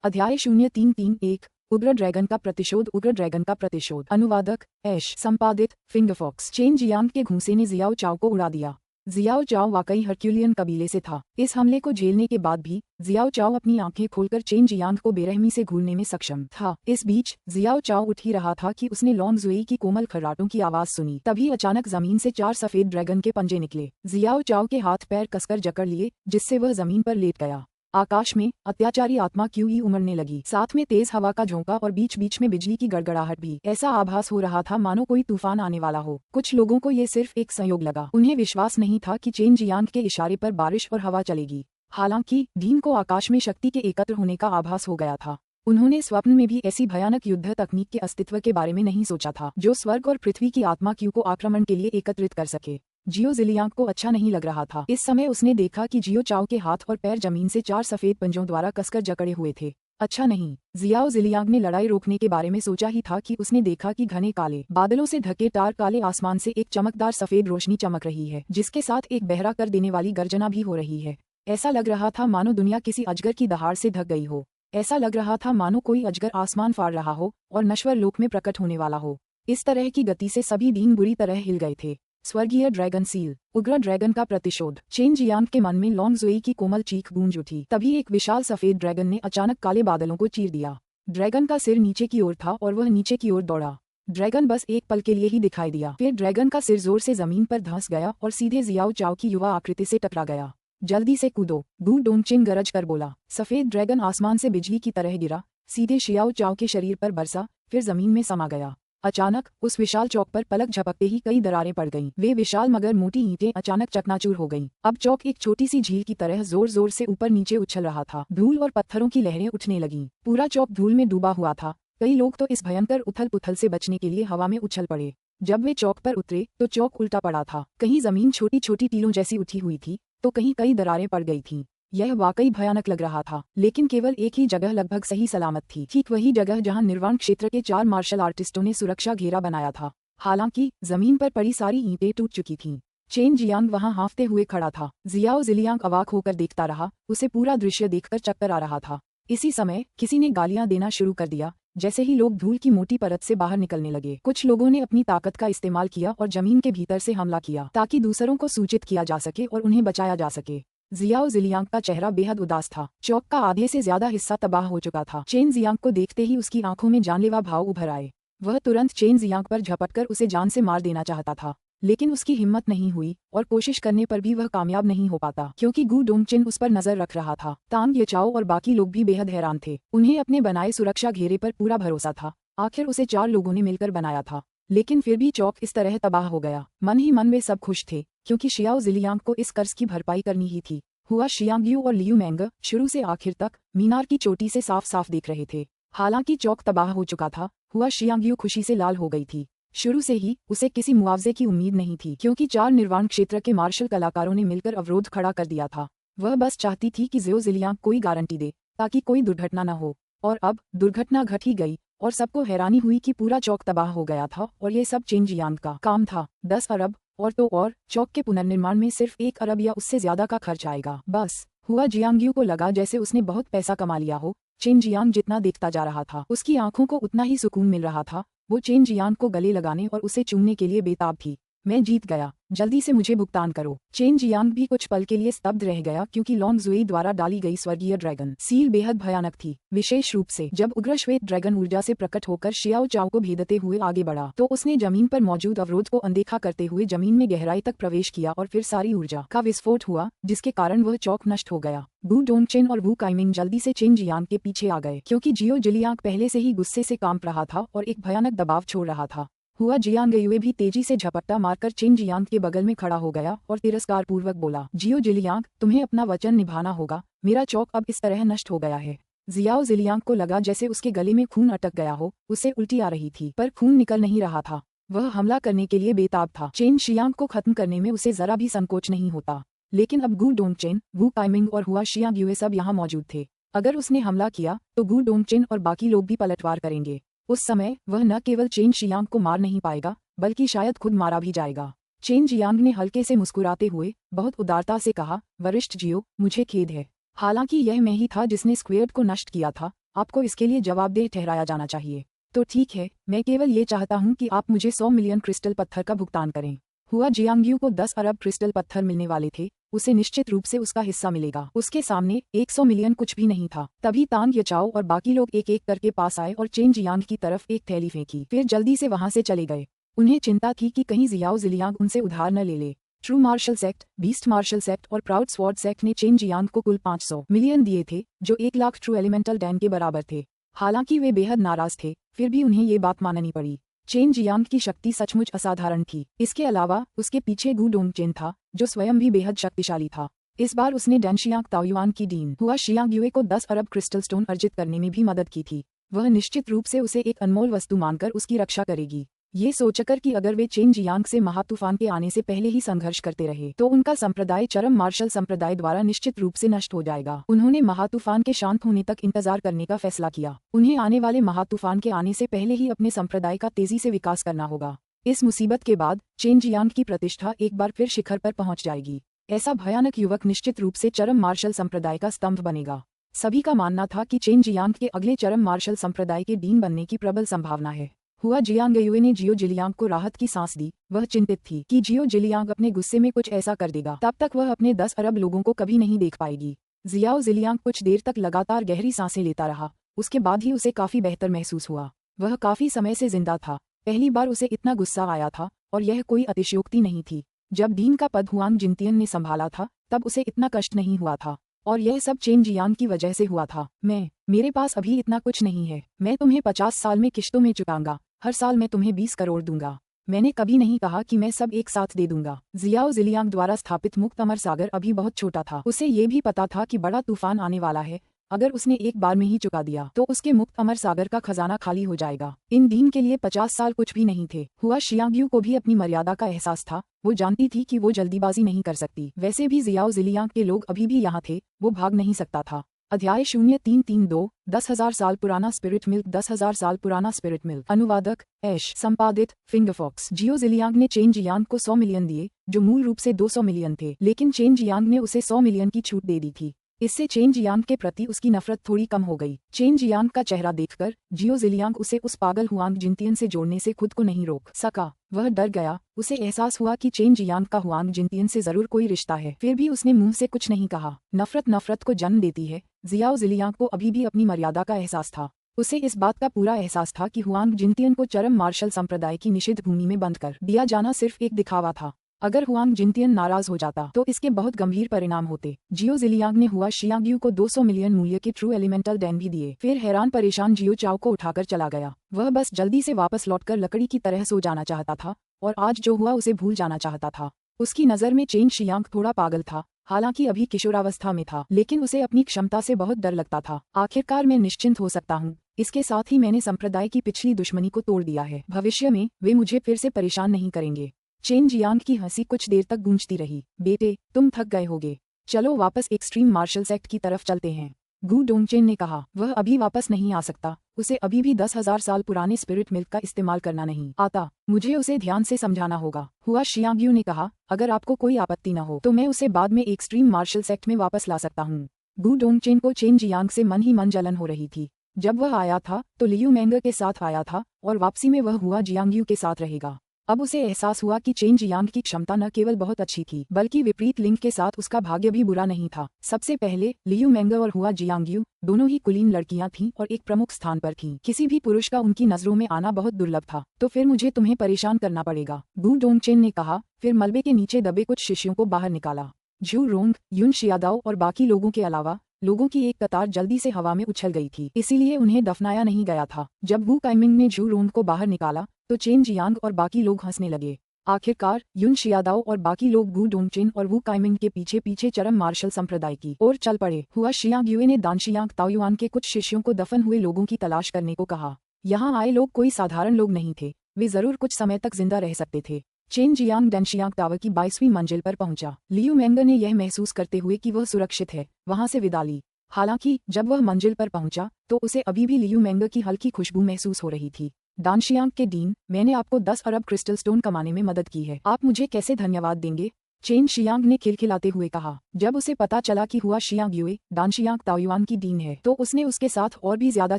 अध्याय 0331 उग्र ड्रैगन का प्रतिशोध। उग्र ड्रैगन का प्रतिशोध। अनुवादक ऐश। संपादित फिंगरफॉक्स। चेन जियांग के घूंसे ने जियाओ चाओ को उड़ा दिया। जियाओ चाओ वाकई हरक्यूलियन कबीले से था। इस हमले को झेलने के बाद भी जियाओ चाओ अपनी आंखें खोलकर चेन जियांग को बेरहमी से घूरने में सक्षम था। इस बीच जियाओ चाओ उठ ही रहा था कि उसने लॉन्ग जुई की कोमल खर्राटों की आवाज सुनी। तभी अचानक जमीन से 4 सफेद ड्रैगन के पंजे निकले। जियाओ चाओ के हाथ पैर कसकर जकड़ लिए, जिससे वह जमीन पर लेट गया। आकाश में अत्याचारी आत्मा क्यों ही उमड़ने लगी। साथ में तेज हवा का झोंका और बीच बीच में बिजली की गड़गड़ाहट भी। ऐसा आभास हो रहा था मानो कोई तूफान आने वाला हो। कुछ लोगों को ये सिर्फ एक संयोग लगा। उन्हें विश्वास नहीं था कि चेन जियांग के इशारे पर बारिश और हवा चलेगी। हालांकि डीन को आकाश में शक्ति के एकत्र होने का आभास हो गया था। उन्होंने स्वप्न में भी ऐसी भयानक युद्ध तकनीक के अस्तित्व के बारे में नहीं सोचा था, जो स्वर्ग और पृथ्वी की आत्मा क्यू को आक्रमण के लिए एकत्रित कर सके। जियो जिलियांग को अच्छा नहीं लग रहा था। इस समय उसने देखा कि जियो चाओ के हाथ और पैर जमीन से 4 सफेद पंजों द्वारा कसकर जकड़े हुए थे। अच्छा नहीं। जियाओ जिलियांग ने लड़ाई रोकने के बारे में सोचा ही था कि उसने देखा कि घने काले बादलों से ढके टार काले आसमान से एक चमकदार सफेद रोशनी चमक रही है, जिसके साथ एक बहरा कर देने वाली गर्जना भी हो रही है। ऐसा लग रहा था मानो दुनिया किसी अजगर की दहाड़ से ढक गई हो। ऐसा लग रहा था मानो कोई अजगर आसमान फाड़ रहा हो और नश्वर लोक में प्रकट होने वाला हो। इस तरह की गति से सभी डीन बुरी तरह हिल गए थे। स्वर्गीय ड्रैगन सील। उग्र ड्रैगन का प्रतिशोध। चेन जियांग के मन में लॉन्ग जुई की कोमल चीख गूंज उठी। तभी एक विशाल सफेद ड्रैगन ने अचानक काले बादलों को चीर दिया। ड्रैगन का सिर नीचे की ओर था और वह नीचे की ओर दौड़ा। ड्रैगन बस एक पल के लिए ही दिखाई दिया, फिर ड्रैगन का सिर जोर से जमीन पर धंस गया और सीधे जियाओ चाओ की युवा आकृति से टकरा गया। जल्दी से कूदो, गू डोंगचिन गरज कर बोला। सफेद ड्रैगन आसमान से बिजली की तरह गिरा, सीधे शियाओ चाओ के शरीर पर बरसा, फिर जमीन में समा गया। अचानक उस विशाल चौक पर पलक झपकते ही कई दरारें पड़ गईं। वे विशाल मगर मोटी ईंटें अचानक चकनाचूर हो गईं। अब चौक एक छोटी सी झील की तरह जोर जोर से ऊपर नीचे उछल रहा था। धूल और पत्थरों की लहरें उठने लगीं। पूरा चौक धूल में डूबा हुआ था। कई लोग तो इस भयंकर उथल पुथल से बचने के लिए हवा में उछल पड़े। जब वे चौक पर उतरे तो चौक उल्टा पड़ा था। कहीं जमीन छोटी छोटी टीलों जैसी उठी हुई थी तो कहीं कई दरारें पड़ गई थीं। यह वाकई भयानक लग रहा था, लेकिन केवल एक ही जगह लगभग सही सलामत थी। ठीक वही जगह जहां निर्वाण क्षेत्र के 4 मार्शल आर्टिस्टों ने सुरक्षा घेरा बनाया था। हालांकि जमीन पर पड़ी सारी ईंटें टूट चुकी थीं। चेन जियांग वहां हांफते हुए खड़ा था। जियाओ जिलियांग अवाक होकर देखता रहा। उसे पूरा दृश्य देखकर चक्कर आ रहा था। इसी समय किसी ने गालियां देना शुरू कर दिया। जैसे ही लोग धूल की मोटी परत से बाहर निकलने लगे, कुछ लोगों ने अपनी ताकत का इस्तेमाल किया और जमीन के भीतर से हमला किया, ताकि दूसरों को सूचित किया जा सके और उन्हें बचाया जा सके। जियाओ जिलियांग का चेहरा बेहद उदास था। चौक का आधे से ज्यादा हिस्सा तबाह हो चुका था। चेन जियांग को देखते ही उसकी आंखों में जानलेवा भाव उभर आए। वह तुरंत चेन जियांग पर झपटकर उसे जान से मार देना चाहता था, लेकिन उसकी हिम्मत नहीं हुई और कोशिश करने पर भी वह कामयाब नहीं हो पाता, क्योंकि गू डोंगचिन उस पर नजर रख रहा था। तांग येचाओ और बाकी लोग भी बेहद हैरान थे। उन्हें अपने बनाए सुरक्षा घेरे पर पूरा भरोसा था। आखिर उसे 4 लोगों ने मिलकर बनाया था, लेकिन फिर भी चौक इस तरह तबाह हो गया। मन ही मन वे सब खुश थे, क्योंकि शियाओ जिलियांग को इस कर्ज की भरपाई करनी ही थी। हुआ शियांगयू और लियू मैंग शुरू से आखिर तक मीनार की चोटी से साफ साफ देख रहे थे। हालांकि चौक तबाह हो चुका था, हुआ शियांगयू खुशी से लाल हो गई थी। शुरू से ही उसे किसी मुआवजे की उम्मीद नहीं थी, क्योंकि 4 निर्वाण क्षेत्र के मार्शल कलाकारों ने मिलकर अवरोध खड़ा कर दिया था। वह बस चाहती थी कि जियो जिलियांग कोई गारंटी दे, ताकि कोई दुर्घटना न हो। और अब दुर्घटना घट ही गई और सबको हैरानी हुई कि पूरा चौक तबाह हो गया था और ये सब चेन जियांग का काम था। 10 अरब और तो और चौक के पुनर्निर्माण में सिर्फ 1 अरब या उससे ज्यादा का खर्च आएगा। बस हुआ जियांगयू को लगा जैसे उसने बहुत पैसा कमा लिया हो। चेन जियांग जितना देखता जा रहा था, उसकी आंखों को उतना ही सुकून मिल रहा था। वो चेन जियांग को गले लगाने और उसे चूमने के लिए बेताब थी। मैं जीत गया, जल्दी से मुझे भुगतान करो। चेन जियांग भी कुछ पल के लिए स्तब्ध रह गया, क्योंकि लॉन्ग जुई द्वारा डाली गई स्वर्गीय ड्रैगन सील बेहद भयानक थी। विशेष रूप से जब उग्र श्वेत ड्रैगन ऊर्जा से प्रकट होकर शियाओ चाओ को भेदते हुए आगे बढ़ा, तो उसने जमीन पर मौजूद अवरोध को अनदेखा करते हुए जमीन में गहराई तक प्रवेश किया और फिर सारी ऊर्जा का विस्फोट हुआ, जिसके कारण वह चौक नष्ट हो गया। गू डोंगचिन और वू काइमिंग जल्दी से चेन जियांग के पीछे आ गए, क्योंकि जियो जिलियांग पहले से ही गुस्से से कांप रहा था और एक भयानक दबाव छोड़ रहा था। हुआ जियांगयुए भी तेजी से झपट्टा मारकर चेन जियांग के बगल में खड़ा हो गया और तिरस्कार पूर्वक बोला, जियो जिलियांग, तुम्हें अपना वचन निभाना होगा। मेरा चौक अब इस तरह नष्ट हो गया है। जियाओ जिलियांग को लगा जैसे उसके गले में खून अटक गया हो। उसे उल्टी आ रही थी, पर खून निकल नहीं रहा था। वह हमला करने के लिए बेताब था। चेन शियांग को खत्म करने में उसे जरा भी संकोच नहीं होता, लेकिन अब गू डोंगचिन, वू काइमिंग और हुआ शियांगयुए सब यहाँ मौजूद थे। अगर उसने हमला किया तो गू डोंगचिन और बाकी लोग भी पलटवार करेंगे। उस समय वह न केवल चेन शियांग को मार नहीं पाएगा, बल्कि शायद खुद मारा भी जाएगा। चेन जियांग ने हल्के से मुस्कुराते हुए बहुत उदारता से कहा, वरिष्ठ जियो, मुझे खेद है। हालांकि यह मैं ही था जिसने स्क्वेयर्ड को नष्ट किया था। आपको इसके लिए जवाबदेह ठहराया जाना चाहिए। तो ठीक है, मैं केवल ये चाहता हूँ कि आप मुझे 100 मिलियन क्रिस्टल पत्थर का भुगतान करें। हुआ जियांगयू को 10 अरब क्रिस्टल पत्थर मिलने वाले थे, उसे निश्चित रूप से उसका हिस्सा मिलेगा। उसके सामने 100 मिलियन कुछ भी नहीं था। तभी तांग यचाओ और बाकी लोग एक एक करके पास आए और चेन जियांग की तरफ एक थैली फेंकी, फिर जल्दी से वहां से चले गए। उन्हें चिंता थी कि कहीं जियाओ जिलियांग उनसे उधार न ले ले। True martial sect, beast martial sect और प्राउड स्वॉर्ड सेक्ट ने चेन जियांग को कुल 500 मिलियन दिए थे, जो 1 लाख ट्रू एलिमेंटल डैन के बराबर थे। हालांकि वे बेहद नाराज थे, फिर भी उन्हें ये बात माननी पड़ी। चेन जियांग की शक्ति सचमुच असाधारण थी। इसके अलावा उसके पीछे गु डोंगचेन था, जो स्वयं भी बेहद शक्तिशाली था। इस बार उसने डैनशियांग ताओयुआन की डीन हुआ शियांगयुए को 10 अरब क्रिस्टल स्टोन अर्जित करने में भी मदद की थी। वह निश्चित रूप से उसे एक अनमोल वस्तु मानकर उसकी रक्षा करेगी। ये सोचकर कि अगर वे चेन जियांग से महातूफान के आने से पहले ही संघर्ष करते रहे तो उनका संप्रदाय चरम मार्शल संप्रदाय द्वारा निश्चित रूप से नष्ट हो जाएगा। उन्होंने महातूफान के शांत होने तक इंतजार करने का फैसला किया। उन्हें आने वाले महातूफान के आने से पहले ही अपने संप्रदाय का तेजी से विकास करना होगा। इस मुसीबत के बाद चेन जियांग की प्रतिष्ठा एक बार फिर शिखर पर पहुंच जाएगी। ऐसा भयानक युवक निश्चित रूप से चरम मार्शल संप्रदाय का स्तंभ बनेगा। सभी का मानना था कि चेन जियांग के अगले चरम मार्शल संप्रदाय के डीन बनने की प्रबल संभावना है। हुआ जियांगयुए ने जियो जिलियांग को राहत की सांस दी। वह चिंतित थी कि जियो जिलियांग अपने गुस्से में कुछ ऐसा कर देगा, तब तक वह अपने 10 अरब लोगों को कभी नहीं देख पाएगी। जियाओ जिलियांग कुछ देर तक लगातार गहरी सांसें लेता रहा। उसके बाद ही उसे काफी बेहतर महसूस हुआ। वह काफी समय से जिंदा था। पहली बार उसे इतना गुस्सा आया था, और यह कोई अतिशयोक्ति नहीं थी। जब डीन का पद हुआंग जिनतियन ने संभाला था, तब उसे इतना कष्ट नहीं हुआ था, और यह सब चेन जियांग की वजह से हुआ था। मेरे पास अभी इतना कुछ नहीं है। मैं तुम्हें 50 साल में किश्तों में चुकाऊंगा। हर साल मैं तुम्हें 20 करोड़ दूंगा। मैंने कभी नहीं कहा कि मैं सब एक साथ दे दूंगा। जियाओ जिलियांग द्वारा स्थापित मुक्त अमर सागर अभी बहुत छोटा था। उसे ये भी पता था कि बड़ा तूफान आने वाला है। अगर उसने एक बार में ही चुका दिया तो उसके मुक्त अमर सागर का खजाना खाली हो जाएगा। इन डीन के लिए 50 साल कुछ भी नहीं थे। हुआ शियांगयू को भी अपनी मर्यादा का एहसास था। वो जानती थी कि वो जल्दीबाजी नहीं कर सकती। वैसे भी जियाओ जिलियांग के लोग अभी भी यहाँ थे, वो भाग नहीं सकता था। अध्याय 0332 10,000 साल पुराना स्पिरिट मिल्क 10,000 साल पुराना स्पिरिट मिल्क। अनुवादक ऐश, संपादित फिंगरफॉक्स। जियो जिलियांग ने चेन जियांग को 100 मिलियन दिए, जो मूल रूप से 200 मिलियन थे, लेकिन चेन जियांग ने उसे 100 मिलियन की छूट दे दी थी। इससे चेन जियांग के प्रति उसकी नफरत थोड़ी कम हो गई। चेन जियांग का चेहरा देखकर जियो जिलियांग उसे उस पागल हुआंग जिनतियन से जोड़ने से खुद को नहीं रोक सका। वह डर गया। उसे एहसास हुआ कि चेन जियांग का हुआंग जिनतियन से जरूर कोई रिश्ता है। फिर भी उसने मुंह से कुछ नहीं कहा। नफरत को जन्म देती है। जियाओ जिलियांग को अभी भी अपनी मर्यादा का एहसास था। उसे इस बात का पूरा एहसास था कि हुआंग जिनतियन को चरम मार्शल संप्रदाय की निषिद्ध भूमि में बंद कर दिया जाना सिर्फ एक दिखावा था। अगर हुआंग जिनतियन नाराज हो जाता तो इसके बहुत गंभीर परिणाम होते। जियो जिलियांग ने हुआ शियांगयू को 200 मिलियन मूल्य के ट्रू एलिमेंटल डैन भी दिए। फिर हैरान परेशान जियो चाओ को उठाकर चला गया। वह बस जल्दी से वापस लौटकर लकड़ी की तरह सो जाना चाहता था, और आज जो हुआ उसे भूल जाना चाहता था। उसकी नज़र में चेन शियांग थोड़ा पागल था। हालांकि अभी किशोरावस्था में था, लेकिन उसे अपनी क्षमता से बहुत डर लगता था। आखिरकार मैं निश्चिंत हो सकता हूँ। इसके साथ ही मैंने संप्रदाय की पिछली दुश्मनी को तोड़ दिया है। भविष्य में वे मुझे फिर से परेशान नहीं करेंगे। चेन जियांग की हंसी कुछ देर तक गूंजती रही। बेटे, तुम थक गए होगे। चलो वापस एक्सट्रीम मार्शल सेक्ट की तरफ चलते हैं, गु डोंगचेन ने कहा। वह अभी वापस नहीं आ सकता। उसे अभी भी 10,000 साल पुराने स्पिरिट मिल्क का इस्तेमाल करना नहीं आता। मुझे उसे ध्यान से समझाना होगा। हुआ शियांगयू ने कहा, अगर आपको कोई आपत्ति न हो तो मैं उसे बाद में एक्सट्रीम मार्शल सेक्ट में वापस ला सकता हूँ। गु डोंगचेन को चेन जियांग से मन ही मन जलन हो रही थी। जब वह आया था तो लियू मैंगर के साथ आया था, और वापसी में वह हुआ जियांगयू के साथ रहेगा। अब उसे एहसास हुआ कि चेन जियांग की क्षमता न केवल बहुत अच्छी थी, बल्कि विपरीत लिंग के साथ उसका भाग्य भी बुरा नहीं था। सबसे पहले लियू मैंगर और हुआ जियांगयू दोनों ही कुलीन लड़कियां थीं और एक प्रमुख स्थान पर थीं। किसी भी पुरुष का उनकी नजरों में आना बहुत दुर्लभ था। तो फिर मुझे तुम्हें परेशान करना पड़ेगा, गु डोंगचेन ने कहा। फिर मलबे के नीचे दबे कुछ शिष्यों को बाहर निकाला। झू रोंग, युन शियादाओ और बाकी लोगों के अलावा लोगों की एक कतार जल्दी से हवा में उछल गई थी, इसीलिए उन्हें दफनाया नहीं गया था। जब वू काइमिंग ने झू रोंग को बाहर निकाला तो चेन जियांग और बाकी लोग हंसने लगे। आखिरकार युन शियादाओ और बाकी लोग गु डोंगचेन और वू काइमिंग के पीछे पीछे चरम मार्शल संप्रदाय की ओर चल पड़े। हुआ शियांगयुए ने दानशियांग ताओयुआन के कुछ शिष्यों को दफन हुए लोगों की तलाश करने को कहा। यहाँ आए लोग कोई साधारण लोग नहीं थे। वे जरूर कुछ समय तक जिंदा रह सकते थे। चेन जियांग डैनशियांग टावर की 22वीं मंजिल पर पहुंचा। लियू मैंगर ने यह महसूस करते हुए कि वह सुरक्षित है, वहां से विदा ली। हालांकि जब वह मंजिल पर पहुंचा तो उसे अभी भी लियू मैंगर की हल्की खुशबू महसूस हो रही थी। दानशियांग के डीन, मैंने आपको 10 अरब क्रिस्टल स्टोन कमाने में मदद की है। आप मुझे कैसे धन्यवाद देंगे? चेन शियांग ने खिलखिलाते हुए कहा। जब उसे पता चला कि हुआ शियांग युए डानशियांग ताओयुआन की डीन है तो उसने उसके साथ और भी ज्यादा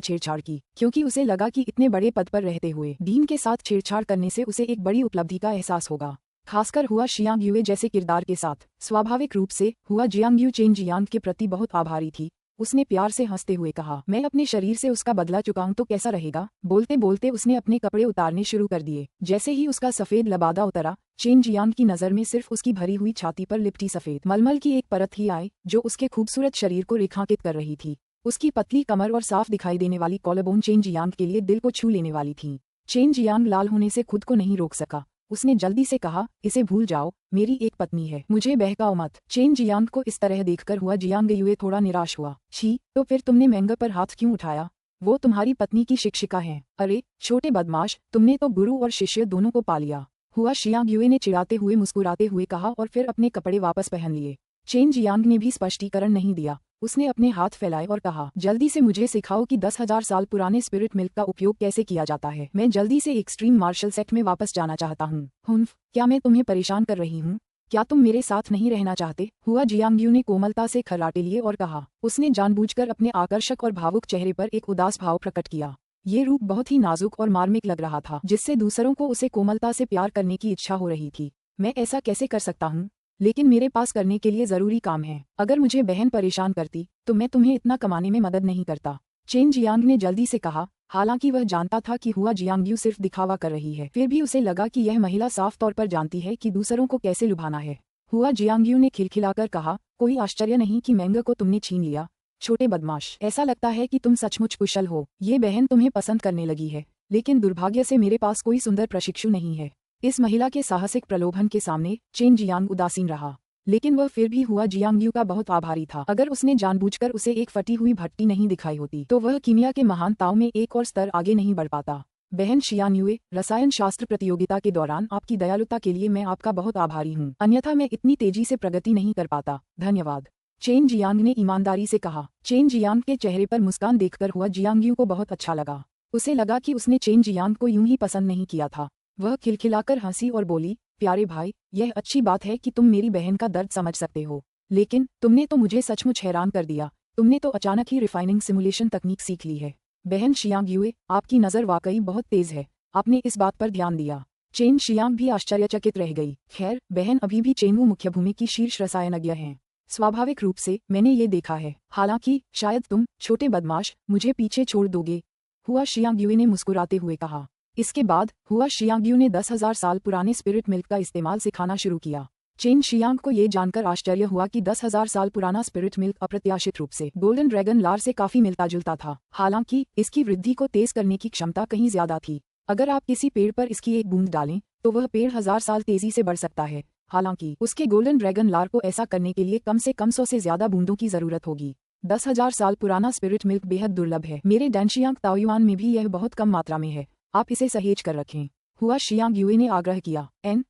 छेड़छाड़ की, क्योंकि उसे लगा कि इतने बड़े पद पर रहते हुए डीन के साथ छेड़छाड़ करने से उसे एक बड़ी उपलब्धि का एहसास होगा, खासकर हुआ शियांग युए जैसे किरदार के साथ। स्वाभाविक रूप से हुआ जियांग यू चेन जियांग के प्रति बहुत आभारी थी। उसने प्यार से हंसते हुए कहा, मैं अपने शरीर से उसका बदला चुकाऊं तो कैसा रहेगा। बोलते बोलते उसने अपने कपड़े उतारने शुरू कर दिए। जैसे ही उसका सफेद लबादा उतरा, चेन जियांग की नजर में सिर्फ उसकी भरी हुई छाती पर लिपटी सफेद मलमल की एक परत ही आई जो उसके खूबसूरत शरीर को रेखांकित कर रही थी। उसकी पतली कमर और साफ दिखाई देने वाली कॉलरबोन चेन जियांग के लिए दिल को छू लेने वाली थी। चेन जियांग लाल होने से खुद को नहीं रोक सका। उसने जल्दी से कहा, इसे भूल जाओ, मेरी एक पत्नी है, मुझे बहकाओ मत। चेन जियांग को इस तरह देखकर हुआ जियांग युए थोड़ा निराश हुआ। छी, तो फिर तुमने मेंगे पर हाथ क्यों उठाया? वो तुम्हारी पत्नी की शिक्षिका है। अरे छोटे बदमाश, तुमने तो गुरु और शिष्य दोनों को पा लिया। हुआ शियांग युए ने चिढ़ाते हुए मुस्कुराते हुए कहा और फिर अपने कपड़े वापस पहन लिए। चेन जियांग ने भी स्पष्टीकरण नहीं दिया। उसने अपने हाथ फैलाए और कहा, जल्दी से मुझे सिखाओ कि 10,000 साल पुराने स्पिरिट मिल्क का उपयोग कैसे किया जाता है। मैं जल्दी से एक्सट्रीम मार्शल सेट में वापस जाना चाहता हूँ। हुन्फ, क्या मैं तुम्हें परेशान कर रही हूँ? क्या तुम मेरे साथ नहीं रहना चाहते? हुआ जियांगयू ने कोमलता से खर्राटे लिए और कहा। उसने जानबूझकर अपने आकर्षक और भावुक चेहरे पर एक उदास भाव प्रकट किया। ये रूप बहुत ही नाजुक और मार्मिक लग रहा था, जिससे दूसरों को उसे कोमलता से प्यार करने की इच्छा हो रही थी। मैं ऐसा कैसे कर सकता हूँ? लेकिन मेरे पास करने के लिए जरूरी काम है। अगर मुझे बहन परेशान करती तो मैं तुम्हें इतना कमाने में मदद नहीं करता। चेन जियांग ने जल्दी से कहा। हालांकि वह जानता था कि हुआ जियांगयू सिर्फ दिखावा कर रही है, फिर भी उसे लगा कि यह महिला साफ तौर पर जानती है कि दूसरों को कैसे लुभाना है। हुआ जियांगयू ने खिलखिलाकर कहा, कोई आश्चर्य नहीं कि मेंगे को तुमने छीन लिया। छोटे बदमाश, ऐसा लगता है कि तुम सचमुच कुशल हो। ये बहन तुम्हें पसंद करने लगी है, लेकिन दुर्भाग्य से मेरे पास कोई सुंदर प्रशिक्षु नहीं है। इस महिला के साहसिक प्रलोभन के सामने चेन जियांग उदासीन रहा, लेकिन वह फिर भी हुआ जियांगयू का बहुत आभारी था। अगर उसने जानबूझकर उसे एक फटी हुई भट्टी नहीं दिखाई होती तो वह कीमिया के महानताओं में एक और स्तर आगे नहीं बढ़ पाता। बहन शियानयुए, रसायन शास्त्र प्रतियोगिता के दौरान आपकी दयालुता के लिए मैं आपका बहुत आभारी हूँ, अन्यथा मैं इतनी तेजी से प्रगति नहीं कर पाता। धन्यवाद, चेन जियांग ने ईमानदारी से कहा। चेन जियांग के चेहरे पर मुस्कान देखकर हुआ जियांगयू को बहुत अच्छा लगा। उसे लगा कि उसने चेन जियांग को यूं ही पसंद नहीं किया था। वह खिलखिलाकर हंसी और बोली, प्यारे भाई, यह अच्छी बात है कि तुम मेरी बहन का दर्द समझ सकते हो, लेकिन तुमने तो मुझे सचमुच हैरान कर दिया। तुमने तो अचानक ही रिफाइनिंग सिमुलेशन तकनीक सीख ली है। बहन शियांगयुए, आपकी नज़र वाकई बहुत तेज है। आपने इस बात पर ध्यान दिया। चेन शियांग भी आश्चर्यचकित रह गई। खैर, बहन अभी भी चेनवू मुख्यभूमि की शीर्ष रसायनज्ञ हैं। स्वाभाविक रूप से मैंने ये देखा है। हालांकि शायद तुम, छोटे बदमाश, मुझे पीछे छोड़ दोगे। हुआ शियांगयुए ने मुस्कुराते हुए कहा। इसके बाद हुआ शियांगयू ने 10,000 साल पुराने स्पिरिट मिल्क का इस्तेमाल सिखाना शुरू किया। चेन शियांग को ये जानकर आश्चर्य हुआ कि 10,000 साल पुराना स्पिरिट मिल्क अप्रत्याशित रूप से गोल्डन ड्रैगन लार से काफी मिलता जुलता था। हालांकि इसकी वृद्धि को तेज करने की क्षमता कहीं ज्यादा थी। अगर आप किसी पेड़ पर इसकी एक बूंद डालें तो वह पेड़ 1000 साल तेजी से बढ़ सकता है। हालांकि उसके गोल्डन ड्रैगन लार को ऐसा करने के लिए कम से कम 100 से ज्यादा बूंदों की जरूरत होगी। 10,000 साल पुराना स्पिरिट मिल्क बेहद दुर्लभ है। मेरे डैनशियांग ताओयुआन में भी यह बहुत कम मात्रा में है। आप इसे सहेज कर रखें। हुआ शियांगयुए ने आग्रह किया।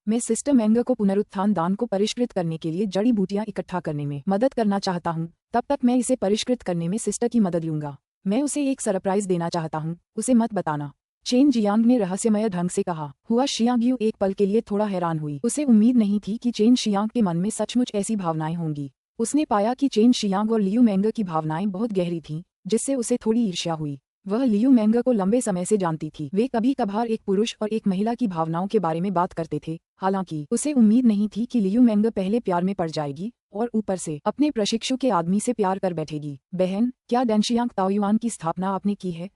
मैं सिस्टर मेंगे को पुनरुत्थान दान को परिष्कृत करने के लिए जड़ी बूटियां इकट्ठा करने में मदद करना चाहता हूं। तब तक मैं इसे परिष्कृत करने में सिस्टर की मदद लूंगा। मैं उसे एक सरप्राइज देना चाहता हूं, उसे मत बताना। चेन जियांग ने रहस्यमय ढंग से कहा। हुआ शियांगयू एक पल के लिए थोड़ा हैरान हुई। उसे उम्मीद नहीं थी कि चेन शियांग के मन में सचमुच ऐसी भावनाएं होंगी। उसने पाया कि चेन शियांग और लियू मेंगे की भावनाएं बहुत गहरी थीं, जिससे उसे थोड़ी ईर्ष्या हुई। वह लियू मेंगे को लंबे समय से जानती थी। वे कभी कभार एक पुरुष और एक महिला की भावनाओं के बारे में बात करते थे। हालांकि उसे उम्मीद नहीं थी कि लियू मेंगे पहले प्यार में पड़ जाएगी और ऊपर से अपने प्रशिक्षु के आदमी से प्यार कर बैठेगी। बहन, क्या डैनशियांग ताओयुआन की स्थापना आपने की है?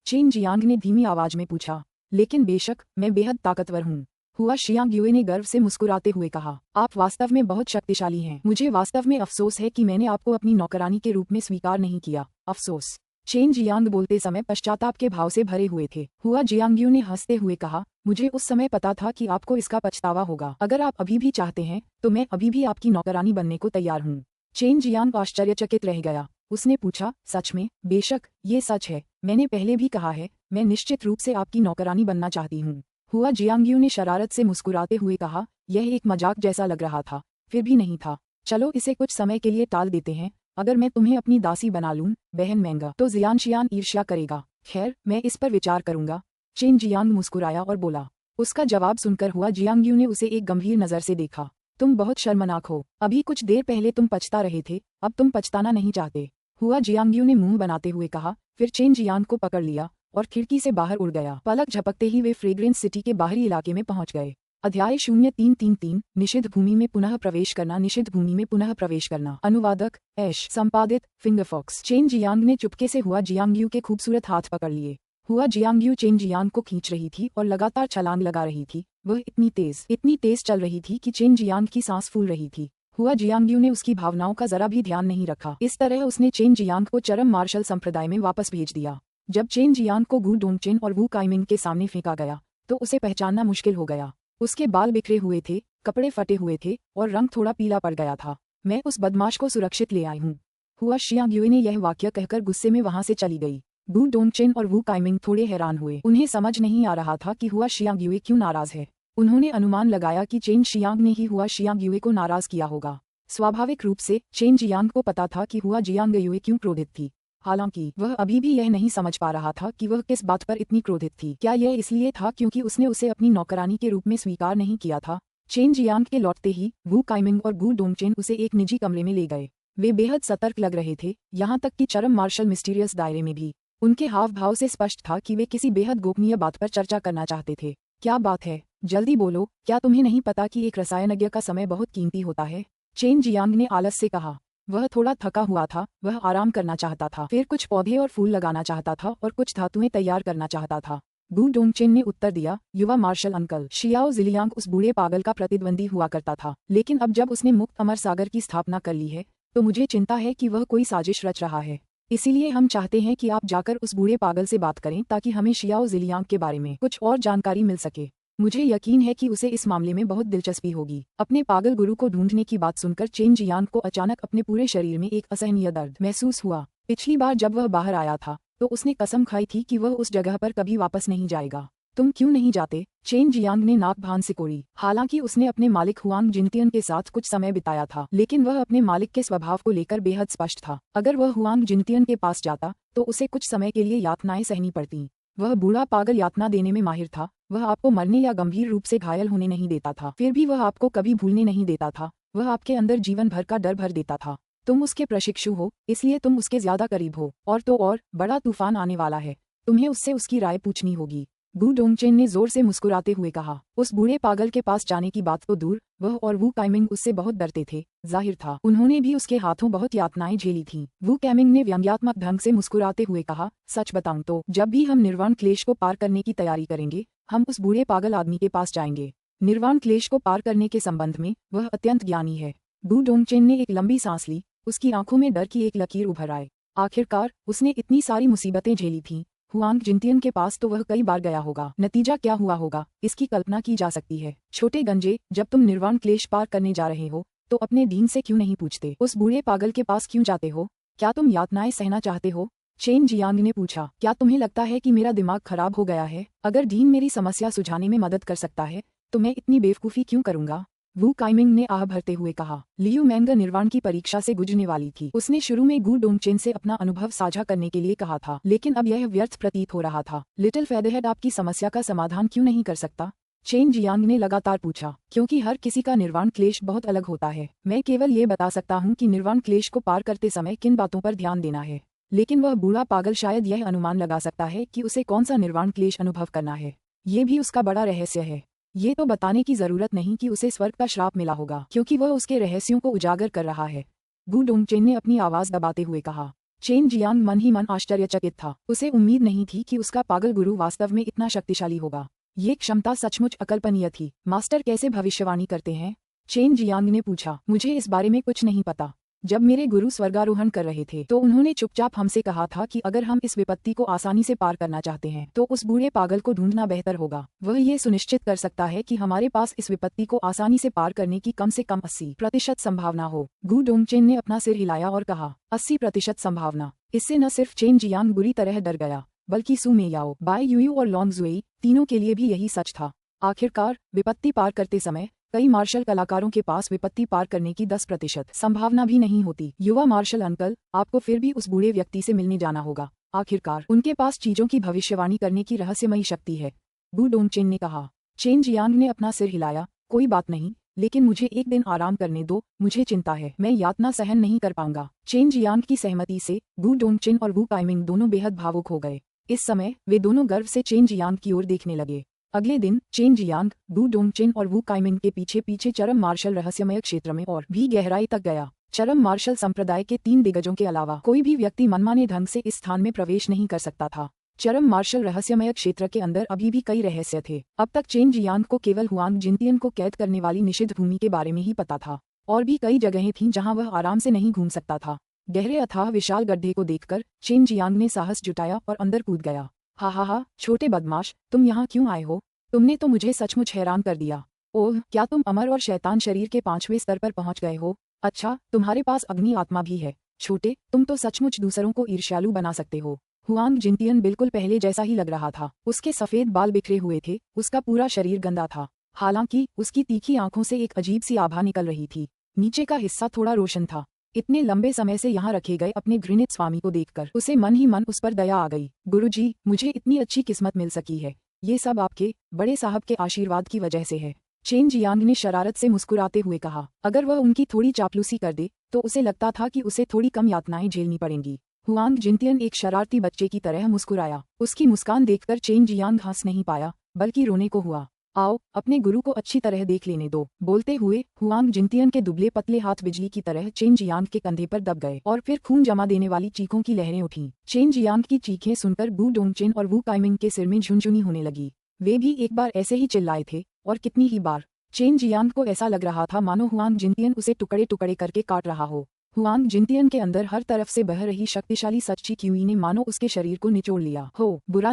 चेन जियांग ने धीमी आवाज में पूछा। लेकिन बेशक, मैं बेहद ताकतवर हूँ। हुआ शियांगयुए ने गर्व से मुस्कुराते हुए कहा। आप वास्तव में बहुत शक्तिशाली हैं। मुझे वास्तव में अफसोस है कि मैंने आपको अपनी नौकरानी के रूप में स्वीकार नहीं किया। अफसोस। चेन जियांग बोलते समय पश्चाताप के भाव से भरे हुए थे। हुआ जियांगयू ने हंसते हुए कहा, मुझे उस समय पता था कि आपको इसका पछतावा होगा। अगर आप अभी भी चाहते हैं तो मैं अभी भी आपकी नौकरानी बनने को तैयार हूँ। चेन जियांग आश्चर्यचकित रह गया। उसने पूछा, सच में? बेशक, ये सच है। मैंने पहले भी कहा है, मैं निश्चित रूप से आपकी नौकरानी बनना चाहती हूँ। हुआ जियांगयू ने शरारत से मुस्कुराते हुए कहा। यह एक मजाक जैसा लग रहा था, फिर भी नहीं था। चलो इसे कुछ समय के लिए टाल देते हैं। अगर मैं तुम्हें अपनी दासी बना लूं, बहन मेंगे, तो जियानशियान ईर्ष्या करेगा। खैर, मैं इस पर विचार करूंगा। चेन जियांग मुस्कुराया और बोला। उसका जवाब सुनकर हुआ जियांगयू ने उसे एक गंभीर नजर से देखा। तुम बहुत शर्मनाक हो। अभी कुछ देर पहले तुम पछता रहे थे, अब तुम पछताना नहीं चाहते। हुआ जियांगयू ने मुंह बनाते हुए कहा, फिर चेन जियांग को पकड़ लिया और खिड़की से बाहर उड़ गया। पलक झपकते ही वे फ्रेग्रेंस सिटी के बाहरी इलाके में पहुंच गए। अध्याय 0333 निषिद्ध भूमि में पुनः प्रवेश करना। निषिद्ध भूमि में पुनः प्रवेश करना। अनुवादक ऐश, संपादित फिंगरफॉक्स। चेन जियांग ने चुपके से हुआ जियांगयू के खूबसूरत हाथ पकड़ लिए। हुआ जियांगयू चेन जियांग को खींच रही थी और लगातार छलांग लगा रही थी। वह इतनी तेज चल रही थी कि चेन जियांग की सांस फूल रही थी। हुआ जियांगयू ने उसकी भावनाओं का जरा भी ध्यान नहीं रखा। इस तरह उसने चेन जियांग को चरम मार्शल संप्रदाय में वापस भेज दिया। जब चेन जियांग को गु डोंगचेन और वू काइमिंग के सामने फेंका गया तो उसे पहचानना मुश्किल हो गया। उसके बाल बिखरे हुए थे, कपड़े फटे हुए थे और रंग थोड़ा पीला पड़ गया था। मैं उस बदमाश को सुरक्षित ले आई हूँ। हुआ शियांगयू ने यह वाक्य कहकर गुस्से में वहां से चली गई। गु डोंगचेन और वू काइमिंग थोड़े हैरान हुए। उन्हें समझ नहीं आ रहा था कि हुआ शियांगयू क्यों नाराज है। उन्होंने अनुमान लगाया कि चेन जियांग ने ही हुआ शियांगयू को नाराज किया होगा। स्वाभाविक रूप से चेन जियांग को पता था कि हुआ जियांगयू क्यों क्रोधित थी। हालांकि वह अभी भी यह नहीं समझ पा रहा था कि वह किस बात पर इतनी क्रोधित थी। क्या यह इसलिए था क्योंकि उसने उसे अपनी नौकरानी के रूप में स्वीकार नहीं किया था? चेन जियांग के लौटते ही वू काइमिंग और गु डोंगचेन उसे एक निजी कमरे में ले गए। वे बेहद सतर्क लग रहे थे, यहाँ तक कि चरम मार्शल मिस्टीरियस दायरे में भी। उनके हाव भाव से स्पष्ट था कि वे किसी बेहद गोपनीय बात पर चर्चा करना चाहते थे। क्या बात है? जल्दी बोलो, क्या तुम्हें नहीं पता कि एक रसायनज्ञ का समय बहुत कीमती होता है? चेन जियांग ने आलस से कहा। वह थोड़ा थका हुआ था, वह आराम करना चाहता था, फिर कुछ पौधे और फूल लगाना चाहता था और कुछ धातुएं तैयार करना चाहता था। गु डोंगचेन ने उत्तर दिया, युवा मार्शल अंकल। शियाओ जिलियांग उस बूढ़े पागल का प्रतिद्वंदी हुआ करता था, लेकिन अब जब उसने मुक्त अमर सागर की स्थापना कर ली है तो मुझे चिंता है कि वह कोई साजिश रच रहा है। इसीलिए हम चाहते हैं कि आप जाकर उस बूढ़े पागल से बात करें ताकि हमें शियाओ जिलियांग के बारे में कुछ और जानकारी मिल सके। मुझे यकीन है कि उसे इस मामले में बहुत दिलचस्पी होगी। अपने पागल गुरु को ढूंढने की बात सुनकर चेन जियांग को अचानक अपने पूरे शरीर में एक असहनीय दर्द महसूस हुआ। पिछली बार जब वह बाहर आया था तो उसने कसम खाई थी कि वह उस जगह पर कभी वापस नहीं जाएगा। तुम क्यों नहीं जाते? चेन जियांग ने नाक भान सिकोड़ी। हालांकि उसने अपने मालिक हुआंग जिनतियन के साथ कुछ समय बिताया था, लेकिन वह अपने मालिक के स्वभाव को लेकर बेहद स्पष्ट था। अगर वह हुआंग जिनतियन के पास जाता तो उसे कुछ समय के लिए यातनाएं सहनी पड़ती। वह बूढ़ा पागल यातना देने में माहिर था। वह आपको मरने या गंभीर रूप से घायल होने नहीं देता था, फिर भी वह आपको कभी भूलने नहीं देता था। वह आपके अंदर जीवन भर का डर भर देता था। तुम उसके प्रशिक्षु हो, इसलिए तुम उसके ज्यादा करीब हो। और तो और, बड़ा तूफान आने वाला है, तुम्हें उससे उसकी राय पूछनी होगी। गु डोंगचेन ने जोर से मुस्कुराते हुए कहा। उस बूढ़े पागल के पास जाने की बात तो दूर, वह और वू काइमिंग उससे बहुत डरते थे। जाहिर था उन्होंने भी उसके हाथों बहुत यातनाएं झेली थीं। वू काइमिंग ने व्यंग्यात्मक ढंग से मुस्कुराते हुए कहा, सच बताऊं तो जब भी हम निर्वाण क्लेश को पार करने की तैयारी करेंगे, हम उस बूढ़े पागल आदमी के पास जाएंगे। निर्वाण क्लेश को पार करने के संबंध में वह अत्यंत ज्ञानी है। गु डोंगचेन ने एक लंबी सांस ली। उसकी आंखों में डर की एक लकीर उभर आए। आखिरकार उसने इतनी सारी मुसीबतें झेली थीं। हुआंग जिनतियन के पास तो वह कई बार गया होगा। नतीजा क्या हुआ होगा, इसकी कल्पना की जा सकती है। छोटे गंजे, जब तुम निर्वाण क्लेश पार करने जा रहे हो तो अपने दीन से क्यों नहीं पूछते? उस बूढ़े पागल के पास क्यों जाते हो? क्या तुम यातनाएं सहना चाहते हो? चेन जियांग ने पूछा। क्या तुम्हें लगता है कि मेरा दिमाग खराब हो गया है? अगर डीन मेरी समस्या सुझाने में मदद कर सकता है तो मैं इतनी बेवकूफ़ी क्यों करूंगा? वू काइमिंग ने आह भरते हुए कहा। लियू मैंग निर्वाण की परीक्षा से गुजरने वाली थी। उसने शुरू में गु डोंगचेन से अपना अनुभव साझा करने के लिए कहा था, लेकिन अब यह व्यर्थ प्रतीत हो रहा था। लिटिल फेदरहेड आपकी समस्या का समाधान क्यों नहीं कर सकता? चेन जियांग ने लगातार पूछा। क्योंकि हर किसी का निर्वाण क्लेश बहुत अलग होता है। मैं केवल ये बता सकता हूँ कि निर्वाण क्लेश को पार करते समय किन बातों पर ध्यान देना है, लेकिन वह बूढ़ा पागल शायद यह अनुमान लगा सकता है कि उसे कौन सा निर्वाण क्लेश अनुभव करना है। ये भी उसका बड़ा रहस्य है। ये तो बताने की जरूरत नहीं कि उसे स्वर्ग का श्राप मिला होगा, क्योंकि वह उसके रहस्यों को उजागर कर रहा है। गु डोंगचेन ने अपनी आवाज दबाते हुए कहा। चेन जियांग मन ही मन आश्चर्यचकित था। उसे उम्मीद नहीं थी कि उसका पागल गुरु वास्तव में इतना शक्तिशाली होगा। ये क्षमता सचमुच अकल्पनीय थी। मास्टर कैसे भविष्यवाणी करते हैं? चेन जियांग ने पूछा। मुझे इस बारे में कुछ नहीं पता। जब मेरे गुरु स्वर्गारोहण कर रहे थे तो उन्होंने चुपचाप हमसे कहा था कि अगर हम इस विपत्ति को आसानी से पार करना चाहते हैं तो उस बूढ़े पागल को ढूंढना बेहतर होगा। वह ये सुनिश्चित कर सकता है कि हमारे पास इस विपत्ति को आसानी से पार करने की कम से कम 80% संभावना हो। गु डोंगचेन ने अपना सिर हिलाया और कहा, 80% संभावना? इससे न सिर्फ चेन जियांग बुरी तरह डर गया, बल्कि सू मेयाओ, बाय यूयू और लॉन्ग जुई तीनों के लिए भी यही सच था। आखिरकार विपत्ति पार करते समय कई मार्शल कलाकारों के पास विपत्ति पार करने की 10% संभावना भी नहीं होती। युवा मार्शल अंकल, आपको फिर भी उस बूढ़े व्यक्ति से मिलने जाना होगा। आखिरकार उनके पास चीजों की भविष्यवाणी करने की रहस्यमयी शक्ति है। गु डोंगचेन ने कहा। चेन जियांग ने अपना सिर हिलाया। कोई बात नहीं, लेकिन मुझे एक दिन आराम करने दो, मुझे चिंता है, मैं यातना सहन नहीं कर पाऊंगा। चेन जियांग की सहमति से वू डोंगचिन और वू काइमिंग दोनों बेहद भावुक हो गए। इस समय वे दोनों गर्व से चेन जियांग की ओर देखने लगे। अगले दिन चेन जियांग वू डोंगचिन और वू काइमिंग के पीछे पीछे चरम मार्शल रहस्यमय क्षेत्र में और भी गहराई तक गया। चरम मार्शल संप्रदाय के 3 दिग्गजों के अलावा कोई भी व्यक्ति मनमाने ढंग से इस स्थान में प्रवेश नहीं कर सकता था। चरम मार्शल रहस्यमय क्षेत्र के अंदर अभी भी कई रहस्य थे। अब तक चेन जियांग को केवल हुआंग जिनतियन को कैद करने वाली निषिद्ध भूमि के बारे में ही पता था, और भी कई जगहें थीं जहां वह आराम से नहीं घूम सकता था। गहरे अथाह विशाल गड्ढे को देखकर चेन जियांग ने साहस जुटाया और अंदर कूद गया। हा, छोटे बदमाश, तुम यहाँ क्यों आए हो? तुमने तो मुझे सचमुच हैरान कर दिया। ओह, क्या तुम अमर और शैतान शरीर के 5वें स्तर पर पहुंच गए हो? अच्छा, तुम्हारे पास अग्नि आत्मा भी है। छोटे, तुम तो सचमुच दूसरों को ईर्ष्यालु बना सकते हो। हुआंग जिनतियन बिल्कुल पहले जैसा ही लग रहा था। उसके सफेद बाल बिखरे हुए थे, उसका पूरा शरीर गंदा था। हालांकि उसकी तीखी आंखों से एक अजीब सी आभा निकल रही थी। नीचे का हिस्सा थोड़ा रोशन था। इतने लंबे समय से यहाँ रखे गए अपने घृणित स्वामी को देखकर उसे मन ही मन उस पर दया आ गई। गुरुजी, मुझे इतनी अच्छी किस्मत मिल सकी है। ये सब आपके बड़े साहब के आशीर्वाद की वजह से है। चेन जियांग ने शरारत से मुस्कुराते हुए कहा। अगर वह उनकी थोड़ी चापलूसी कर दे तो उसे लगता था कि उसे थोड़ी कम यातनाएं झेलनी पड़ेंगी। हुआंग जिनतियन एक शरारती बच्चे की तरह मुस्कुराया। उसकी मुस्कान देखकर चेन जियांग हंस नहीं पाया, बल्कि रोने को हुआ। आओ, अपने गुरु को अच्छी तरह देख लेने दो। बोलते हुए हुआंग जिनतियन के दुबले पतले हाथ बिजली की तरह चेन जियांग के कंधे पर दब गए और फिर खून जमा देने वाली चीखों की लहरें उठीं। चेन जियांग की चीखें सुनकर वू डोंगचिन और वू काइमिंग के सिर में झुनझुनी होने लगी। वे भी एक बार ऐसे ही चिल्लाए थे, और कितनी ही बार। चेन जियांग को ऐसा लग रहा था मानो हुआंग जिनतियन उसे टुकड़े टुकड़े करके काट रहा हो। हुआंग जिनतियन के अंदर हर तरफ से बह रही शक्तिशाली सच्ची क्यूई ने मानो उसके शरीर को निचोड़ लिया हो। बुरा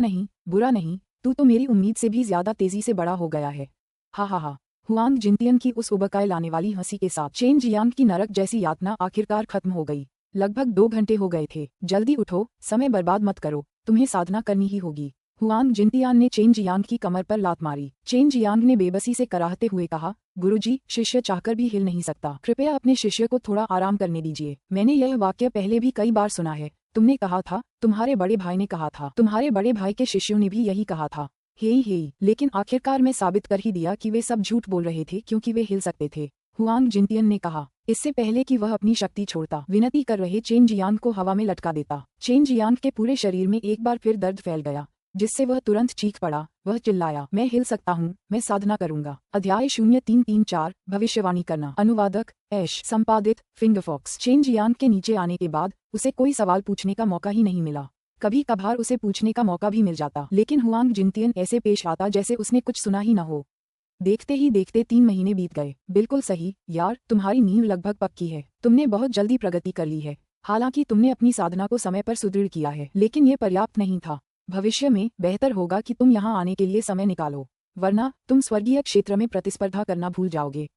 नहीं, तू तो मेरी उम्मीद से भी ज्यादा तेजी से बड़ा हो गया है। हा। हुआंग जिनतियन की उस उबकाए लाने वाली हंसी के साथ चेन जियांग की नरक जैसी यातना आखिरकार खत्म हो गई। लगभग 2 घंटे हो गए थे। जल्दी उठो, समय बर्बाद मत करो, तुम्हें साधना करनी ही होगी। हुआंग जिनतियान ने चेन जियांग की कमर पर लात मारी। चेन जियांग ने बेबसी से कराहते हुए कहा, गुरुजी, शिष्य चाहकर भी हिल नहीं सकता। कृपया अपने शिष्य को थोड़ा आराम करने दीजिए। मैंने यह वाक्य पहले भी कई बार सुना है। तुमने कहा था, तुम्हारे बड़े भाई ने कहा था, तुम्हारे बड़े भाई के शिष्यों ने भी यही कहा था। हे, लेकिन आखिरकार मैं साबित कर ही दिया कि वे सब झूठ बोल रहे थे क्योंकि वे हिल सकते थे। हुआंग जिनतियन ने कहा। इससे पहले कि वह अपनी शक्ति छोड़ता, विनती कर रहे चेन जियांग को हवा में लटका देता। चेन जियांग के पूरे शरीर में एक बार फिर दर्द फैल गया, जिससे वह तुरंत चीख पड़ा। वह चिल्लाया, मैं हिल सकता हूँ, मैं साधना करूंगा। अध्याय 0334 भविष्यवाणी करना। अनुवादक ऐश। संपादित फिंगरफॉक्स। चेन जियांग के नीचे आने के बाद उसे कोई सवाल पूछने का मौका ही नहीं मिला। कभी कभार उसे पूछने का मौका भी मिल जाता, लेकिन हुआंग जिनतियन ऐसे पेश आता जैसे उसने कुछ सुना ही न हो। देखते ही देखते 3 महीने बीत गए। बिल्कुल सही यार, तुम्हारी नींव लगभग पक्की है। तुमने बहुत जल्दी प्रगति कर ली है। हालांकि तुमने अपनी साधना को समय पर सुदृढ़ किया है, लेकिन ये पर्याप्त नहीं था। भविष्य में बेहतर होगा कि तुम यहाँ आने के लिए समय निकालो, वरना तुम स्वर्गीय क्षेत्र में प्रतिस्पर्धा करना भूल जाओगे।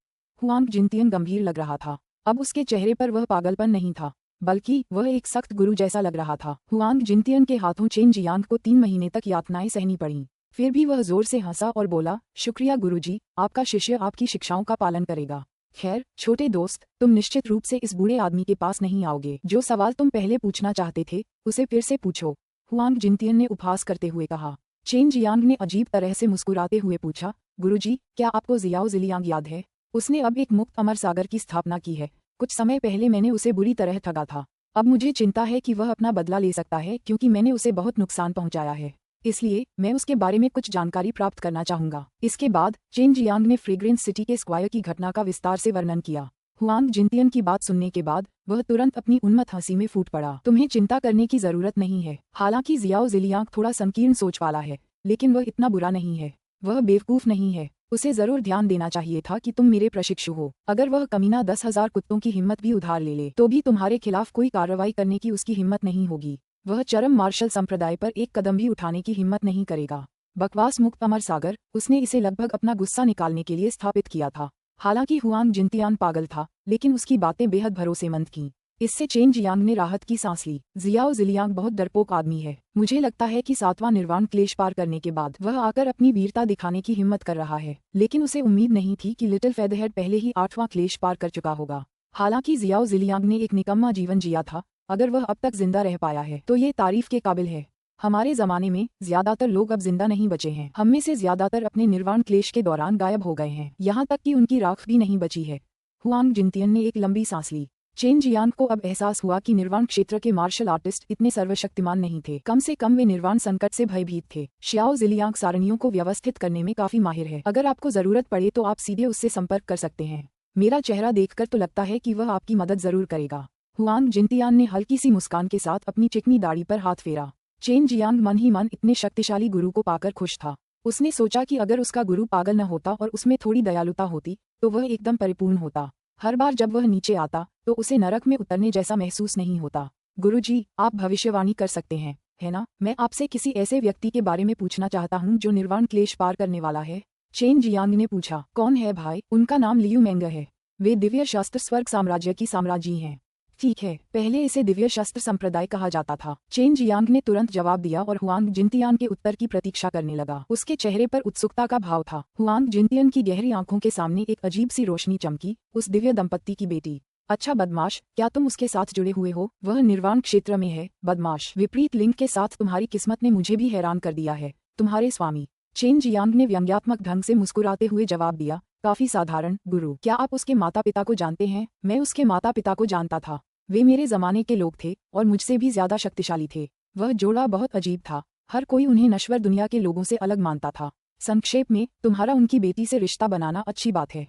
हुआंग जिनतियन गंभीर लग रहा था। अब उसके चेहरे पर वह पागलपन नहीं था, बल्कि वह एक सख्त गुरु जैसा लग रहा था। हुआंग जिनतियन के हाथों चेन जियांग को 3 महीने तक यातनाएं सहनी पड़ीं। फिर भी वह जोर से हंसा और बोला, शुक्रिया गुरुजी, आपका शिष्य आपकी शिक्षाओं का पालन करेगा। खैर छोटे दोस्त, तुम निश्चित रूप से इस बूढ़े आदमी के पास नहीं आओगे। जो सवाल तुम पहले पूछना चाहते थे उसे फिर से पूछो, हुआंग जिनतियन ने उपहास करते हुए कहा। चेन जियांग ने अजीब तरह से मुस्कुराते हुए पूछा, गुरुजी, क्या आपको जियाओ जिलियांग याद है? उसने अब एक मुक्त अमर सागर की स्थापना की है। कुछ समय पहले मैंने उसे बुरी तरह ठगा था। अब मुझे चिंता है कि वह अपना बदला ले सकता है क्योंकि मैंने उसे बहुत नुकसान पहुंचाया है। इसलिए मैं उसके बारे में कुछ जानकारी प्राप्त करना चाहूंगा। इसके बाद चेन जियांग ने फ्रेग्रेंस सिटी के स्क्वायर की घटना का विस्तार से वर्णन किया। हुआंग जिनतियन की बात सुनने के बाद वह तुरंत अपनी उन्मत्त हंसी में फूट पड़ा। तुम्हें चिंता करने की जरूरत नहीं है। हालांकि जियाओ जिलियांग थोड़ा संकीर्ण सोच वाला है, लेकिन वह इतना बुरा नहीं है। वह बेवकूफ नहीं है। उसे जरूर ध्यान देना चाहिए था कि तुम मेरे प्रशिक्षु हो। अगर वह कमीना 10,000 कुत्तों की हिम्मत भी उधार ले तो भी तुम्हारे खिलाफ कोई कार्रवाई करने की उसकी हिम्मत नहीं होगी। वह चरम मार्शल संप्रदाय पर एक कदम भी उठाने की हिम्मत नहीं करेगा। बकवास मुक्त अमर सागर, उसने इसे लगभग अपना गुस्सा निकालने के लिए स्थापित किया था। हालांकि हुआंग जिनतियान पागल था, लेकिन उसकी बातें बेहद भरोसेमंद थीं। इससे चेन जियांग ने राहत की सांस ली। जियाओ जिलियांग बहुत डरपोक आदमी है। मुझे लगता है कि 7वां निर्वाण क्लेश पार करने के बाद वह आकर अपनी वीरता दिखाने की हिम्मत कर रहा है, लेकिन उसे उम्मीद नहीं थी कि लिटिल फेदरहेड पहले ही 8वां क्लेश पार कर चुका होगा। हालांकि जियाओ जिलियांग ने एक निकम्मा जीवन जिया था, अगर वह अब तक जिंदा रह पाया है तो ये तारीफ के काबिल है। हमारे जमाने में ज्यादातर लोग अब जिंदा नहीं बचे हैं। हम में से ज्यादातर अपने निर्वाण क्लेश के दौरान गायब हो गए हैं, यहाँ तक कि उनकी राख भी नहीं बची है। हुआंग जिनतियन ने एक लंबी सांस ली। चेन जियांग को अब एहसास हुआ कि निर्वाण क्षेत्र के मार्शल आर्टिस्ट इतने सर्वशक्तिमान नहीं थे। कम से कम वे निर्वाण संकट से भयभीत थे। श्याओ जिलियांग सारणियों को व्यवस्थित करने में काफी माहिर है। अगर आपको जरूरत पड़े तो आप सीधे उससे संपर्क कर सकते हैं। मेरा चेहरा देखकर तो लगता है कि वह आपकी मदद जरूर करेगा। हुआंग जिनतियान ने हल्की सी मुस्कान के साथ अपनी चिकनी दाढ़ी पर हाथ फेरा। चेन जियांग मन ही मन इतने शक्तिशाली गुरु को पाकर खुश था। उसने सोचा कि अगर उसका गुरु पागल न होता और उसमें थोड़ी दयालुता होती तो वह एकदम परिपूर्ण होता। हर बार जब वह नीचे आता तो उसे नरक में उतरने जैसा महसूस नहीं होता। गुरुजी, आप भविष्यवाणी कर सकते हैं, है ना? मैं आपसे किसी ऐसे व्यक्ति के बारे में पूछना चाहता हूँ जो निर्वाण क्लेश पार करने वाला है। चेन जियांग ने पूछा। कौन है भाई? उनका नाम लियू मेंग है। वे दिव्य शस्त्र स्वर्ग साम्राज्य की साम्राज्ञी हैं। ठीक है, पहले इसे दिव्य शस्त्र संप्रदाय कहा जाता था। चेन जियांग ने तुरंत जवाब दिया और हुआंग जिनतियान के उत्तर की प्रतीक्षा करने लगा। उसके चेहरे पर उत्सुकता का भाव था। हुआंग जिनतियान की गहरी आंखों के सामने एक अजीब सी रोशनी चमकी। उस दिव्य दंपत्ति की बेटी। अच्छा बदमाश, क्या तुम उसके साथ जुड़े हुए हो? वह निर्वाण क्षेत्र में है। बदमाश, विपरीत लिंग के साथ तुम्हारी किस्मत ने मुझे भी हैरान कर दिया है। तुम्हारे स्वामी? चेन जियांग ने व्यंग्यात्मक ढंग से मुस्कुराते हुए जवाब दिया। काफी साधारण, गुरु। क्या आप उसके माता पिता को जानते हैं? मैं उसके माता पिता को जानता था। वे मेरे जमाने के लोग थे और मुझसे भी ज्यादा शक्तिशाली थे। वह जोड़ा बहुत अजीब था। हर कोई उन्हें नश्वर दुनिया के लोगों से अलग मानता था। संक्षेप में, तुम्हारा उनकी बेटी से रिश्ता बनाना अच्छी बात है।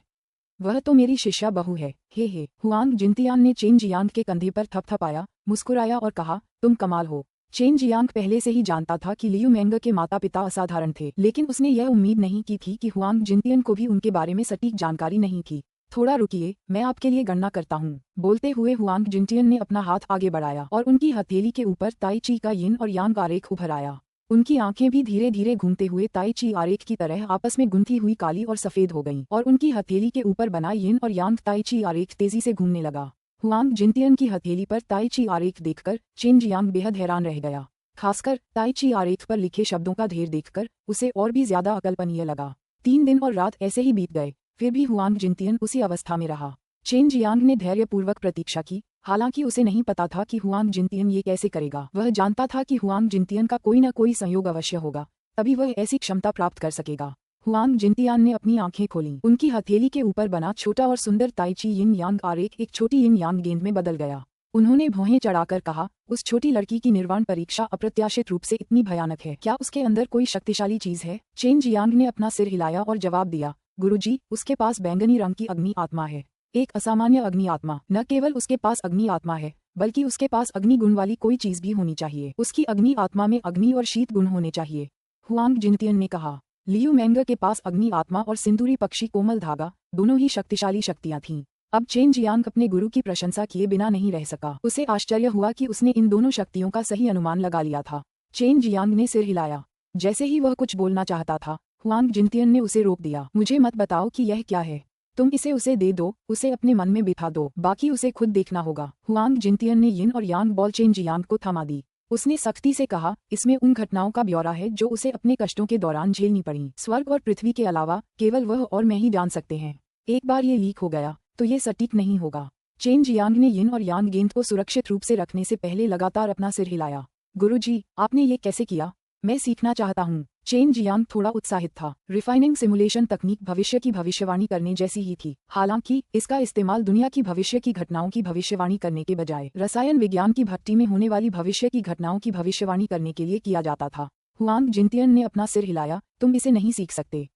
वह तो मेरी शिष्या बहू है। हे। हुआंग जिनतियान ने चेन जियांग के कंधे पर थपथपाया, मुस्कुराया और कहा, तुम कमाल हो। चेन जियांग पहले से ही जानता था कि लियू मेंग के माता पिता असाधारण थे, लेकिन उसने यह उम्मीद नहीं की थी कि हुआंग जिनतियन को भी उनके बारे में सटीक जानकारी नहीं थी। थोड़ा रुकिए, मैं आपके लिए गणना करता हूँ। बोलते हुए हुआंग जिनतियन ने अपना हाथ आगे बढ़ाया और उनकी हथेली के ऊपर ताई ची का यिन और यांग आरेख उभर आया। उनकी आंखें भी धीरे धीरे घूमते हुए ताई ची आरेख की तरह आपस में गुंथी हुई काली और सफेद हो गईं, और उनकी हथेली के ऊपर बना यिन और यांग ताई ची आरेख तेजी से घूमने लगा। हुआंग जिनतियन की हथेली पर ताई ची आरेख देखकर चेन जियांग बेहद हैरान रह गया। खासकर ताई ची आरेख पर लिखे शब्दों का ढेर देखकर उसे और भी ज्यादा अकल्पनीय लगा। 3 दिन और रात ऐसे ही बीत गए, फिर भी हुआंग जिनतियन उसी अवस्था में रहा। चेन जियांग ने धैर्यपूर्वक प्रतीक्षा की, हालांकि उसे नहीं पता था कि हुआंग जिनतियन ये कैसे करेगा। वह जानता था कि हुआंग जिनतियन का कोई न कोई संयोग अवश्य होगा, तभी वह ऐसी क्षमता प्राप्त कर सकेगा। हुआंग जिनतियान ने अपनी आंखें खोलीं। उनकी हथेली के ऊपर बना छोटा और सुंदर ताई ची यिन यांग आरेख एक छोटी यिन यांग गेंद में बदल गया। उन्होंने भौहें चढ़ाकर कहा, उस छोटी लड़की की निर्वाण परीक्षा अप्रत्याशित रूप से इतनी भयानक है। क्या उसके अंदर कोई शक्तिशाली चीज है? चेन जियांग ने अपना सिर हिलाया और जवाब दिया, गुरुजी, उसके पास बैंगनी रंग की अग्नि आत्मा है। एक असामान्य अग्नि आत्मा। न केवल उसके पास अग्नि आत्मा है, बल्कि उसके पास अग्नि गुण वाली कोई चीज भी होनी चाहिए। उसकी अग्नि आत्मा में अग्नि और शीत गुण होने चाहिए। हुआंग जिनतियन ने कहा। लियू मेंग के पास अग्नि आत्मा और सिंदूरी पक्षी कोमल धागा दोनों ही शक्तिशाली शक्तियां थीं। अब चेन जियांग अपने गुरु की प्रशंसा किए बिना नहीं रह सका। उसे आश्चर्य हुआ कि उसने इन दोनों शक्तियों का सही अनुमान लगा लिया था। चेन जियांग ने सिर हिलाया। जैसे ही वह कुछ बोलना चाहता था, हुआंग जिनतियन ने उसे रोक दिया। मुझे मत बताओ कि यह क्या है। तुम इसे उसे दे दो, उसे अपने मन में बिठा दो, बाकी उसे खुद देखना होगा। हुआंग जिनतियन ने यिन और यांग बॉल चेन जियांग को थमा दी। उसने सख्ती से कहा, इसमें उन घटनाओं का ब्यौरा है जो उसे अपने कष्टों के दौरान झेलनी पड़ी। स्वर्ग और पृथ्वी के अलावा केवल वह और मैं ही जान सकते हैं। एक बार ये लीक हो गया तो ये सटीक नहीं होगा। चेन जियांग ने यिन और यांग गेंद को सुरक्षित रूप से रखने से पहले लगातार अपना सिर हिलाया। गुरुजी, आपने ये कैसे किया? मैं सीखना चाहता हूँ। चेन जियांग थोड़ा उत्साहित था। रिफाइनिंग सिमुलेशन तकनीक भविष्य की भविष्यवाणी करने जैसी ही थी, हालांकि इसका इस्तेमाल दुनिया की भविष्य की घटनाओं की भविष्यवाणी करने के बजाय रसायन विज्ञान की भट्टी में होने वाली भविष्य की घटनाओं की भविष्यवाणी करने के लिए किया जाता था। हुआंग जिनतियन ने अपना सिर हिलाया। तुम इसे नहीं सीख सकते,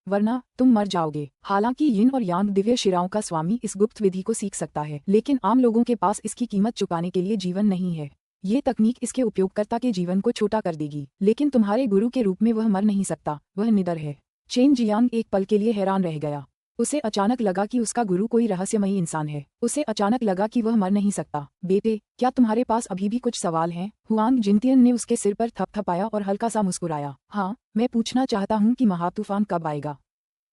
वरना तुम मर जाओगे। हालांकि यिन और यांग दिव्य शिराओं का स्वामी इस गुप्त विधि को सीख सकता है, लेकिन आम लोगों के पास इसकी कीमत चुकाने के लिए जीवन नहीं है। ये तकनीक इसके उपयोगकर्ता के जीवन को छोटा कर देगी, लेकिन तुम्हारे गुरु के रूप में वह मर नहीं सकता, वह निडर है। चेन जियांग एक पल के लिए हैरान रह गया। उसे अचानक लगा कि उसका गुरु कोई रहस्यमयी इंसान है। उसे अचानक लगा कि वह मर नहीं सकता। बेटे, क्या तुम्हारे पास अभी भी कुछ सवाल हैं? हुआंग जिनतियन ने उसके सिर पर थपथपाया और हल्का सा मुस्कुराया। हाँ, मैं पूछना चाहता हूँ कि महातूफान कब आएगा,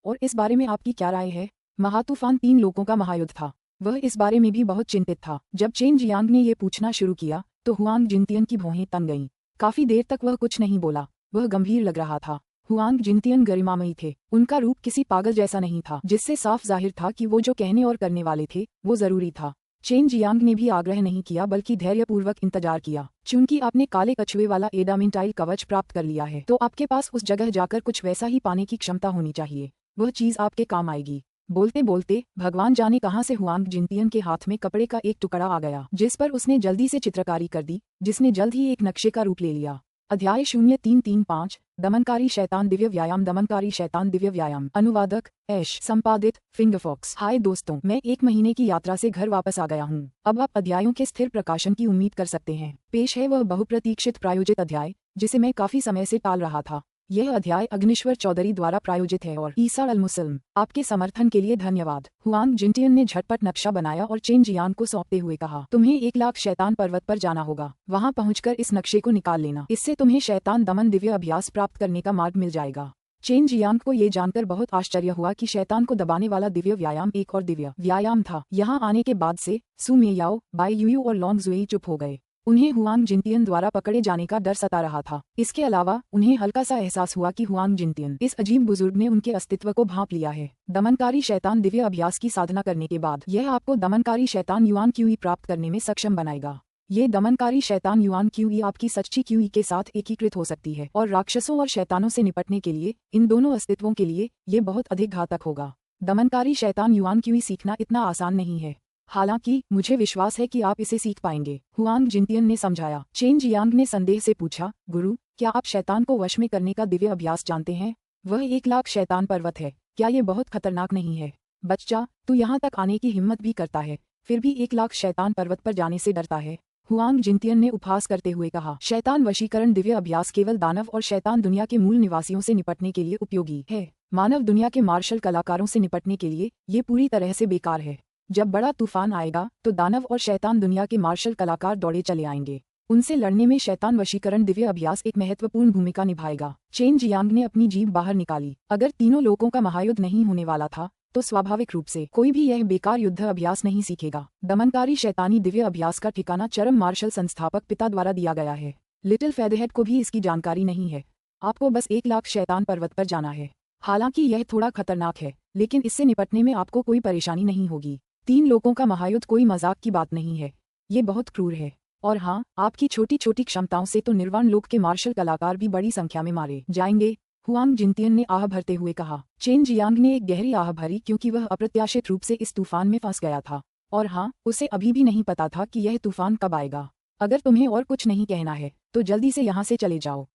और इस बारे में आपकी क्या राय है? महातूफान 3 लोगों का महायुद्ध था। वह इस बारे में भी बहुत चिंतित था। जब चेन जियांग ने ये पूछना शुरू किया तो हुआंग जिनतियन की भौहें तन गईं। काफी देर तक वह कुछ नहीं बोला। वह गंभीर लग रहा था। हुआंग जिनतियन गरिमामयी थे। उनका रूप किसी पागल जैसा नहीं था, जिससे साफ जाहिर था कि वो जो कहने और करने वाले थे वो जरूरी था। चेन जियांग ने भी आग्रह नहीं किया बल्कि धैर्यपूर्वक इंतजार किया। चूंकि आपने काले कछुए वाला एडामेंटाइल कवच प्राप्त कर लिया है तो आपके पास उस जगह जाकर कुछ वैसा ही पाने की क्षमता होनी चाहिए। वह चीज आपके काम आएगी। बोलते बोलते भगवान जाने कहां से हुआंग जिनतियन के हाथ में कपड़े का एक टुकड़ा आ गया, जिस पर उसने जल्दी से चित्रकारी कर दी, जिसने जल्द ही एक नक्शे का रूप ले लिया। अध्याय 0335 दमनकारी शैतान दिव्य व्यायाम। दमनकारी शैतान दिव्य व्यायाम। अनुवादक ऐश। संपादित फिंगरफॉक्स। हाय दोस्तों, मैं 1 महीने की यात्रा से घर वापस आ गया हूँ। अब आप अध्यायों के स्थिर प्रकाशन की उम्मीद कर सकते हैं। पेश है वह बहुप्रतीक्षित प्रायोजित अध्याय जिसे मैं काफी समय से टाल रहा था। यह अध्याय अग्निश्वर चौधरी द्वारा प्रायोजित है और ईसा अल मुसल्म। आपके समर्थन के लिए धन्यवाद। हुआंग जिनटियन ने झटपट नक्शा बनाया और चेन जियांग को सौंपते हुए कहा, तुम्हें 1 लाख शैतान पर्वत पर जाना होगा। वहां पहुंचकर इस नक्शे को निकाल लेना। इससे तुम्हें शैतान दमन दिव्य अभ्यास प्राप्त करने का मार्ग मिल जाएगा। चेन जियांग को ये जानकर बहुत आश्चर्य हुआ कि शैतान को दबाने वाला दिव्य व्यायाम एक और दिव्य व्यायाम था। यहाँ आने के बाद से सु मेयाओ, बाई यूयू और लॉन्ग जुई चुप हो गए। उन्हें हुआंग जिनतियन द्वारा पकड़े जाने का डर सता रहा था। इसके अलावा उन्हें हल्का सा एहसास हुआ कि हुआंग जिनतियन, इस अजीब बुजुर्ग ने उनके अस्तित्व को भांप लिया है। दमनकारी शैतान दिव्य अभ्यास की साधना करने के बाद यह आपको दमनकारी शैतान युआन क्यूई प्राप्त करने में सक्षम बनाएगा। ये दमनकारी शैतान युआन क्यूई आपकी सच्ची क्यूई के साथ एकीकृत हो सकती है और राक्षसों और शैतानों से निपटने के लिए इन दोनों अस्तित्वों के लिए ये बहुत अधिक घातक होगा। दमनकारी शैतान युआन क्यूई सीखना इतना आसान नहीं है, हालांकि मुझे विश्वास है कि आप इसे सीख पाएंगे, हुआंग जिनतियन ने समझाया। चेन जियांग ने संदेह से पूछा, गुरु, क्या आप शैतान को वश में करने का दिव्य अभ्यास जानते हैं? वह 1 लाख शैतान पर्वत है, क्या ये बहुत खतरनाक नहीं है? बच्चा, तू यहाँ तक आने की हिम्मत भी करता है, फिर भी 1 लाख शैतान पर्वत पर जाने से डरता है? हुआंग जिनतियन ने उपहास करते हुए कहा, शैतान वशीकरण दिव्य अभ्यास केवल दानव और शैतान दुनिया के मूल निवासियों से निपटने के लिए उपयोगी है। मानव दुनिया के मार्शल कलाकारों से निपटने के लिए ये पूरी तरह से बेकार है। जब बड़ा तूफान आएगा तो दानव और शैतान दुनिया के मार्शल कलाकार दौड़े चले आएंगे। उनसे लड़ने में शैतान वशीकरण दिव्य अभ्यास एक महत्वपूर्ण भूमिका निभाएगा। चेन जियांग ने अपनी जीभ बाहर निकाली। अगर तीनों लोगों का महायुद्ध नहीं होने वाला था तो स्वाभाविक रूप से कोई भी यह बेकार युद्ध अभ्यास नहीं सीखेगा। दमनकारी शैतानी दिव्य अभ्यास का ठिकाना चरम मार्शल संस्थापक पिता द्वारा दिया गया है। लिटिल फेदरहेड को भी इसकी जानकारी नहीं है। आपको बस 1 लाख शैतान पर्वत पर जाना है। हालांकि यह थोड़ा खतरनाक है, लेकिन इससे निपटने में आपको कोई परेशानी नहीं होगी। 3 लोगों का महायुद्ध कोई मजाक की बात नहीं है, ये बहुत क्रूर है। और हाँ, आपकी छोटी छोटी क्षमताओं से तो निर्वाण लोक के मार्शल कलाकार भी बड़ी संख्या में मारे जाएंगे, हुआंग जिनतियन ने आह भरते हुए कहा। चेन जियांग ने एक गहरी आह भरी क्योंकि वह अप्रत्याशित रूप से इस तूफान में फंस गया था। और हाँ, उसे अभी भी नहीं पता था कि यह तूफान कब आएगा। अगर तुम्हें और कुछ नहीं कहना है तो जल्दी से यहाँ से चले जाओ,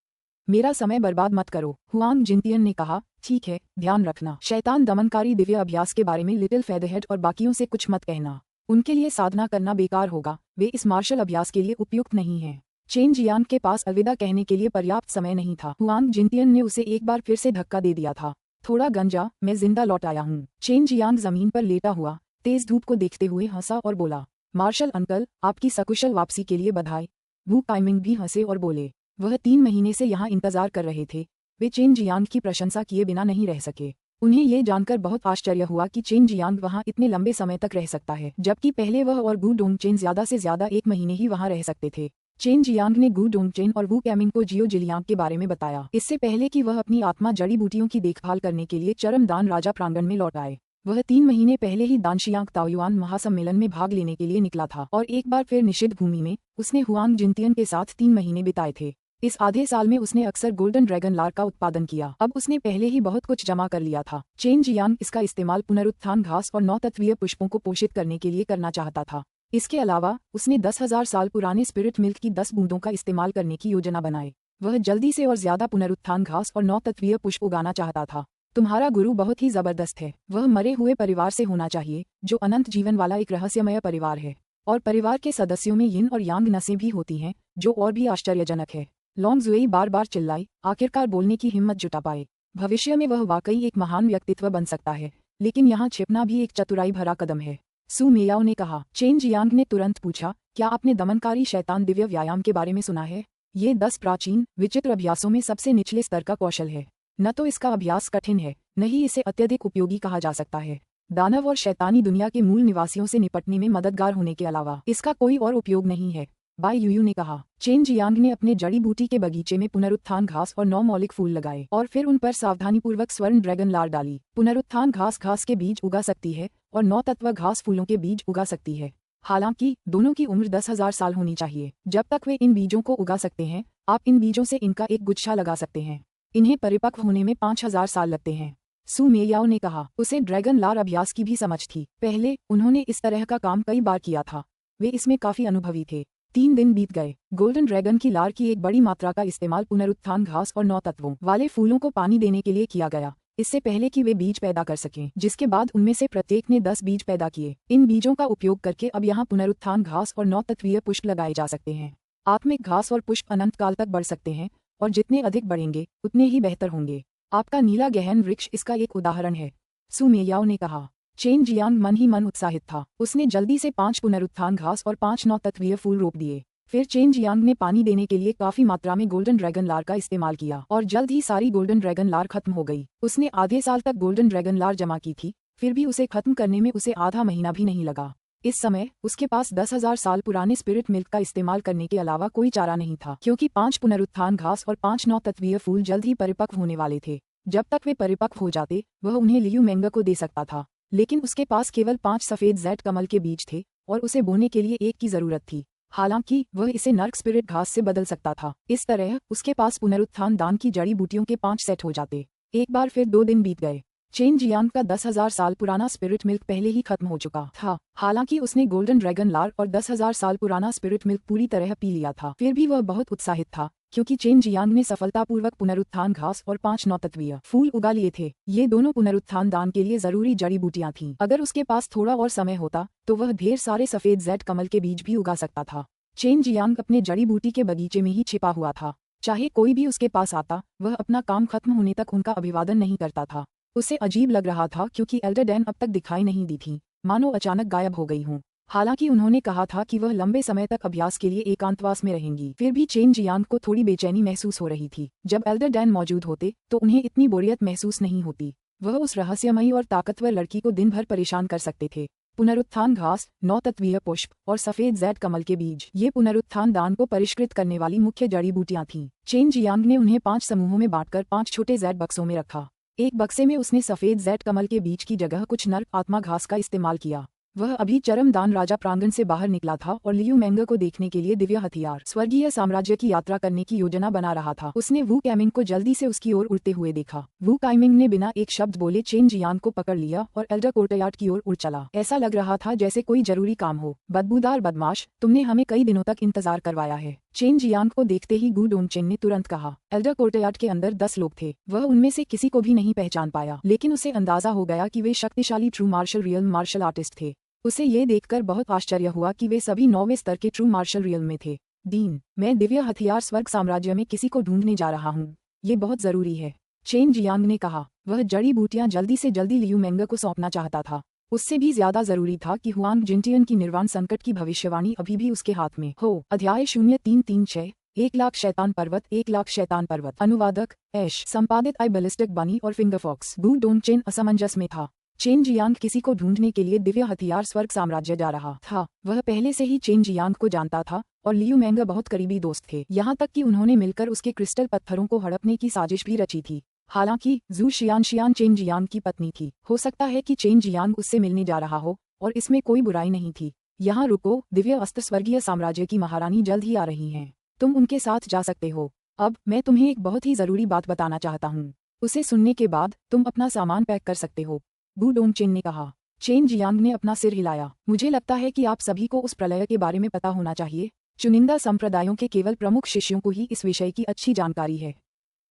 मेरा समय बर्बाद मत करो, हुआंग जिनतियन ने कहा। ठीक है, ध्यान रखना, शैतान दमनकारी दिव्य अभ्यास के बारे में लिटिल फेदरहेड और बाकियों से कुछ मत कहना। उनके लिए साधना करना बेकार होगा, वे इस मार्शल अभ्यास के लिए उपयुक्त नहीं हैं। चेन जियांग के पास अलविदा कहने के लिए पर्याप्त समय नहीं था। हुआंग जिनतियन ने उसे एक बार फिर से धक्का दे दिया था। थोड़ा गंजा, मैं जिंदा लौट आया हूँ। चेन जियांग जमीन पर लेटा हुआ तेज धूप को देखते हुए हंसा और बोला, मार्शल अंकल, आपकी सकुशल वापसी के लिए बधाई। वू काइमिंग भी हंसे और बोले, वह 3 महीने से यहाँ इंतजार कर रहे थे। वे चेन जियांग की प्रशंसा किए बिना नहीं रह सके। उन्हें ये जानकर बहुत आश्चर्य हुआ कि चेन जियांग वहाँ इतने लंबे समय तक रह सकता है, जबकि पहले वह और गू डोंगचेन ज्यादा से ज्यादा 1 महीने ही वहाँ रह सकते थे। चेन जियांग ने गू डोंगचेन और वू कैमिंग को जियो जिलियांग के बारे में बताया, इससे पहले कि वह अपनी आत्मा जड़ी बूटियों की देखभाल करने के लिए चरम दान राजा प्रांगण में लौट आए। वह 3 महीने पहले ही दानशियांग ताओयुआन महासम्मेलन में भाग लेने के लिए निकला था और एक बार फिर निषिद्ध भूमि में उसने हुआंग जिनतियन के साथ 3 महीने बिताए थे। इस आधे साल में उसने अक्सर गोल्डन ड्रैगन लार का उत्पादन किया। अब उसने पहले ही बहुत कुछ जमा कर लिया था। चेन जियांग इसका इस्तेमाल पुनरुत्थान घास और 9 तत्वीय पुष्पों को पोषित करने के लिए करना चाहता था। इसके अलावा उसने 10,000 साल पुराने स्पिरिट मिल्क की 10 बूंदों का इस्तेमाल करने की योजना बनाई। वह जल्दी से और ज्यादा पुनरुत्थान घास और 9 तत्वीय पुष्प उगाना चाहता था। तुम्हारा गुरु बहुत ही जबरदस्त है। वह मरे हुए परिवार से होना चाहिए, जो अनंत जीवन वाला एक रहस्यमय परिवार है। और परिवार के सदस्यों में यिन और यांग नसें भी होती हैं, जो और भी आश्चर्यजनक है। लॉन्ग जुई बार बार चिल्लाई, आखिरकार बोलने की हिम्मत जुटा पाए। भविष्य में वह वाकई एक महान व्यक्तित्व बन सकता है, लेकिन यहाँ छिपना भी एक चतुराई भरा कदम है, सु मेयाओ ने कहा। चेन जियांग ने तुरंत पूछा, क्या आपने दमनकारी शैतान दिव्य व्यायाम के बारे में सुना है? ये 10 प्राचीन विचित्र अभ्यासों में सबसे निचले स्तर का कौशल है। न तो इसका अभ्यास कठिन है, न ही इसे अत्यधिक उपयोगी कहा जा सकता है। दानव और शैतानी दुनिया के मूल निवासियों से निपटने में मददगार होने के अलावा इसका कोई और उपयोग नहीं है, बाई यूयू ने कहा। चेन जियांग ने अपने जड़ी बूटी के बगीचे में पुनरुत्थान घास और 9 मौलिक फूल लगाए और फिर उन पर सावधानीपूर्वक स्वर्ण ड्रैगन लार डाली। पुनरुत्थान घास घास के बीज उगा सकती है और 9 तत्व घास फूलों के बीज उगा सकती है। हालांकि दोनों की उम्र 10,000 साल होनी चाहिए। जब तक वे इन बीजों को उगा सकते हैं, आप इन बीजों से इनका एक गुच्छा लगा सकते हैं। इन्हें परिपक्व होने में 5,000 साल लगते हैं। सु मेयाओ ने कहा। उसे ड्रैगन लार अभ्यास की भी समझ थी। पहले उन्होंने इस तरह का काम कई बार किया था। वे इसमें काफी अनुभवी थे। 3 दिन बीत गए। गोल्डन ड्रैगन की लार की एक बड़ी मात्रा का इस्तेमाल पुनरुत्थान घास और 9 तत्वों वाले फूलों को पानी देने के लिए किया गया, इससे पहले कि वे बीज पैदा कर सकें, जिसके बाद उनमें से प्रत्येक ने 10 बीज पैदा किए। इन बीजों का उपयोग करके अब यहाँ पुनरुत्थान घास और 9 तत्वीय पुष्प लगाए जा सकते हैं। आत्मिक घास और पुष्प अनंत काल तक बढ़ सकते हैं, और जितने अधिक बढ़ेंगे उतने ही बेहतर होंगे। आपका नीला गहन वृक्ष इसका एक उदाहरण है, सु मेयाओ ने कहा। चेन जियांग मन ही मन उत्साहित था। उसने जल्दी से 5 पुनरुत्थान घास और 5 9 तत्वीय फूल रोप दिए। फिर चेन जियांग ने पानी देने के लिए काफी मात्रा में गोल्डन ड्रैगन लार का इस्तेमाल किया और जल्द ही सारी गोल्डन ड्रैगन लार खत्म हो गई। उसने आधे साल तक गोल्डन ड्रैगन लार जमा की थी, फिर भी उसे खत्म करने में उसे आधा महीना भी नहीं लगा। इस समय उसके पास 10,000 साल पुराने स्पिरिट मिल्क का इस्तेमाल करने के अलावा कोई चारा नहीं था, क्योंकि 5 पुनरुत्थान घास और 5 9 तत्वीय फूल जल्द ही परिपक्व होने वाले थे। जब तक वे परिपक्व हो जाते, वह उन्हें लियू मेंगा को दे सकता था, लेकिन उसके पास केवल 5 सफेद जेड कमल के बीज थे और उसे बोने के लिए एक की जरूरत थी। हालांकि वह इसे नर्क स्पिरिट घास से बदल सकता था। इस तरह उसके पास पुनरुत्थान दान की जड़ी बूटियों के 5 सेट हो जाते। एक बार फिर 2 दिन बीत गए। चेन जियांग का 10,000 साल पुराना स्पिरिट मिल्क पहले ही खत्म हो चुका था। हालांकि उसने गोल्डन ड्रैगन लार और 10,000 साल पुराना स्पिरिट मिल्क पूरी तरह पी लिया था, फिर भी वह बहुत उत्साहित था, क्योंकि चेन जियांग ने सफलतापूर्वक पुनरुत्थान घास और 5 9 तत्वीय फूल उगा लिए थे। ये दोनों पुनरुत्थान दान के लिए जरूरी जड़ी बूटियां थीं। अगर उसके पास थोड़ा और समय होता तो वह ढेर सारे सफेद जेड कमल के बीज भी उगा सकता था। चेन जियांग अपने जड़ी बूटी के बगीचे में ही छिपा हुआ था। चाहे कोई भी उसके पास आता, वह अपना काम खत्म होने तक उनका अभिवादन नहीं करता था। उसे अजीब लग रहा था, क्योंकि एल्डर डैन अब तक दिखाई नहीं दी थी, मानो अचानक गायब हो गई हूँ। हालांकि उन्होंने कहा था कि वह लंबे समय तक अभ्यास के लिए एकांतवास में रहेंगी, फिर भी चेन जियांग को थोड़ी बेचैनी महसूस हो रही थी। जब एल्डर डैन मौजूद होते तो उन्हें इतनी बोरियत महसूस नहीं होती। वह उस रहस्यमयी और ताकतवर लड़की को दिन भर परेशान कर सकते थे। पुनरुत्थान घास, 9 तत्वीय पुष्प और सफेद जेड कमल के बीज, ये पुनरुत्थान दान को परिष्कृत करने वाली मुख्य जड़ी बूटियां थीं। चेन जियांग ने उन्हें 5 समूहों में बांटकर 5 छोटे जेड बक्सों में रखा। एक बक्से में उसने सफेद जेड कमल के बीज की जगह कुछ नर आत्मा घास का इस्तेमाल किया। वह अभी चरम दान राजा प्रांगण से बाहर निकला था और लियू मेंगा को देखने के लिए दिव्य हथियार स्वर्गीय साम्राज्य की यात्रा करने की योजना बना रहा था। उसने वू कैमिंग को जल्दी से उसकी ओर उड़ते हुए देखा। वू काइमिंग ने बिना एक शब्द बोले चेन जियांग को पकड़ लिया और एल्डर कोर्टयार्ड की ओर उड़ चला। ऐसा लग रहा था जैसे कोई जरूरी काम हो। बदबूदार बदमाश, तुमने हमें कई दिनों तक इंतजार करवाया है, चेन जियांग को देखते ही गू डोंगचेन ने तुरंत कहा। एल्डर कोर्टयार्ड के अंदर 10 लोग थे। वह उनमें से किसी को भी नहीं पहचान पाया, लेकिन उसे अंदाजा हो गया कि वे शक्तिशाली true martial real martial artist थे। उसे ये देखकर बहुत आश्चर्य हुआ कि वे सभी 9वें स्तर के ट्रू मार्शल रियल में थे। डीन, मैं दिव्य हथियार स्वर्ग साम्राज्य में किसी को ढूंढने जा रहा हूँ। ये बहुत जरूरी है, चेन जियांग ने कहा। वह जड़ी बूटियां जल्दी से जल्दी लियू मेंगा को सौंपना चाहता था। उससे भी ज्यादा जरूरी था कि हुआंग जिनटियन की निर्वाण संकट की भविष्यवाणी अभी भी उसके हाथ में हो। अध्याय 0336 1 लाख शैतान पर्वत 1 लाख शैतान पर्वत। अनुवादक ऐश। संपादित आई बैलिस्टिक बनी और फिंगर फॉक्स। गू डोंगचेन असमंजस में था। चेन जियांग किसी को ढूंढने के लिए दिव्य हथियार स्वर्ग साम्राज्य जा रहा था। वह पहले से ही चेन जियांग को जानता था और लियू मेंगा बहुत करीबी दोस्त थे, यहाँ तक कि उन्होंने मिलकर उसके क्रिस्टल पत्थरों को हड़पने की साजिश भी रची थी। हालांकि जू शियान चेन जियांग की पत्नी थी। हो सकता है कि चेन जियांग उससे मिलने जा रहा हो और इसमें कोई बुराई नहीं थी। यहाँ रुको, दिव्य अस्त्र स्वर्गीय साम्राज्य की महारानी जल्द ही आ रही हैं। तुम उनके साथ जा सकते हो। अब मैं तुम्हें एक बहुत ही जरूरी बात बताना चाहता हूँ। उसे सुनने के बाद तुम अपना सामान पैक कर सकते हो, गू डोंगचेन ने कहा। चेन जियांग ने अपना सिर हिलाया। मुझे लगता है कि आप सभी को उस प्रलय के बारे में पता होना चाहिए। चुनिंदा संप्रदायों के केवल प्रमुख शिष्यों को ही इस विषय की अच्छी जानकारी है।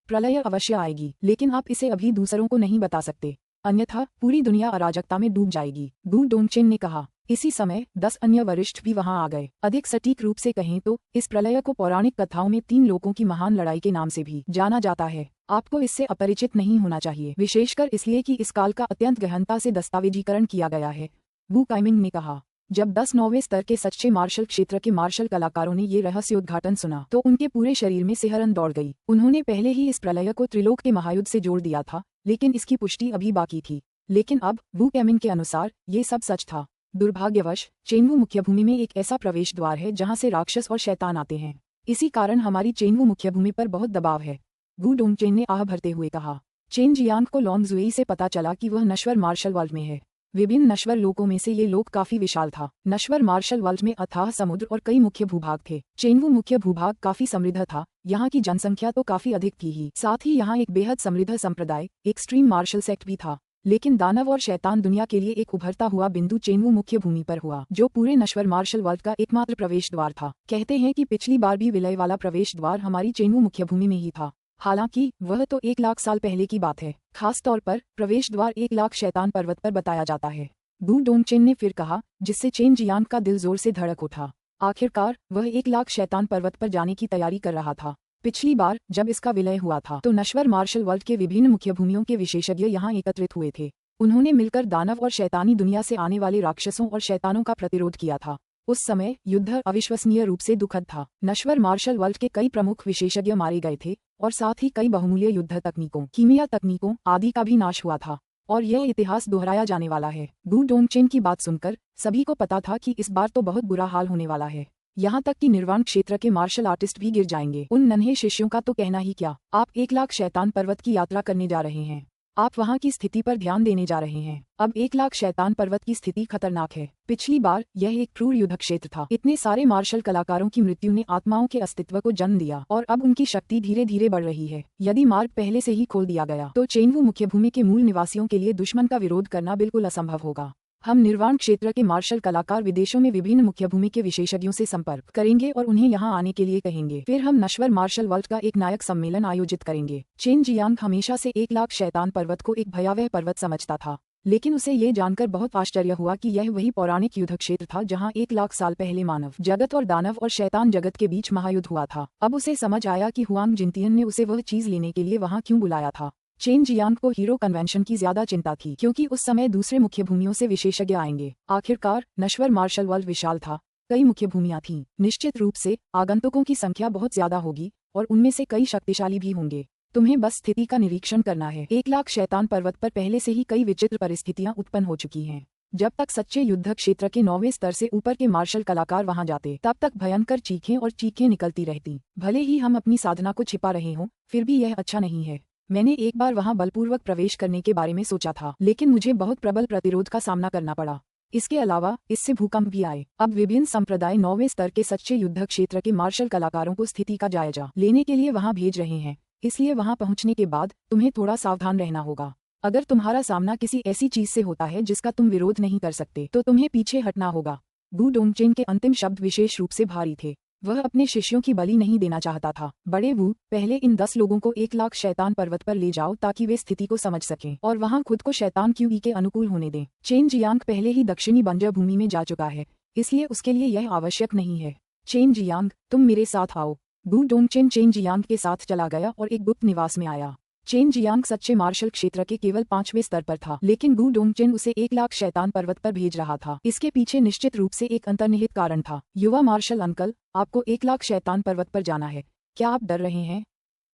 प्रलय अवश्य आएगी, लेकिन आप इसे अभी दूसरों को नहीं बता सकते, अन्यथा पूरी दुनिया अराजकता में डूब जाएगी, गू डोंगचेन ने कहा। इसी समय 10 अन्य वरिष्ठ भी वहां आ गए। अधिक सटीक रूप से कहें तो इस प्रलय को पौराणिक कथाओं में 3 लोगों की महान लड़ाई के नाम से भी जाना जाता है। आपको इससे अपरिचित नहीं होना चाहिए, विशेषकर इसलिए कि इस काल का अत्यंत गहनता से दस्तावेजीकरण किया गया है, वू काइमिंग ने कहा। जब 10 9वें स्तर के सच्चे मार्शल क्षेत्र के मार्शल कलाकारों ने ये रहस्योद्घाटन सुना तो उनके पूरे शरीर में सिहरन दौड़ गई। उन्होंने पहले ही इस प्रलय को त्रिलोक के महायुद्ध से जोड़ दिया था, लेकिन इसकी पुष्टि अभी बाकी थी। लेकिन अब वू कैमिंग के अनुसार ये सब सच था। दुर्भाग्यवश चेनवू मुख्यभूमि में एक ऐसा प्रवेश द्वार है जहाँ से राक्षस और शैतान आते हैं। इसी कारण हमारी चेनवू मुख्यभूमि पर बहुत दबाव है, गू डोंगचेन ने आह भरते हुए कहा। चेन जियांग को लॉन्गजुई से पता चला कि वह नश्वर मार्शल वर्ल्ड में है। विभिन्न नश्वर लोकों में से ये लोक काफी विशाल था। नश्वर मार्शल वर्ल्ड में अथाह समुद्र और कई मुख्य भूभाग थे। चेनवू मुख्य भूभाग काफी समृद्ध था। यहाँ की जनसंख्या तो काफी अधिक थी ही, साथ ही यहाँ एक बेहद समृद्ध संप्रदाय एक्सट्रीम मार्शल सेक्ट भी था। लेकिन दानव और शैतान दुनिया के लिए एक उभरता हुआ बिंदु चेनवू मुख्य भूमि पर हुआ, जो पूरे नश्वर मार्शल वर्ल्ड का एकमात्र प्रवेश द्वार था। कहते हैं कि पिछली बार भी विलय वाला प्रवेश द्वार हमारी चेनवू मुख्य भूमि में ही था। हालांकि वह तो 1 लाख साल पहले की बात है। खास तौर पर प्रवेश द्वार 1 लाख शैतान पर्वत पर बताया जाता है, गु डोंगचेन ने फिर कहा, जिससे चेन जियांग का दिल जोर से धड़क उठा। आखिरकार वह 1 लाख शैतान पर्वत पर जाने की तैयारी कर रहा था। पिछली बार जब इसका विलय हुआ था तो नश्वर मार्शल वर्ल्ड के विभिन्न मुख्य भूमियों के विशेषज्ञ यहाँ एकत्रित हुए थे। उन्होंने मिलकर दानव और शैतानी दुनिया से आने वाले राक्षसों और शैतानों का प्रतिरोध किया था। उस समय युद्ध अविश्वसनीय रूप से दुखद था। नश्वर मार्शल वर्ल्ड के कई प्रमुख विशेषज्ञ मारे गए थे और साथ ही कई बहुमूल्य युद्ध तकनीकों, कीमिया तकनीकों आदि का भी नाश हुआ था और यह इतिहास दोहराया जाने वाला है। गु डोंगचेन की बात सुनकर सभी को पता था कि इस बार तो बहुत बुरा हाल होने वाला है। यहाँ तक कि निर्वाण क्षेत्र के मार्शल आर्टिस्ट भी गिर जाएंगे। उन नन्हे शिष्यों का तो कहना ही क्या। आप 1 लाख शैतान पर्वत की यात्रा करने जा रहे हैं। आप वहाँ की स्थिति पर ध्यान देने जा रहे हैं। अब 1 लाख शैतान पर्वत की स्थिति खतरनाक है। पिछली बार यह एक क्रूर युद्ध क्षेत्र था। इतने सारे मार्शल कलाकारों की मृत्यु ने आत्माओं के अस्तित्व को जन्म दिया और अब उनकी शक्ति धीरे धीरे बढ़ रही है। यदि मार्ग पहले से ही खोल दिया गया तो चेनवू मुख्य भूमि के मूल निवासियों के लिए दुश्मन का विरोध करना बिल्कुल असंभव होगा। हम निर्वाण क्षेत्र के मार्शल कलाकार विदेशों में विभिन्न मुख्य भूमि के विशेषज्ञों से संपर्क करेंगे और उन्हें यहाँ आने के लिए कहेंगे। फिर हम नश्वर मार्शल वर्ल्ड का एक नायक सम्मेलन आयोजित करेंगे। चेन जियांग हमेशा से 1 लाख शैतान पर्वत को एक भयावह पर्वत समझता था, लेकिन उसे ये जानकर बहुत आश्चर्य हुआ कि यह वही पौराणिक युद्ध क्षेत्र था जहाँ 1 लाख साल पहले मानव जगत और दानव और शैतान जगत के बीच महायुद्ध हुआ था। अब उसे समझ आया कि हुआंग जिनतियन ने उसे वह चीज लेने के लिए वहाँ क्यों बुलाया था। चेन जियांग को हीरो कन्वेंशन की ज्यादा चिंता थी, क्योंकि उस समय दूसरे मुख्य भूमियों से विशेषज्ञ आएंगे। आखिरकार नश्वर मार्शल वर्ल्ड विशाल था, कई मुख्य भूमियां थीं। निश्चित रूप से आगंतुकों की संख्या बहुत ज्यादा होगी और उनमें से कई शक्तिशाली भी होंगे। तुम्हें बस स्थिति का निरीक्षण करना है। 1 लाख शैतान पर्वत पर पहले से ही कई विचित्र परिस्थितियां उत्पन्न हो चुकी हैं। जब तक सच्चे युद्ध क्षेत्र के 9वें स्तर से ऊपर के मार्शल कलाकार वहां जाते, तब तक भयंकर चीखें और चीखें निकलती रहती। भले ही हम अपनी साधना को छिपा रहे हों, फिर भी यह अच्छा नहीं है। मैंने एक बार वहां बलपूर्वक प्रवेश करने के बारे में सोचा था, लेकिन मुझे बहुत प्रबल प्रतिरोध का सामना करना पड़ा। इसके अलावा इससे भूकंप भी आए। अब विभिन्न संप्रदाय 9वें स्तर के सच्चे युद्ध क्षेत्र के मार्शल कलाकारों को स्थिति का जायजा लेने के लिए वहां भेज रहे हैं। इसलिए वहां पहुंचने के बाद तुम्हें थोड़ा सावधान रहना होगा। अगर तुम्हारा सामना किसी ऐसी चीज से होता है जिसका तुम विरोध नहीं कर सकते, तो तुम्हें पीछे हटना होगा। गु डोंगचेन के अंतिम शब्द विशेष रूप से भारी थे। वह अपने शिष्यों की बलि नहीं देना चाहता था। बड़े वू, पहले इन 10 लोगों को 1 लाख शैतान पर्वत पर ले जाओ ताकि वे स्थिति को समझ सकें और वहां खुद को शैतान क्यूई के अनुकूल होने दें। चेन जियांग पहले ही दक्षिणी बंजर भूमि में जा चुका है, इसलिए उसके लिए यह आवश्यक नहीं है। चेन जियांग, तुम मेरे साथ आओ। गु डोंगचेन चेन जियांग के साथ चला गया और एक गुप्त निवास में आया। चेन जियांग सच्चे मार्शल क्षेत्र के केवल 5वें स्तर पर था, लेकिन गु डोंगचेन उसे 1 लाख शैतान पर्वत पर भेज रहा था। इसके पीछे निश्चित रूप से एक अंतर्निहित कारण था। युवा मार्शल अंकल, आपको 1 लाख शैतान पर्वत पर जाना है, क्या आप डर रहे हैं?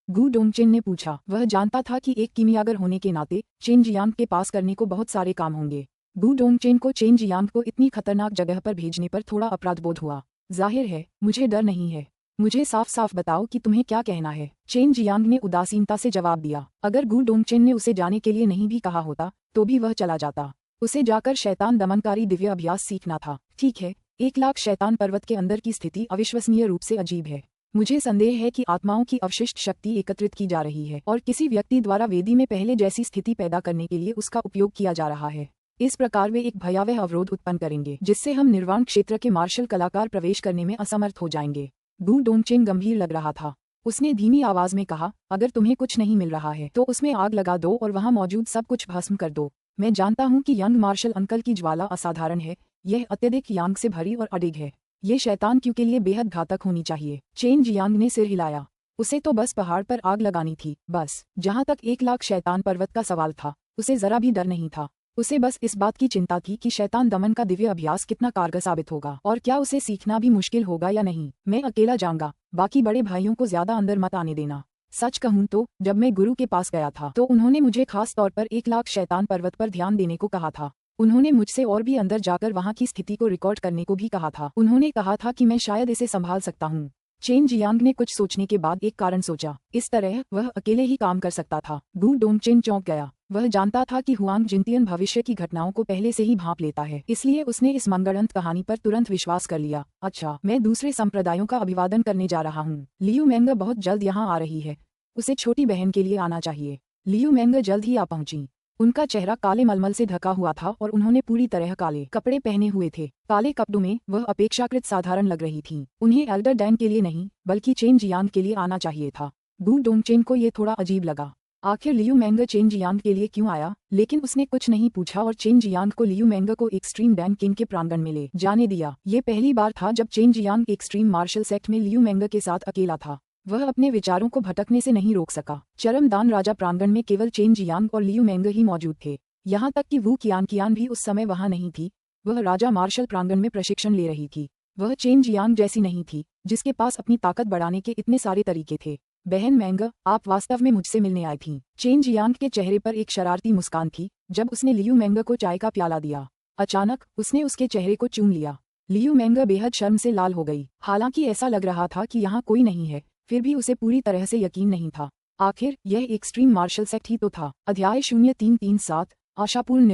गु डोंगचेन ने पूछा। वह जानता था कि एक कीमियागर होने के नाते चेन जियांग के पास करने को बहुत सारे काम होंगे। गु डोंगचेन को चेन जियांग को इतनी खतरनाक जगह पर भेजने पर थोड़ा अपराध बोध हुआ। जाहिर है, मुझे डर नहीं है। मुझे साफ साफ बताओ कि तुम्हें क्या कहना है। चेन जियांग ने उदासीनता से जवाब दिया। अगर गु डोंगचेन ने उसे जाने के लिए नहीं भी कहा होता तो भी वह चला जाता। उसे जाकर शैतान दमनकारी दिव्य अभ्यास सीखना था। ठीक है, 1 लाख शैतान पर्वत के अंदर की स्थिति अविश्वसनीय रूप से अजीब है। मुझे संदेह है कि आत्माओं की अवशिष्ट शक्ति एकत्रित की जा रही है और किसी व्यक्ति द्वारा वेदी में पहले जैसी स्थिति पैदा करने के लिए उसका उपयोग किया जा रहा है। इस प्रकार वे एक भयावह अवरोध उत्पन्न करेंगे, जिससे हम निर्वाण क्षेत्र के मार्शल कलाकार प्रवेश करने में असमर्थ हो जाएंगे। गु डोंगचेन गंभीर लग रहा था। उसने धीमी आवाज में कहा, अगर तुम्हें कुछ नहीं मिल रहा है तो उसमें आग लगा दो और वहां मौजूद सब कुछ भस्म कर दो। मैं जानता हूं कि यंग मार्शल अंकल की ज्वाला असाधारण है, यह अत्यधिक यांग से भरी और अडिग है। ये शैतान क्यू के लिए बेहद घातक होनी चाहिए। चेन जियांग ने सिर हिलाया। उसे तो बस पहाड़ पर आग लगानी थी, बस। जहां तक 1 लाख शैतान पर्वत का सवाल था, उसे जरा भी डर नहीं था। उसे बस इस बात की चिंता थी कि शैतान दमन का दिव्य अभ्यास कितना कारगर साबित होगा और क्या उसे सीखना भी मुश्किल होगा या नहीं। मैं अकेला जाऊंगा, बाकी बड़े भाइयों को ज्यादा अंदर मत आने देना। सच कहूं तो जब मैं गुरु के पास गया था तो उन्होंने मुझे खास तौर पर 1 लाख शैतान पर्वत पर ध्यान देने को कहा था। उन्होंने मुझसे और भी अंदर जाकर वहां की स्थिति को रिकॉर्ड करने को भी कहा था। उन्होंने कहा था कि मैं शायद इसे संभाल सकता हूँ। चेन जियांग ने कुछ सोचने के बाद एक कारण सोचा। इस तरह वह अकेले ही काम कर सकता था। गु डोंगचेन चौंक गया। वह जानता था कि हुआंग जिनतियन भविष्य की घटनाओं को पहले से ही भांप लेता है, इसलिए उसने इस मनगढ़ंत कहानी पर तुरंत विश्वास कर लिया। अच्छा, मैं दूसरे संप्रदायों का अभिवादन करने जा रहा हूँ। लियू मेंग बहुत जल्द यहाँ आ रही है, उसे छोटी बहन के लिए आना चाहिए। लियू मेंग जल्द ही आ पहुंची। उनका चेहरा काले मलमल से ढका हुआ था और उन्होंने पूरी तरह काले कपड़े पहने हुए थे। काले कपड़ों में वह अपेक्षाकृत साधारण लग रही थीं। उन्हें एल्डर डैन के लिए नहीं बल्कि चेन जियांग के लिए आना चाहिए था। गू डोंगचेन को ये थोड़ा अजीब लगा। आखिर लियू मेंग चेन जियांग के लिए क्यों आया, लेकिन उसने कुछ नहीं पूछा और चेन जियांग को लियू मेंग को एक्सट्रीम डैन किंग के प्रांगण में ले जाने दिया। ये पहली बार था जब Chen Jiang extreme martial sect में लियू मेंग के साथ अकेला था। वह अपने विचारों को भटकने से नहीं रोक सका। चरमदान राजा प्रांगण में केवल चेन जियांग और लियू मेंग ही मौजूद थे। यहाँ तक कि वू कियान भी उस समय वहाँ नहीं थी। वह राजा मार्शल प्रांगण में प्रशिक्षण ले रही थी। वह चेन जियांग जैसी नहीं थी, जिसके पास अपनी ताकत बढ़ाने के इतने सारे तरीके थे। बहन मेंग, आप वास्तव में मुझसे मिलने आई थीं। चेन जियांग के चेहरे पर एक शरारती मुस्कान थी जब उसने लियू मेंग को चाय का प्याला दिया। अचानक उसने उसके चेहरे को चूम लिया। लियू मेंग बेहद शर्म से लाल हो गई। हालांकि ऐसा लग रहा था कि यहाँ कोई नहीं है, फिर भी उसे पूरी तरह से यकीन नहीं था। आखिर यह एक्सट्रीम मार्शल सेक्ट ही तो था। अध्याय 0337 आशापूर्ण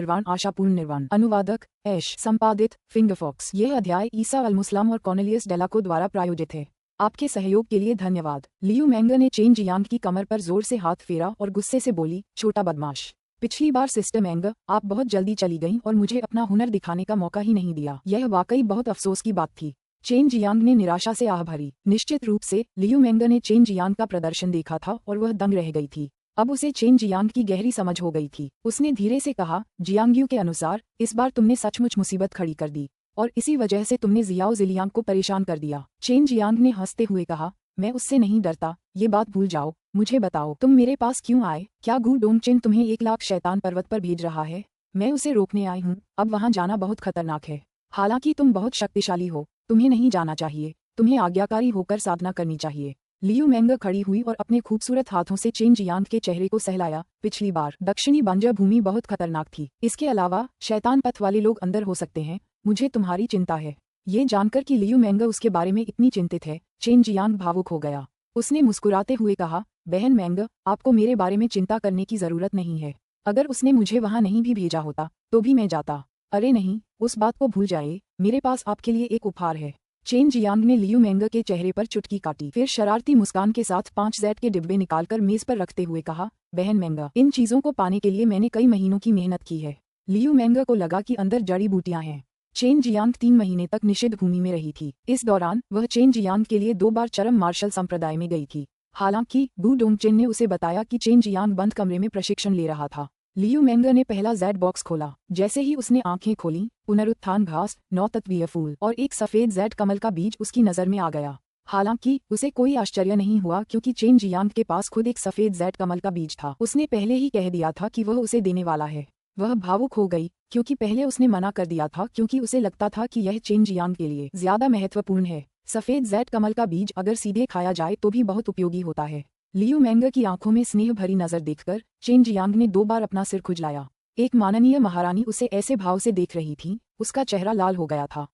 निर्वाण। अनुवादक ऐश, संपादित फिंगरफॉक्स। यह अध्याय ईसा अलमुस्लाम और कॉर्नेलियस डेलाको द्वारा प्रायोजित है। आपके सहयोग के लिए धन्यवाद। लियू मेंग ने चेन जियांग की कमर पर जोर से हाथ फेरा और गुस्से से बोली, छोटा बदमाश। पिछली बार सिस्टर मेंग, आप बहुत जल्दी चली गईं और मुझे अपना हुनर दिखाने का मौका ही नहीं दिया। यह वाकई बहुत अफसोस की बात थी। चेन जियांग ने निराशा से आह भरी। निश्चित रूप से लियू मेंग ने चेन जियांग का प्रदर्शन देखा था और वह दंग रह गई थी। अब उसे चेन जियांग की गहरी समझ हो गई थी। उसने धीरे से कहा, जियांगयू के अनुसार इस बार तुमने सचमुच मुसीबत खड़ी कर दी और इसी वजह से तुमने जियाओ जिलियांग को परेशान कर दिया। चेन जियांग ने हंसते हुए कहा, मैं उससे नहीं डरता, ये बात भूल जाओ। मुझे बताओ, तुम मेरे पास क्यों आए? क्या गू डोंगचेन तुम्हें 1,00,000 शैतान पर्वत पर भेज रहा है? मैं उसे रोकने आई हूँ। अब वहाँ जाना बहुत खतरनाक है। हालांकि तुम बहुत शक्तिशाली हो, तुम्हें नहीं जाना चाहिए। तुम्हें आज्ञाकारी होकर साधना करनी चाहिए। लियू मेंग खड़ी हुई और अपने खूबसूरत हाथों से चेन जियांग के चेहरे को सहलाया। पिछली बार दक्षिणी बंजर भूमि बहुत खतरनाक थी। इसके अलावा शैतान पथ वाले लोग अंदर हो सकते हैं। मुझे तुम्हारी चिंता है। ये जानकर कि लियू मेंग उसके बारे में इतनी चिंतित है, चेन जियांग भावुक हो गया। उसने मुस्कुराते हुए कहा, बहन मेंग, आपको मेरे बारे में चिंता करने की जरूरत नहीं है। अगर उसने मुझे वहाँ नहीं भी भेजा होता तो भी मैं जाता। अरे नहीं, उस बात को भूल जाइए। मेरे पास आपके लिए एक उपहार है। चेन जियांग ने लियू मेंग के चेहरे पर चुटकी काटी, फिर शरारती मुस्कान के साथ 5 जेड के डिब्बे निकालकर मेज पर रखते हुए कहा, बहन मेंग, इन चीजों को पाने के लिए मैंने कई महीनों की मेहनत की है। लियू मेंग को लगा कि अंदर जड़ी बूटियां हैं। चेन जियांग 3 महीने तक निषिद्ध भूमि में रही थी। इस दौरान वह चेन जियांग के लिए 2 बार चरम मार्शल संप्रदाय में गई थी। हालांकि गू डोंगचेन ने उसे बताया कि चेन जियांग बंद कमरे में प्रशिक्षण ले रहा था। लियू मेंग ने पहला जेड बॉक्स खोला। जैसे ही उसने आंखें खोलीं, पुनरुत्थान घास, 9 तत्वीय फूल और एक सफेद जेड कमल का बीज उसकी नजर में आ गया। हालांकि उसे कोई आश्चर्य नहीं हुआ क्योंकि चेन जियांग के पास खुद एक सफेद जेड कमल का बीज था। उसने पहले ही कह दिया था कि वह उसे देने वाला है। वह भावुक हो गई क्योंकि पहले उसने मना कर दिया था क्योंकि उसे लगता था कि यह चेन जियांग के लिए ज्यादा महत्वपूर्ण है। सफेद जेड कमल का बीज अगर सीधे खाया जाए तो भी बहुत उपयोगी होता है। लियू मेंग की आंखों में स्नेह भरी नजर देखकर चेन जियांग ने 2 बार अपना सिर खुजलाया। एक माननीय महारानी उसे ऐसे भाव से देख रही थी, उसका चेहरा लाल हो गया था।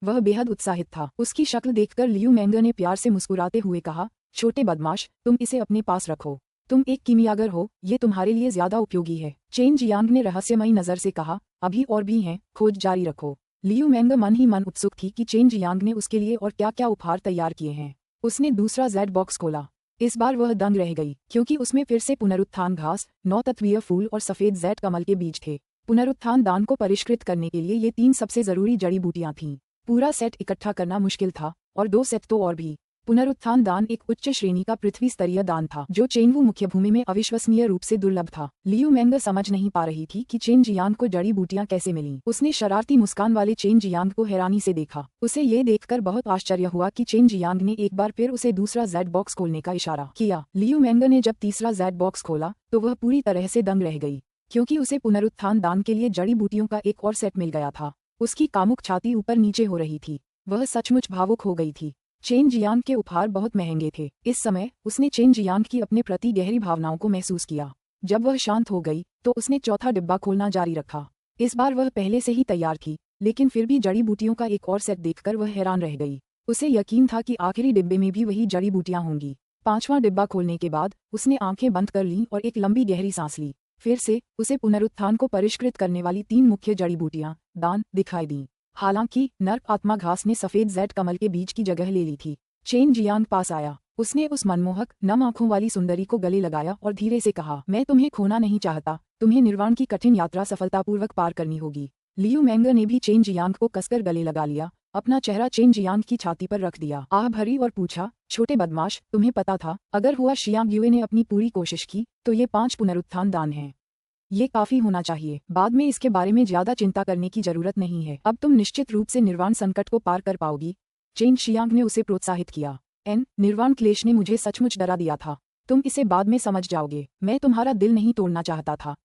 वह बेहद उत्साहित था। उसकी शक्ल देखकर लियू मेंग ने प्यार से मुस्कुराते हुए कहा, छोटे बदमाश, तुम इसे अपने पास रखो। तुम एक कीमियागर हो, ये तुम्हारे लिए ज्यादा उपयोगी है। चेन जियांग ने रहस्यमयी नजर से कहा, अभी और भी हैं, खोज जारी रखो। लियू मेंग मन ही मन उत्सुक थी कि चेन जियांग ने उसके लिए और क्या क्या उपहार तैयार किए हैं। उसने दूसरा जेड बॉक्स खोला। इस बार वह दंग रह गई क्योंकि उसमें फिर से पुनरुत्थान घास, 9 तत्वीय फूल और सफेद जेड कमल के बीज थे। पुनरुत्थान दान को परिष्कृत करने के लिए ये 3 सबसे जरूरी जड़ी बूटियां थीं। पूरा सेट इकट्ठा करना मुश्किल था और 2 सेट तो और भी। पुनरुत्थान दान एक उच्च श्रेणी का पृथ्वी स्तरीय दान था जो चेनवू मुख्य भूमि में अविश्वसनीय रूप से दुर्लभ था। लियू मेंग समझ नहीं पा रही थी कि चेन जियांग को जड़ी बूटियां कैसे मिलीं। उसने शरारती मुस्कान वाले चेन जियांग को हैरानी से देखा। उसे ये देखकर बहुत आश्चर्य हुआ कि चेन जियांग ने एक बार फिर उसे दूसरा जेड बॉक्स खोलने का इशारा किया। लियू मेंग ने जब तीसरा जेड बॉक्स खोला तो वह पूरी तरह से दंग रह गई क्योंकि उसे पुनरुत्थान दान के लिए जड़ी बूटियों का एक और सेट मिल गया था। उसकी कामुक छाती ऊपर नीचे हो रही थी। वह सचमुच भावुक हो गई थी। चेन जियांग के उपहार बहुत महंगे थे। इस समय उसने चेन जियांग की अपने प्रति गहरी भावनाओं को महसूस किया। जब वह शांत हो गई तो उसने चौथा डिब्बा खोलना जारी रखा। इस बार वह पहले से ही तैयार थी, लेकिन फिर भी जड़ी बूटियों का एक और सेट देखकर वह हैरान रह गई। उसे यकीन था कि आखिरी डिब्बे में भी वही जड़ी बूटियां होंगी। 5वां डिब्बा खोलने के बाद उसने आंखें बंद कर लीं और एक लंबी गहरी सांस ली। फिर से उसे पुनरुत्थान को परिष्कृत करने वाली 3 मुख्य जड़ी बूटियां दान दिखाई दी। हालांकि नर्क आत्मा घास ने सफेद जेड कमल के बीज की जगह ले ली थी। चेन जियांग पास आया। उसने उस मनमोहक नम आंखों वाली सुंदरी को गले लगाया और धीरे से कहा, मैं तुम्हें खोना नहीं चाहता, तुम्हें निर्वाण की कठिन यात्रा सफलतापूर्वक पार करनी होगी। लियू मेंगर ने भी चेन जियांग को कसकर गले लगा लिया, अपना चेहरा चेन जियांग की छाती पर रख दिया, आह भरी और पूछा, छोटे बदमाश, तुम्हें पता था अगर हुआ शियांग युए ने अपनी पूरी कोशिश की तो ये 5 पुनरुत्थान दान हैं। ये काफी होना चाहिए, बाद में इसके बारे में ज्यादा चिंता करने की जरूरत नहीं है, अब तुम निश्चित रूप से निर्वाण संकट को पार कर पाओगी। चेन शियांग ने उसे प्रोत्साहित किया। निर्वाण क्लेश ने मुझे सचमुच डरा दिया था, तुम इसे बाद में समझ जाओगे, मैं तुम्हारा दिल नहीं तोड़ना चाहता था,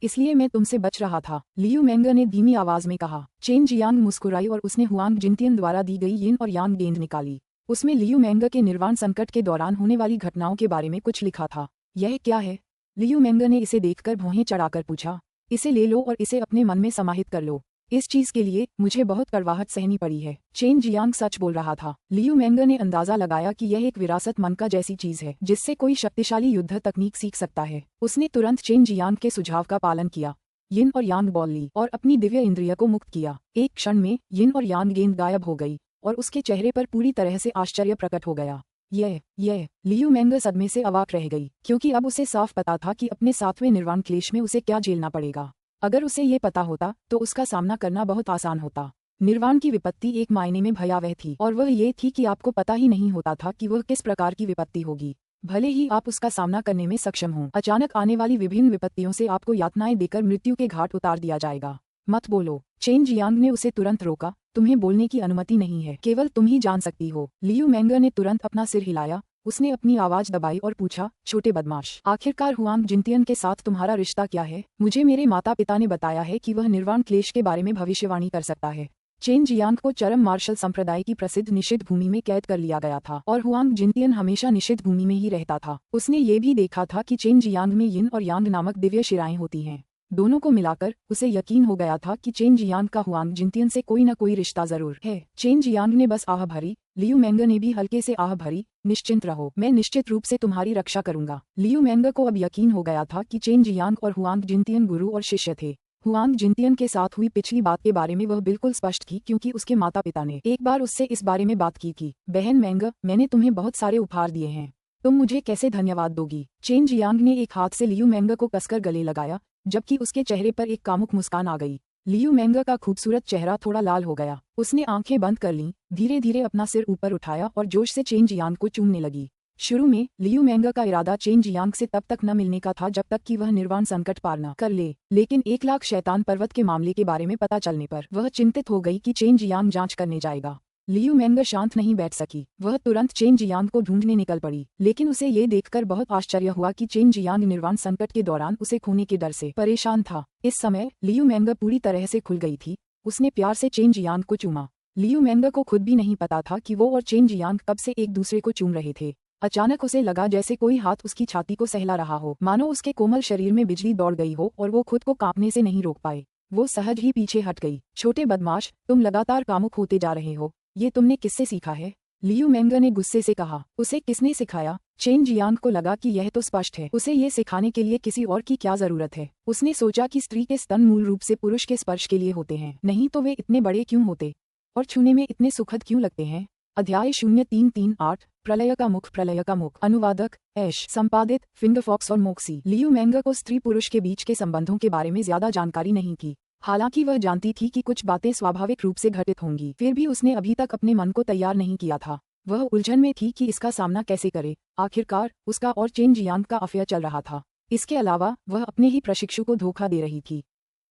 इसलिए मैं तुमसे बच रहा था, लियू मेंगर ने धीमी आवाज में कहा। चेन जियांग मुस्कुराई और उसने हुआंग जिनतियन द्वारा दी गई यिन और यांग गेंद निकाली। उसमें लियू मेंगर के निर्वाण संकट के दौरान होने वाली घटनाओं के बारे में कुछ लिखा था। यह क्या है? लियू मेंगर ने इसे देखकर भौहें चढ़ाकर पूछा। इसे ले लो और इसे अपने मन में समाहित कर लो, इस चीज के लिए मुझे बहुत कड़वाहट सहनी पड़ी है। चेन जियांग सच बोल रहा था। लियू मेंगर ने अंदाजा लगाया कि यह एक विरासत मन का जैसी चीज है जिससे कोई शक्तिशाली युद्ध तकनीक सीख सकता है। उसने तुरंत चेन जियांग के सुझाव का पालन किया, यिन और यांग बॉल ली और अपनी दिव्य इंद्रिय को मुक्त किया। एक क्षण में यिन और यांग गेंद गायब हो गई और उसके चेहरे पर पूरी तरह से आश्चर्य प्रकट हो गया। यह लियू मेंगर सदमे से अवाक रह गई, क्योंकि अब उसे साफ पता था कि अपने 7वें निर्वाण क्लेश में उसे क्या झेलना पड़ेगा। अगर उसे ये पता होता तो उसका सामना करना बहुत आसान होता। निर्वाण की विपत्ति एक मायने में भयावह थी और वह ये थी कि आपको पता ही नहीं होता था कि वह किस प्रकार की विपत्ति होगी, भले ही आप उसका सामना करने में सक्षम हों। अचानक आने वाली विभिन्न विपत्तियों से आपको यातनाएं देकर मृत्यु के घाट उतार दिया जाएगा। मत बोलो, चेन जियांग ने उसे तुरंत रोका, तुम्हें बोलने की अनुमति नहीं है, केवल तुम ही जान सकती हो। लियू मेंगर ने तुरंत अपना सिर हिलाया, उसने अपनी आवाज दबाई और पूछा, छोटे बदमाश, आखिरकार हुआंग जिनतियन के साथ तुम्हारा रिश्ता क्या है? मुझे मेरे माता पिता ने बताया है कि वह निर्वाण क्लेश के बारे में भविष्यवाणी कर सकता है। चेन जियांग को चरम मार्शल संप्रदाय की प्रसिद्ध निषिद्ध भूमि में कैद कर लिया गया था और हुआंग जिनतियन हमेशा निषिद्ध भूमि में ही रहता था। उसने ये भी देखा था कि चेन जियांग में यिन और यांग नामक दिव्य शिराएं होती हैं। दोनों को मिलाकर उसे यकीन हो गया था कि चेन जियांग का हुआंग जिनतियन से कोई न कोई रिश्ता जरूर है। चेन जियांग ने बस आह भरी, लियू मेंगर ने भी हल्के से आह भरी, निश्चिंत रहो, मैं निश्चित रूप से तुम्हारी रक्षा करूंगा। लियू मेंगर को अब यकीन हो गया था कि चेन जियांग और हुआंग जिनतियन गुरु और शिष्य थे। हुआंग जिनतियन के साथ हुई पिछली बात के बारे में वह बिल्कुल स्पष्ट थी, क्योंकि उसके माता पिता ने एक बार उससे इस बारे में बात की थी। बहन मेंगर, मैंने तुम्हें बहुत सारे उपहार दिए हैं, तुम मुझे कैसे धन्यवाद दोगी? चेन जियांग ने एक हाथ से लियू मेंगर को कसकर गले लगाया, जबकि उसके चेहरे पर एक कामुक मुस्कान आ गई। लियू मेंगर का खूबसूरत चेहरा थोड़ा लाल हो गया, उसने आंखें बंद कर लीं, धीरे धीरे अपना सिर ऊपर उठाया और जोश से चेन जियांग को चूमने लगी। शुरू में लियू मेंगर का इरादा चेन जियांग से तब तक न मिलने का था जब तक कि वह निर्वाण संकट पार न कर ले, लेकिन 1 लाख शैतान पर्वत के मामले के बारे में पता चलने पर वह चिंतित हो गई कि चेन जियांग जांच करने जाएगा। लियू मेंगर शांत नहीं बैठ सकी, वह तुरंत चेन जियांग को ढूंढने निकल पड़ी, लेकिन उसे ये देखकर बहुत आश्चर्य हुआ कि चेन जियांग निर्वाण संकट के दौरान उसे खोने के डर से परेशान था। इस समय लियू मेंगर पूरी तरह से खुल गई थी, उसने प्यार से चेन जियांग को चूमा। लियू मेंगर को खुद भी नहीं पता था कि वो और चेन जियांग कब से एक दूसरे को चूम रहे थे। अचानक उसे लगा जैसे कोई हाथ उसकी छाती को सहला रहा हो, मानो उसके कोमल शरीर में बिजली दौड़ गई हो और वो खुद को कांपने से नहीं रोक पाए। वो सहज ही पीछे हट गई। छोटे बदमाश, तुम लगातार कामुक होते जा रहे हो, ये तुमने किससे सीखा है? लियू मेंगर ने गुस्से से कहा। उसे किसने सिखाया? चेन जियांग को लगा कि यह तो स्पष्ट है, उसे ये सिखाने के लिए किसी और की क्या जरूरत है। उसने सोचा कि स्त्री के स्तन मूल रूप से पुरुष के स्पर्श के लिए होते हैं, नहीं तो वे इतने बड़े क्यों होते और छूने में इतने सुखद क्यों लगते हैं। अध्याय 0338 प्रलय का मुख। अनुवादक ऐश। संपादित फिंगरफॉक्स और मोक्सी। लियू मेंगर को स्त्री पुरुष के बीच के संबंधों के बारे में ज्यादा जानकारी नहीं थी। हालांकि वह जानती थी कि कुछ बातें स्वाभाविक रूप से घटित होंगी, फिर भी उसने अभी तक अपने मन को तैयार नहीं किया था। वह उलझन में थी कि इसका सामना कैसे करे। आखिरकार उसका और चेन जियांग का अफेयर चल रहा था। इसके अलावा वह अपने ही प्रशिक्षु को धोखा दे रही थी।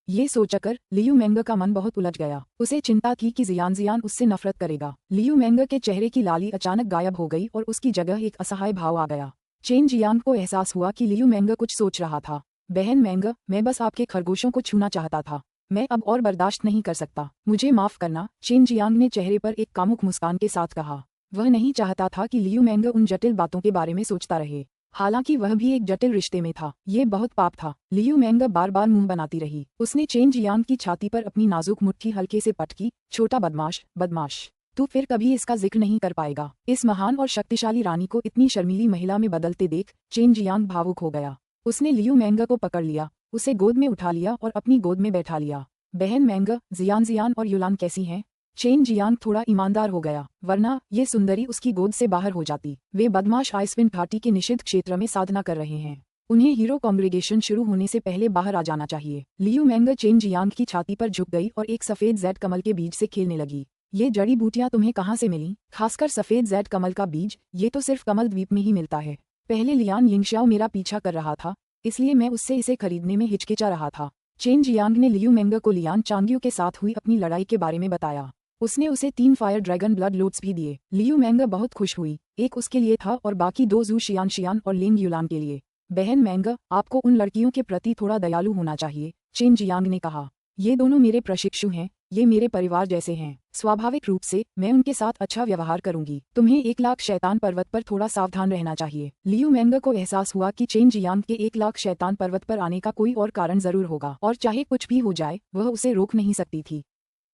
ये सोचकर लियू मेंगर का मन बहुत उलझ गया। उसे चिंता थी कि जियान उससे नफरत करेगा। लियू मेंगर के चेहरे की लाली अचानक गायब हो गई और उसकी जगह एक असहाय भाव आ गया। चेन जियांग को एहसास हुआ कि लियू मेंगर कुछ सोच रहा था। बहन मेंगर, मैं बस आपके खरगोशों को छूना चाहता था, मैं अब और बर्दाश्त नहीं कर सकता, मुझे माफ करना। चेन जियांग ने चेहरे पर एक कामुक मुस्कान के साथ कहा। वह नहीं चाहता था कि लियू मेंगर उन जटिल बातों के बारे में सोचता रहे। हालांकि वह भी एक जटिल रिश्ते में था, ये बहुत पाप था। लियू मेंगर बार बार मुंह बनाती रही। उसने चेन जियांग की छाती पर अपनी नाजुक मुट्ठी हल्के से पटकी। छोटा बदमाश, तू फिर कभी इसका जिक्र नहीं कर पाएगा। इस महान और शक्तिशाली रानी को इतनी शर्मीली महिला में बदलते देख चेन जियांग भावुक हो गया। उसने लियू मैंग को पकड़ लिया, उसे गोद में उठा लिया और अपनी गोद में बैठा लिया। बहन मैंग, जियान और युलान कैसी हैं? चेन जियांग थोड़ा ईमानदार हो गया, वरना ये सुंदरी उसकी गोद से बाहर हो जाती। वे बदमाश आइसविंड घाटी के निषिद्ध क्षेत्र में साधना कर रहे हैं। उन्हें हीरो कॉन्ग्रेगेशन शुरू होने से पहले बाहर आ जाना चाहिए। लियू मैंग चेन जियांग की छाती पर झुक गई और एक सफेद जैड कमल के बीज से खेलने लगी। ये जड़ी बूटियां तुम्हें कहाँ से मिली? खासकर सफेद जैड कमल का बीज, ये तो सिर्फ कमल द्वीप में ही मिलता है। पहले लियान यिंगशाओ मेरा पीछा कर रहा था, इसलिए मैं उससे इसे खरीदने में हिचकिचा रहा था। चेन जियांग ने लियू मैंग को लियान चांग्यू के साथ हुई अपनी लड़ाई के बारे में बताया। उसने उसे 3 फायर ड्रैगन ब्लड लोड्स भी दिए। लियू मैंग बहुत खुश हुई, एक उसके लिए था और बाकी 2 जू शियान और लिंग युलान के लिए। बहन मैंग, आपको उन लड़कियों के प्रति थोड़ा दयालु होना चाहिए, चेन जियांग ने कहा। ये दोनों मेरे प्रशिक्षु हैं, ये मेरे परिवार जैसे हैं। स्वाभाविक रूप से मैं उनके साथ अच्छा व्यवहार करूंगी। तुम्हें 1 लाख शैतान पर्वत पर थोड़ा सावधान रहना चाहिए। लियू मैंग को एहसास हुआ कि चेन जियांग के 1 लाख शैतान पर्वत पर आने का कोई और कारण जरूर होगा, और चाहे कुछ भी हो जाए वह उसे रोक नहीं सकती थी।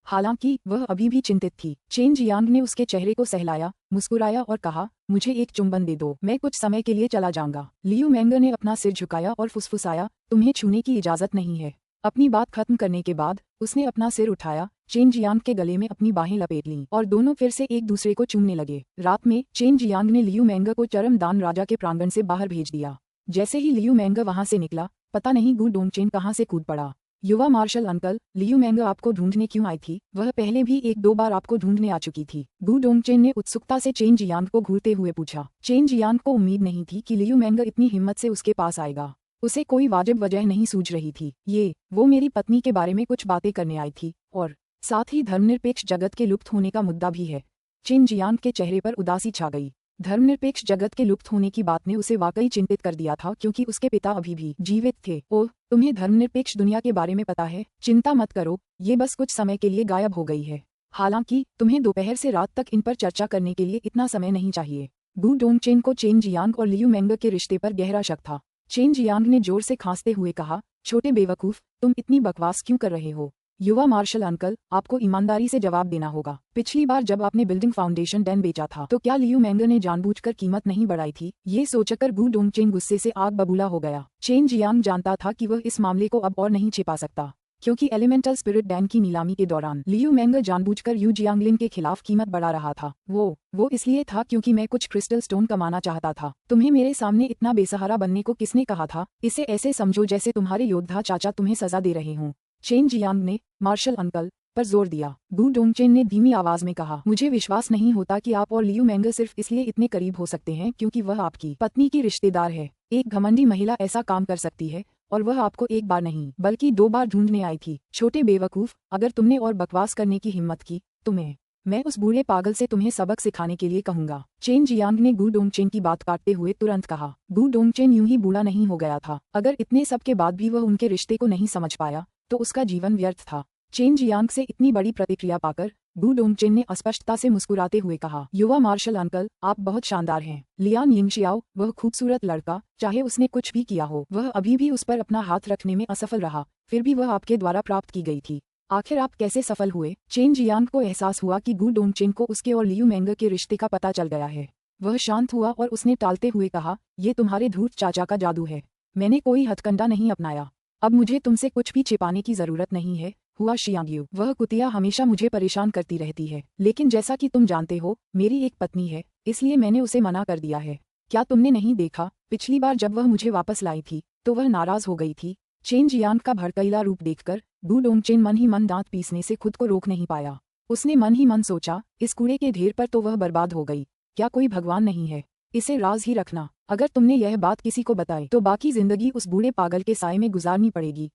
हालांकि वह अभी भी चिंतित थी। चेन जियांग ने उसके चेहरे को सहलाया, मुस्कुराया और कहा, मुझे एक चुंबन दे दो, मैं कुछ समय के लिए चला जाऊंगा। लियू मैंग ने अपना सिर झुकाया और फुसफुसाया, तुम्हें छूने की इजाजत नहीं है। अपनी बात खत्म करने के बाद उसने अपना सिर उठाया, चेन जियांग के गले में अपनी बाहें लपेट लीं और दोनों फिर से एक दूसरे को चूमने लगे। रात में चेन जियांग ने लियू मैंग को चरमदान राजा के प्रांगण से बाहर भेज दिया। जैसे ही लियू मैंग वहां से निकला, पता नहीं गु डोंगचेन कहां से कूद पड़ा। युवा मार्शल अंकल, लियू मैंग आपको ढूंढने क्यों आई थी? वह पहले भी 1-2 बार आपको ढूंढने आ चुकी थी। गु डोंगचेन ने उत्सुकता से चेन जियांग को घूरते हुए पूछा। चेन जियांग को उम्मीद नहीं थी कि लियू मैंग इतनी हिम्मत से उसके पास आएगा। उसे कोई वाजिब वजह नहीं सूझ रही थी। वो मेरी पत्नी के बारे में कुछ बातें करने आई थी, और साथ ही धर्मनिरपेक्ष जगत के लुप्त होने का मुद्दा भी है। चेन जियांग के चेहरे पर उदासी छा गई। धर्मनिरपेक्ष जगत के लुप्त होने की बात ने उसे वाकई चिंतित कर दिया था, क्योंकि उसके पिता अभी भी जीवित थे। ओह, तुम्हें धर्मनिरपेक्ष दुनिया के बारे में पता है? चिंता मत करो, ये बस कुछ समय के लिए गायब हो गई है। हालांकि तुम्हें दोपहर से रात तक इन पर चर्चा करने के लिए इतना समय नहीं चाहिए। गु डोंगचेन को चेन जियांग और लियू मैंग के रिश्ते पर गहरा शक था। चेन जियांग ने जोर से खांसते हुए कहा, छोटे बेवकूफ, तुम इतनी बकवास क्यों कर रहे हो? युवा मार्शल अंकल, आपको ईमानदारी से जवाब देना होगा। पिछली बार जब आपने बिल्डिंग फाउंडेशन डेन बेचा था तो क्या लियू मैंग ने जानबूझकर कीमत नहीं बढ़ाई थी? ये सोचकर गु डोंगचेन गुस्से से आग बबूला हो गया। चेन जियांग जानता था कि वह इस मामले को अब और नहीं छिपा सकता, क्योंकि एलिमेंटल स्पिरिट डैन की नीलामी के दौरान लियू मैंग जानबूझकर यू जियांगलिन के खिलाफ कीमत बढ़ा रहा था। वो इसलिए था क्योंकि मैं कुछ क्रिस्टल स्टोन कमाना चाहता था। तुम्हें मेरे सामने इतना बेसहारा बनने को किसने कहा था? इसे ऐसे समझो जैसे तुम्हारे योद्धा चाचा तुम्हें सजा दे रहे हों। चेन जियांग ने मार्शल अंकल पर जोर दिया। गु डोंगचेन ने धीमी आवाज में कहा, मुझे विश्वास नहीं होता कि आप और लियू मैंग सिर्फ इसलिए इतने करीब हो सकते हैं क्योंकि वह आपकी पत्नी की रिश्तेदार है। एक घमंडी महिला ऐसा काम कर सकती है, और वह आपको 1 बार नहीं बल्कि 2 बार ढूंढने आई थी। छोटे बेवकूफ, अगर तुमने और बकवास करने की हिम्मत की तो मैं उस बूढ़े पागल से तुम्हें सबक सिखाने के लिए कहूंगा। चेन जियांग ने गु डोंगचेन की बात काटते हुए तुरंत कहा। गु डोंगचेन यूं ही बूढ़ा नहीं हो गया था। अगर इतने सब के बाद भी वह उनके रिश्ते को नहीं समझ पाया तो उसका जीवन व्यर्थ था। चेन जियांग से इतनी बड़ी प्रतिक्रिया पाकर गु डोंगचेन ने अस्पष्टता से मुस्कुराते हुए कहा, युवा मार्शल अंकल, आप बहुत शानदार हैं। लियान यिंगशियाओ, वह खूबसूरत लड़का, चाहे उसने कुछ भी किया हो, वह अभी भी उस पर अपना हाथ रखने में असफल रहा, फिर भी वह आपके द्वारा प्राप्त की गई थी। आखिर आप कैसे सफल हुए? चेन जियांग को एहसास हुआ कि गु डोंगचेन को उसके और लियू मैंग के रिश्ते का पता चल गया है। वह शांत हुआ और उसने टालते हुए कहा, ये तुम्हारे धूर्त चाचा का जादू है। मैंने कोई हथकंडा नहीं अपनाया। अब मुझे तुमसे कुछ भी छिपाने की जरूरत नहीं है। हुआ शियांग्यू, वह कुतिया हमेशा मुझे परेशान करती रहती है, लेकिन जैसा कि तुम जानते हो, मेरी एक पत्नी है, इसलिए मैंने उसे मना कर दिया है। क्या तुमने नहीं देखा, पिछली बार जब वह मुझे वापस लाई थी तो वह नाराज हो गई थी? चेन जियांग का भड़कैला रूप देखकर गु डोंगचेन मन ही मन दांत पीसने से खुद को रोक नहीं पाया। उसने मन ही मन सोचा, इस कूड़े के ढेर पर तो वह बर्बाद हो गई। क्या कोई भगवान नहीं है? इसे राज ही रखना। अगर तुमने यह बात किसी को बताई तो बाकी जिंदगी उस बूढ़े पागल के साए में गुजारनी पड़ेगी।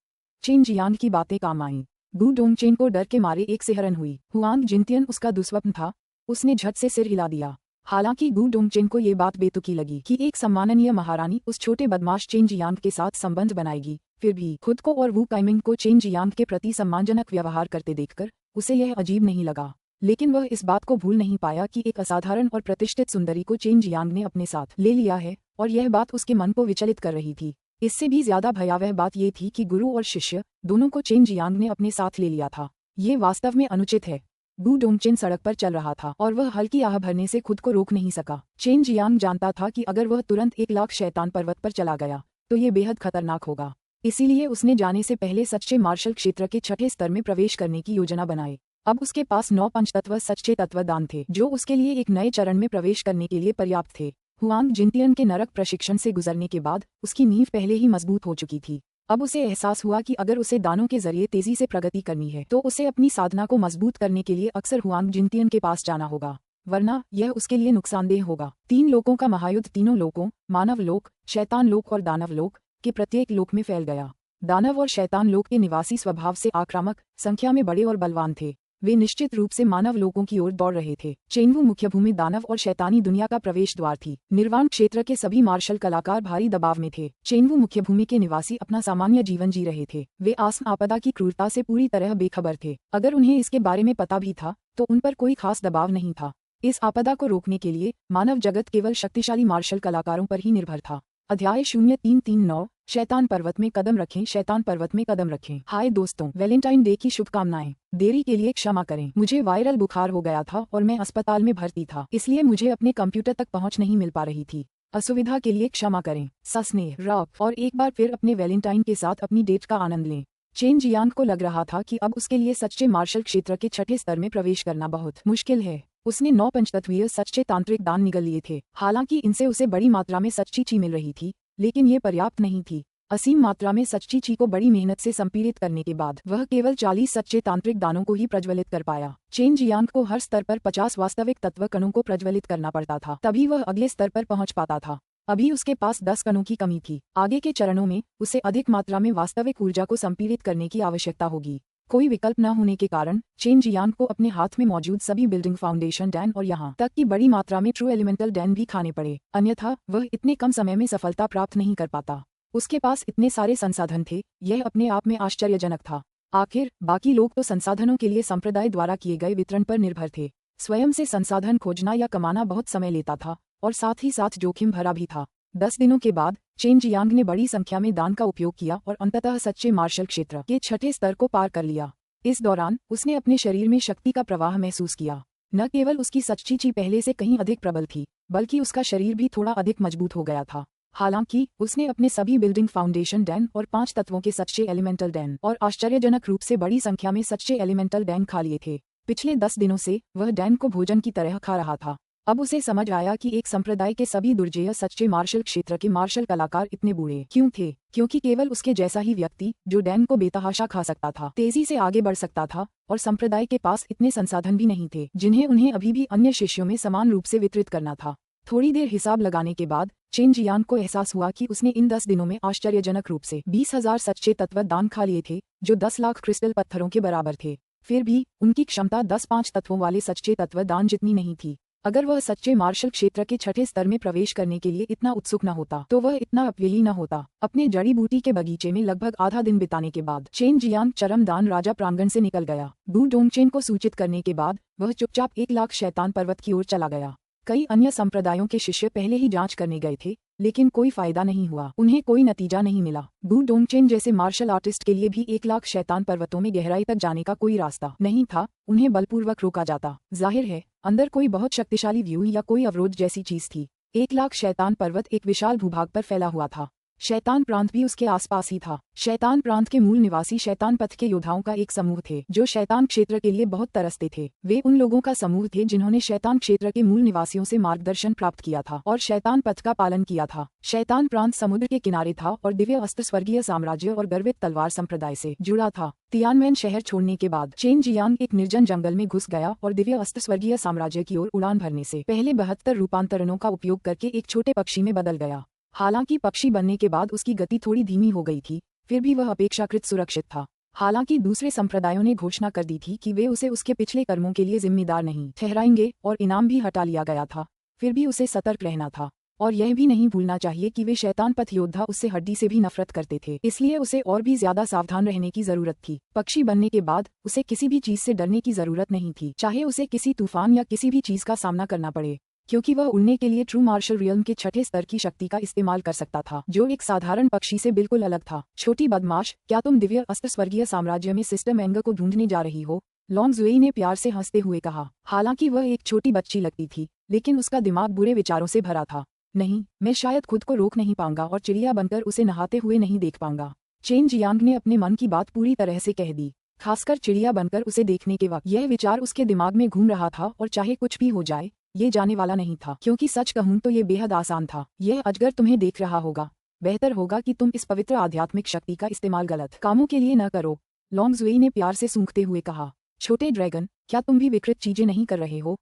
चेन जियांग की बातें काम आईं। गु डोंगचेन को डर के मारे एक सिहरन हुई। हुआंग जिनतियन उसका दुस्वप्न था। उसने झट से सिर हिला दिया। हालांकि गु डोंगचेन को ये बात बेतुकी लगी कि एक सम्माननीय महारानी उस छोटे बदमाश चेन जियांग के साथ संबंध बनाएगी, फिर भी खुद को और वू काइमिंग को चेन जियांग के प्रति सम्मानजनक व्यवहार करते देखकर उसे यह अजीब नहीं लगा। लेकिन वह इस बात को भूल नहीं पाया कि एक असाधारण और प्रतिष्ठित सुंदरी को चेन जियांग ने अपने साथ ले लिया है, और यह बात उसके मन को विचलित कर रही थी। इससे भी ज्यादा भयावह बात ये थी कि गुरु और शिष्य दोनों को चेन जियांग ने अपने साथ ले लिया था। ये वास्तव में अनुचित है। गु डोंगचेन सड़क पर चल रहा था और वह हल्की आह भरने से खुद को रोक नहीं सका। चेन जियांग जानता था कि अगर वह तुरंत 1 लाख शैतान पर्वत पर चला गया तो ये बेहद खतरनाक होगा। इसीलिए उसने जाने से पहले सच्चे मार्शल क्षेत्र के छठे स्तर में प्रवेश करने की योजना बनाई। अब उसके पास 9 पंचतत्व सच्चे तत्वदान थे, जो उसके लिए एक नए चरण में प्रवेश करने के लिए पर्याप्त थे। हुआंग जिनतियन के नरक प्रशिक्षण से गुजरने के बाद उसकी नींव पहले ही मजबूत हो चुकी थी। अब उसे एहसास हुआ कि अगर उसे दानों के जरिए तेजी से प्रगति करनी है तो उसे अपनी साधना को मजबूत करने के लिए अक्सर हुआंग जिनतियन के पास जाना होगा, वरना यह उसके लिए नुकसानदेह होगा। 3 लोकों का महायुद्ध तीनों लोकों, मानव लोक, शैतान लोक और दानव लोक के प्रत्येक लोक में फैल गया। दानव और शैतान लोक के निवासी स्वभाव से आक्रामक, संख्या में बड़े और बलवान थे। वे निश्चित रूप से मानव लोकों की ओर दौड़ रहे थे। चेनवू मुख्य भूमि दानव और शैतानी दुनिया का प्रवेश द्वार थी। निर्वाण क्षेत्र के सभी मार्शल कलाकार भारी दबाव में थे। चेनवू मुख्य भूमि के निवासी अपना सामान्य जीवन जी रहे थे। वे आसन्न आपदा की क्रूरता से पूरी तरह बेखबर थे। अगर उन्हें इसके बारे में पता भी था तो उन पर कोई खास दबाव नहीं था। इस आपदा को रोकने के लिए मानव जगत केवल शक्तिशाली मार्शल कलाकारों पर ही निर्भर था। अध्याय 0339 शैतान पर्वत में कदम रखें। शैतान पर्वत में कदम रखें। हाय दोस्तों, वैलेंटाइन डे की शुभकामनाएं। देरी के लिए क्षमा करें। मुझे वायरल बुखार हो गया था और मैं अस्पताल में भर्ती था, इसलिए मुझे अपने कंप्यूटर तक पहुंच नहीं मिल पा रही थी। असुविधा के लिए क्षमा करें। सस्नेह रॉक और एक बार फिर अपने वैलेंटाइन के साथ अपनी डेट का आनंद लें। चेन जियांग को लग रहा था कि अब उसके लिए सच्चे मार्शल क्षेत्र के छठे स्तर में प्रवेश करना बहुत मुश्किल है। उसने 9 पंचतत्वीय सच्चे तांत्रिक दान निगल लिए थे। हालांकि इनसे उसे बड़ी मात्रा में सच्ची ची मिल रही थी, लेकिन ये पर्याप्त नहीं थी। असीम मात्रा में सच्ची ची को बड़ी मेहनत से संपीड़ित करने के बाद वह केवल 40 सच्चे तांत्रिक दानों को ही प्रज्वलित कर पाया। चेन जियांग को हर स्तर पर 50 वास्तविक तत्व कणों को प्रज्वलित करना पड़ता था, तभी वह अगले स्तर पर पहुंच पाता था। अभी उसके पास 10 कणों की कमी थी। आगे के चरणों में उसे अधिक मात्रा में वास्तविक ऊर्जा को संपीड़ित करने की आवश्यकता होगी। कोई विकल्प न होने के कारण चेन जियांग को अपने हाथ में मौजूद सभी बिल्डिंग फाउंडेशन डैन और यहाँ तक कि बड़ी मात्रा में ट्रू एलिमेंटल डैन भी खाने पड़े, अन्यथा वह इतने कम समय में सफलता प्राप्त नहीं कर पाता। उसके पास इतने सारे संसाधन थे, यह अपने आप में आश्चर्यजनक था। आखिर बाकी लोग तो संसाधनों के लिए संप्रदाय द्वारा किए गए वितरण पर निर्भर थे। स्वयं से संसाधन खोजना या कमाना बहुत समय लेता था और साथ ही साथ जोखिम भरा भी था। 10 दिनों के बाद चेन जियांग ने बड़ी संख्या में दान का उपयोग किया और अंततः सच्चे मार्शल क्षेत्र के छठे स्तर को पार कर लिया। इस दौरान उसने अपने शरीर में शक्ति का प्रवाह महसूस किया। न केवल उसकी सच्ची ची पहले से कहीं अधिक प्रबल थी, बल्कि उसका शरीर भी थोड़ा अधिक मजबूत हो गया था। हालांकि उसने अपने सभी बिल्डिंग फाउंडेशन डैन और 5 तत्वों के सच्चे एलिमेंटल डैन और आश्चर्यजनक रूप से बड़ी संख्या में सच्चे एलिमेंटल डैन खा लिए थे। पिछले 10 दिनों से वह डैन को भोजन की तरह खा रहा था। अब उसे समझ आया कि एक संप्रदाय के सभी दुर्जेय सच्चे मार्शल क्षेत्र के मार्शल कलाकार इतने बूढ़े क्यों थे, क्योंकि केवल उसके जैसा ही व्यक्ति जो डैन को बेतहाशा खा सकता था, तेजी से आगे बढ़ सकता था, और संप्रदाय के पास इतने संसाधन भी नहीं थे जिन्हें उन्हें अभी भी अन्य शिष्यों में समान रूप से वितरित करना था। थोड़ी देर हिसाब लगाने के बाद चेन जियांग को एहसास हुआ कि उसने इन 10 दिनों में आश्चर्यजनक रूप से 20,000 सच्चे तत्व दान खा लिए थे, जो 10 लाख क्रिस्टल पत्थरों के बराबर थे। फिर भी उनकी क्षमता 10-5 तत्वों वाले सच्चे तत्व दान जितनी नहीं थी। अगर वह सच्चे मार्शल क्षेत्र के छठे स्तर में प्रवेश करने के लिए इतना उत्सुक न होता तो वह इतना अपव्ययी न होता। अपने जड़ी बूटी के बगीचे में लगभग आधा दिन बिताने के बाद चेन जियांग चरम दान राजा प्रांगण से निकल गया। बू डोंगचेन को सूचित करने के बाद वह चुपचाप 1 लाख शैतान पर्वत की ओर चला गया। कई अन्य संप्रदायों के शिष्य पहले ही जांच करने गए थे, लेकिन कोई फायदा नहीं हुआ। उन्हें कोई नतीजा नहीं मिला। बू डोंगचेन जैसे मार्शल आर्टिस्ट के लिए भी 1 लाख शैतान पर्वतों में गहराई तक जाने का कोई रास्ता नहीं था। उन्हें बलपूर्वक रोका जाता। जाहिर है अंदर कोई बहुत शक्तिशाली व्यू या कोई अवरोध जैसी चीज थी। 1 लाख शैतान पर्वत एक विशाल भूभाग पर फैला हुआ था। शैतान प्रांत भी उसके आसपास ही था। शैतान प्रांत के मूल निवासी शैतान पथ के योद्धाओं का एक समूह थे जो शैतान क्षेत्र के लिए बहुत तरसते थे। वे उन लोगों का समूह थे जिन्होंने शैतान क्षेत्र के मूल निवासियों से मार्गदर्शन प्राप्त किया था और शैतान पथ का पालन किया था। शैतान प्रांत समुद्र के किनारे था और दिव्य अस्त्र स्वर्गीय साम्राज्य और गर्वित तलवार संप्रदाय से जुड़ा था। तियानमेन शहर छोड़ने के बाद चेन जियांग एक निर्जन जंगल में घुस गया और दिव्य अस्त्र स्वर्गीय साम्राज्य की ओर उड़ान भरने से पहले 72 रूपांतरणों का उपयोग करके एक छोटे पक्षी में बदल गया। हालांकि पक्षी बनने के बाद उसकी गति थोड़ी धीमी हो गई थी, फिर भी वह अपेक्षाकृत सुरक्षित था। हालांकि दूसरे संप्रदायों ने घोषणा कर दी थी कि वे उसे उसके पिछले कर्मों के लिए जिम्मेदार नहीं ठहराएंगे और इनाम भी हटा लिया गया था, फिर भी उसे सतर्क रहना था। और यह भी नहीं भूलना चाहिए कि वे शैतान पथ योद्धा उससे हड्डी से भी नफरत करते थे, इसलिए उसे और भी ज्यादा सावधान रहने की जरूरत थी। पक्षी बनने के बाद उसे किसी भी चीज से डरने की जरूरत नहीं थी, चाहे उसे किसी तूफान या किसी भी चीज का सामना करना पड़े, क्योंकि वह उड़ने के लिए ट्रू मार्शल रियल्म के छठे स्तर की शक्ति का इस्तेमाल कर सकता था, जो एक साधारण पक्षी से बिल्कुल अलग था। छोटी बदमाश, क्या तुम दिव्य अस्त्र स्वर्गीय साम्राज्य में सिस्टर मैंगर को ढूंढने जा रही हो? लॉन्ग जुएई ने प्यार से हंसते हुए कहा। हालांकि वह एक छोटी बच्ची लगती थी, लेकिन उसका दिमाग बुरे विचारों से भरा था। नहीं, मैं शायद खुद को रोक नहीं पाऊंगा और चिड़िया बनकर उसे नहाते हुए नहीं देख पाऊंगा। चेन जियांग ने अपने मन की बात पूरी तरह से कह दी, खासकर चिड़िया बनकर उसे देखने के वक्त। यह विचार उसके दिमाग में घूम रहा था और चाहे कुछ भी हो जाए ये जाने वाला नहीं था, क्योंकि सच कहूं तो ये बेहद आसान था। यह अजगर तुम्हें देख रहा होगा, बेहतर होगा कि तुम इस पवित्र आध्यात्मिक शक्ति का इस्तेमाल गलत कामों के लिए न करो। लॉन्गज़ुई ने प्यार से सूंघते हुए कहा, छोटे ड्रैगन, क्या तुम भी विकृत चीजें नहीं कर रहे हो?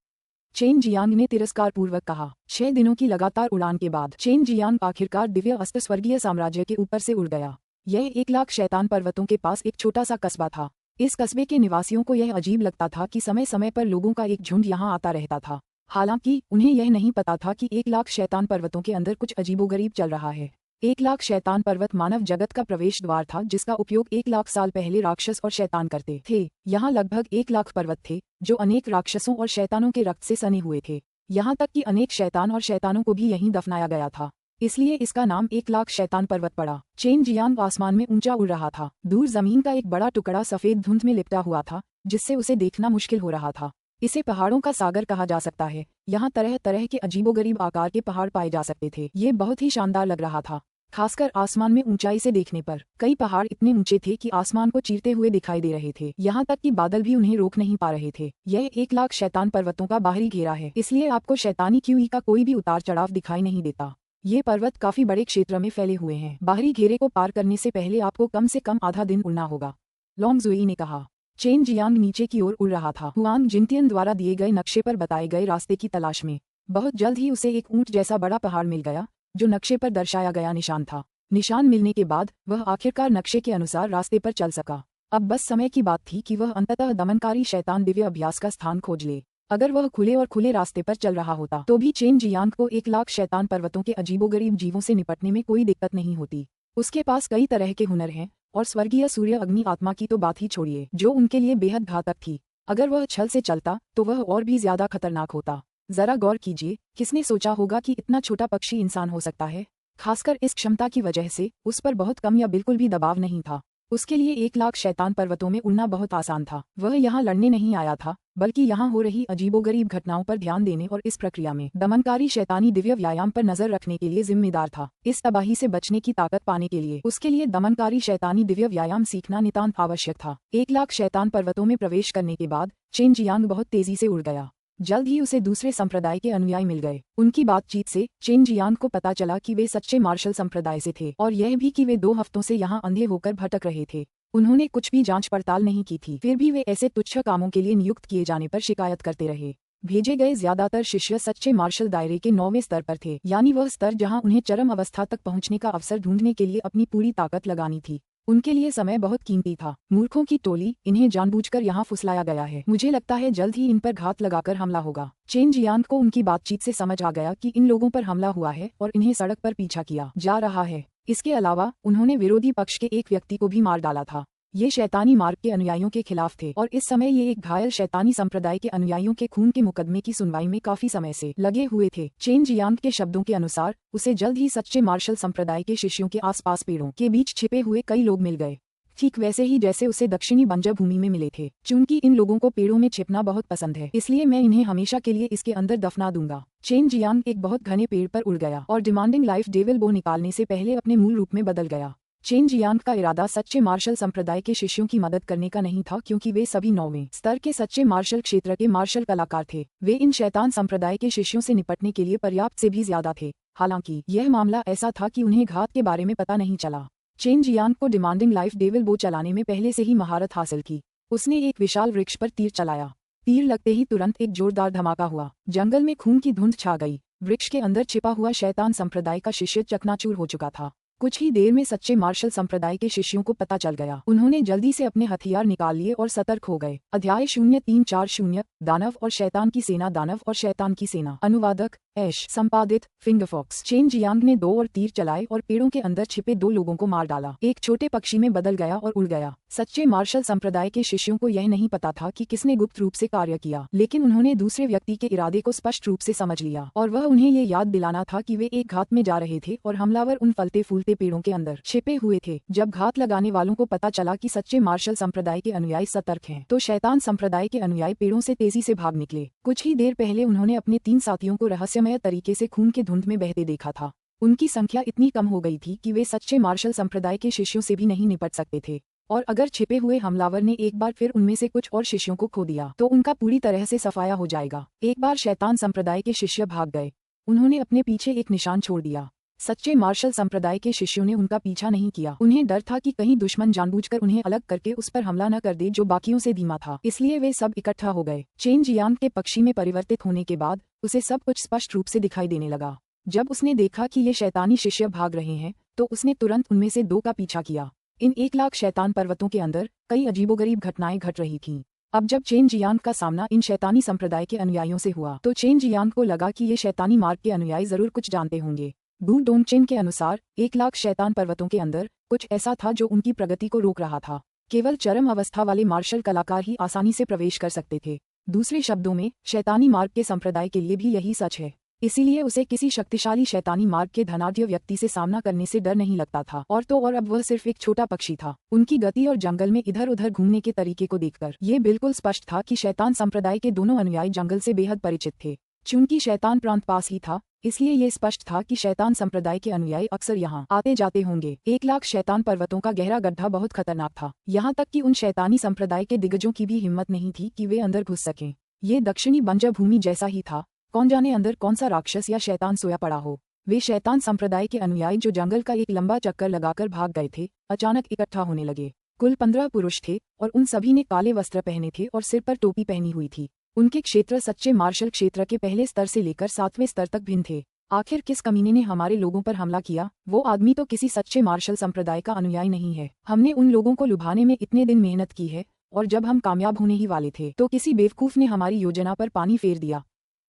चेन जियांग ने तिरस्कारपूर्वक कहा। 6 दिनों की लगातार उड़ान के बाद चेन जियांग आखिरकार दिव्य अस्त स्वर्गीय साम्राज्य के ऊपर से उड़ गया। यह 1 लाख शैतान पर्वतों के पास एक छोटा सा कस्बा था। इस कस्बे के निवासियों को यह अजीब लगता था कि समय समय पर लोगों का एक झुंड यहाँ आता रहता था। हालांकि उन्हें यह नहीं पता था कि 1 लाख शैतान पर्वतों के अंदर कुछ अजीबोगरीब चल रहा है। 1 लाख शैतान पर्वत मानव जगत का प्रवेश द्वार था, जिसका उपयोग 1 लाख साल पहले राक्षस और शैतान करते थे। यहाँ लगभग 1 लाख पर्वत थे जो अनेक राक्षसों और शैतानों के रक्त से सने हुए थे। यहाँ तक कि अनेक शैतान और शैतानों को भी यहीं दफनाया गया था, इसलिए इसका नाम 1 लाख शैतान पर्वत पड़ा। चेन जियांग आसमान में ऊंचा उड़ रहा था। दूर जमीन का एक बड़ा टुकड़ा सफेद धुंध में लिपटा हुआ था, जिससे उसे देखना मुश्किल हो रहा था। इसे पहाड़ों का सागर कहा जा सकता है। यहाँ तरह तरह के अजीबोगरीब आकार के पहाड़ पाए जा सकते थे। ये बहुत ही शानदार लग रहा था, खासकर आसमान में ऊंचाई से देखने पर। कई पहाड़ इतने ऊंचे थे कि आसमान को चीरते हुए दिखाई दे रहे थे। यहाँ तक कि बादल भी उन्हें रोक नहीं पा रहे थे। यह 1 लाख शैतान पर्वतों का बाहरी घेरा है, इसलिए आपको शैतानी क्यूई का कोई भी उतार चढ़ाव दिखाई नहीं देता। ये पर्वत काफी बड़े क्षेत्र में फैले हुए हैं। बाहरी घेरे को पार करने से पहले आपको कम से कम आधा दिन उड़ना होगा, लॉन्गज़ुई ने कहा। चेन जियांग नीचे की ओर उड़ रहा था, हुआंग जिनतियन द्वारा दिए गए नक्शे पर बताए गए रास्ते की तलाश में। बहुत जल्द ही उसे एक ऊंट जैसा बड़ा पहाड़ मिल गया, जो नक्शे पर दर्शाया गया निशान था। निशान मिलने के बाद वह आखिरकार नक्शे के अनुसार रास्ते पर चल सका। अब बस समय की बात थी कि वह अंततः दमनकारी शैतान दिव्य अभ्यास का स्थान खोज ले। अगर वह खुले और खुले रास्ते पर चल रहा होता तो भी चेन जियांग को 1 लाख शैतान पर्वतों के अजीबोगरीब जीवों से निपटने में कोई दिक्कत नहीं होती। उसके पास कई तरह के हुनर हैं, और स्वर्गीय सूर्य अग्नि आत्मा की तो बात ही छोड़िए, जो उनके लिए बेहद घातक थी। अगर वह छल से चलता तो वह और भी ज्यादा खतरनाक होता। जरा गौर कीजिए, किसने सोचा होगा कि इतना छोटा पक्षी इंसान हो सकता है? खासकर इस क्षमता की वजह से उस पर बहुत कम या बिल्कुल भी दबाव नहीं था। उसके लिए 1 लाख शैतान पर्वतों में उड़ना बहुत आसान था। वह यहाँ लड़ने नहीं आया था, बल्कि यहाँ हो रही अजीबोगरीब घटनाओं पर ध्यान देने और इस प्रक्रिया में दमनकारी शैतानी दिव्य व्यायाम पर नजर रखने के लिए जिम्मेदार था। इस तबाही से बचने की ताकत पाने के लिए उसके लिए दमनकारी शैतानी दिव्य व्यायाम सीखना नितांत आवश्यक था। 1 लाख शैतान पर्वतों में प्रवेश करने के बाद चेन जियांग बहुत तेजी से उड़ गया। जल्द ही उसे दूसरे संप्रदाय के अनुयायी मिल गए। उनकी बातचीत से चेन जियांग को पता चला कि वे सच्चे मार्शल संप्रदाय से थे, और यह भी कि वे 2 हफ्तों से यहाँ अंधे होकर भटक रहे थे। उन्होंने कुछ भी जांच पड़ताल नहीं की थी, फिर भी वे ऐसे तुच्छ कामों के लिए नियुक्त किए जाने पर शिकायत करते रहे। भेजे गए ज्यादातर शिष्य सच्चे मार्शल दायरे के 9वें स्तर पर थे, यानी वह स्तर जहां उन्हें चरम अवस्था तक पहुंचने का अवसर ढूंढने के लिए अपनी पूरी ताकत लगानी थी। उनके लिए समय बहुत कीमती था। मूर्खों की टोली, इन्हें जानबूझकर यहाँ फुसलाया गया है। मुझे लगता है जल्द ही इन पर घात लगाकर हमला होगा। चेन जियांग को उनकी बातचीत से समझ आ गया कि इन लोगों पर हमला हुआ है और इन्हें सड़क पर पीछा किया जा रहा है। इसके अलावा उन्होंने विरोधी पक्ष के एक व्यक्ति को भी मार डाला था। ये शैतानी मार्ग के अनुयायियों के खिलाफ थे, और इस समय ये एक घायल शैतानी संप्रदाय के अनुयायियों के खून के मुकदमे की सुनवाई में काफी समय से लगे हुए थे। चेन जियांग के शब्दों के अनुसार उसे जल्द ही सच्चे मार्शल संप्रदाय के शिष्यों के आसपास पेड़ों के बीच छिपे हुए कई लोग मिल गए, ठीक वैसे ही जैसे उसे दक्षिणी बंजर भूमि में मिले थे। चूंकि इन लोगों को पेड़ों में छिपना बहुत पसंद है, इसलिए मैं इन्हें हमेशा के लिए इसके अंदर दफना दूंगा। चेन जियांग एक बहुत घने पेड़ पर उड़ गया और डिमांडिंग लाइफ डेविल बो निकालने से पहले अपने मूल रूप में बदल गया। चेन जियांग का इरादा सच्चे मार्शल संप्रदाय के शिष्यों की मदद करने का नहीं था, क्योंकि वे सभी 9वें स्तर के सच्चे मार्शल क्षेत्र के मार्शल कलाकार थे। वे इन शैतान संप्रदाय के शिष्यों से निपटने के लिए पर्याप्त से भी ज्यादा थे। हालांकि यह मामला ऐसा था कि उन्हें घात के बारे में पता नहीं चला। चेन जियांग को डिमांडिंग लाइफ डेविल बो चलाने में पहले से ही महारत हासिल की। उसने एक विशाल वृक्ष पर तीर चलाया। तीर लगते ही तुरंत एक जोरदार धमाका हुआ। जंगल में खून की धुंध छा गई। वृक्ष के अंदर छिपा हुआ शैतान संप्रदाय का शिष्य चकनाचूर हो चुका था। कुछ ही देर में सच्चे मार्शल संप्रदाय के शिष्यों को पता चल गया। उन्होंने जल्दी से अपने हथियार निकाल लिए और सतर्क हो गए। अध्याय 0340 दानव और शैतान की सेना। दानव और शैतान की सेना। अनुवादक ऐश, संपादित फिंगरफॉक्स। चेन जियांग ने 2 और तीर चलाए और पेड़ों के अंदर छिपे 2 लोगों को मार डाला। एक छोटे पक्षी में बदल गया और उड़ गया। सच्चे मार्शल संप्रदाय के शिष्यों को यह नहीं पता था कि किसने गुप्त रूप से कार्य किया, लेकिन उन्होंने दूसरे व्यक्ति के इरादे को स्पष्ट रूप से समझ लिया, और वह उन्हें ये याद दिलाना था कि वे एक घात में जा रहे थे और हमलावर उन फलते फूलते पेड़ों के अंदर छिपे हुए थे। जब घात लगाने वालों को पता चला कि सच्चे मार्शल संप्रदाय के अनुयायी सतर्क हैं, तो शैतान संप्रदाय के अनुयायी पेड़ों से तेजी से भाग निकले। कुछ ही देर पहले उन्होंने अपने 3 साथियों को रहस्य रहस्यमय तरीके से खून के धुंध में बहते देखा था। उनकी संख्या इतनी कम हो गई थी कि वे सच्चे मार्शल संप्रदाय के शिष्यों से भी नहीं निपट सकते थे, और अगर छिपे हुए हमलावर ने एक बार फिर उनमें से कुछ और शिष्यों को खो दिया तो उनका पूरी तरह से सफाया हो जाएगा। एक बार शैतान संप्रदाय के शिष्य भाग गए। उन्होंने अपने पीछे एक निशान छोड़ दिया। सच्चे मार्शल संप्रदाय के शिष्यों ने उनका पीछा नहीं किया। उन्हें डर था कि कहीं दुश्मन जानबूझकर उन्हें अलग करके उस पर हमला न कर दे जो बाकियों से धीमा था, इसलिए वे सब इकट्ठा हो गए। चेन जियांग के पक्षी में परिवर्तित होने के बाद उसे सब कुछ स्पष्ट रूप से दिखाई देने लगा। जब उसने देखा कि ये शैतानी शिष्य भाग रहे हैं तो उसने तुरंत उनमें से 2 का पीछा किया। इन 1 लाख शैतान पर्वतों के अंदर कई अजीबोगरीब घटनाएं घट रही थीं। अब जब चेन जियांग का सामना इन शैतानी संप्रदाय के अनुयायियों से हुआ तो चेन जियांग को लगा कि ये शैतानी मार्ग के अनुयायी जरूर कुछ जानते होंगे। बू डोंगचेन के अनुसार 1 लाख शैतान पर्वतों के अंदर कुछ ऐसा था जो उनकी प्रगति को रोक रहा था। केवल चरम अवस्था वाले मार्शल कलाकार ही आसानी से प्रवेश कर सकते थे। दूसरे शब्दों में शैतानी मार्ग के संप्रदाय के लिए भी यही सच है। इसीलिए उसे किसी शक्तिशाली शैतानी मार्ग के धनाढ्य व्यक्ति से सामना करने से डर नहीं लगता था। और तो और अब वह सिर्फ एक छोटा पक्षी था। उनकी गति और जंगल में इधर उधर घूमने के तरीके को देखकर ये बिल्कुल स्पष्ट था कि शैतान संप्रदाय के दोनों अनुयायी जंगल से बेहद परिचित थे। चूंकि शैतान प्रांत पास ही था, इसलिए ये स्पष्ट था कि शैतान संप्रदाय के अनुयायी अक्सर यहाँ आते जाते होंगे। 1 लाख शैतान पर्वतों का गहरा गड्ढा बहुत खतरनाक था। यहाँ तक कि उन शैतानी संप्रदाय के दिग्गजों की भी हिम्मत नहीं थी कि वे अंदर घुस सकें। ये दक्षिणी बंजर भूमि जैसा ही था। कौन जाने अंदर कौन सा राक्षस या शैतान सोया पड़ा हो। वे शैतान संप्रदाय के अनुयायी जो जंगल का एक लंबा चक्कर लगाकर भाग गए थे, अचानक इकट्ठा होने लगे। कुल 15 पुरुष थे और उन सभी ने काले वस्त्र पहने थे और सिर पर टोपी पहनी हुई थी। उनके क्षेत्र सच्चे मार्शल क्षेत्र के पहले स्तर से लेकर 7वें स्तर तक भिन्न थे। आखिर किस कमीने ने हमारे लोगों पर हमला किया? वो आदमी तो किसी सच्चे मार्शल संप्रदाय का अनुयायी नहीं है। हमने उन लोगों को लुभाने में इतने दिन मेहनत की है और जब हम कामयाब होने ही वाले थे तो किसी बेवकूफ ने हमारी योजना पर पानी फेर दिया।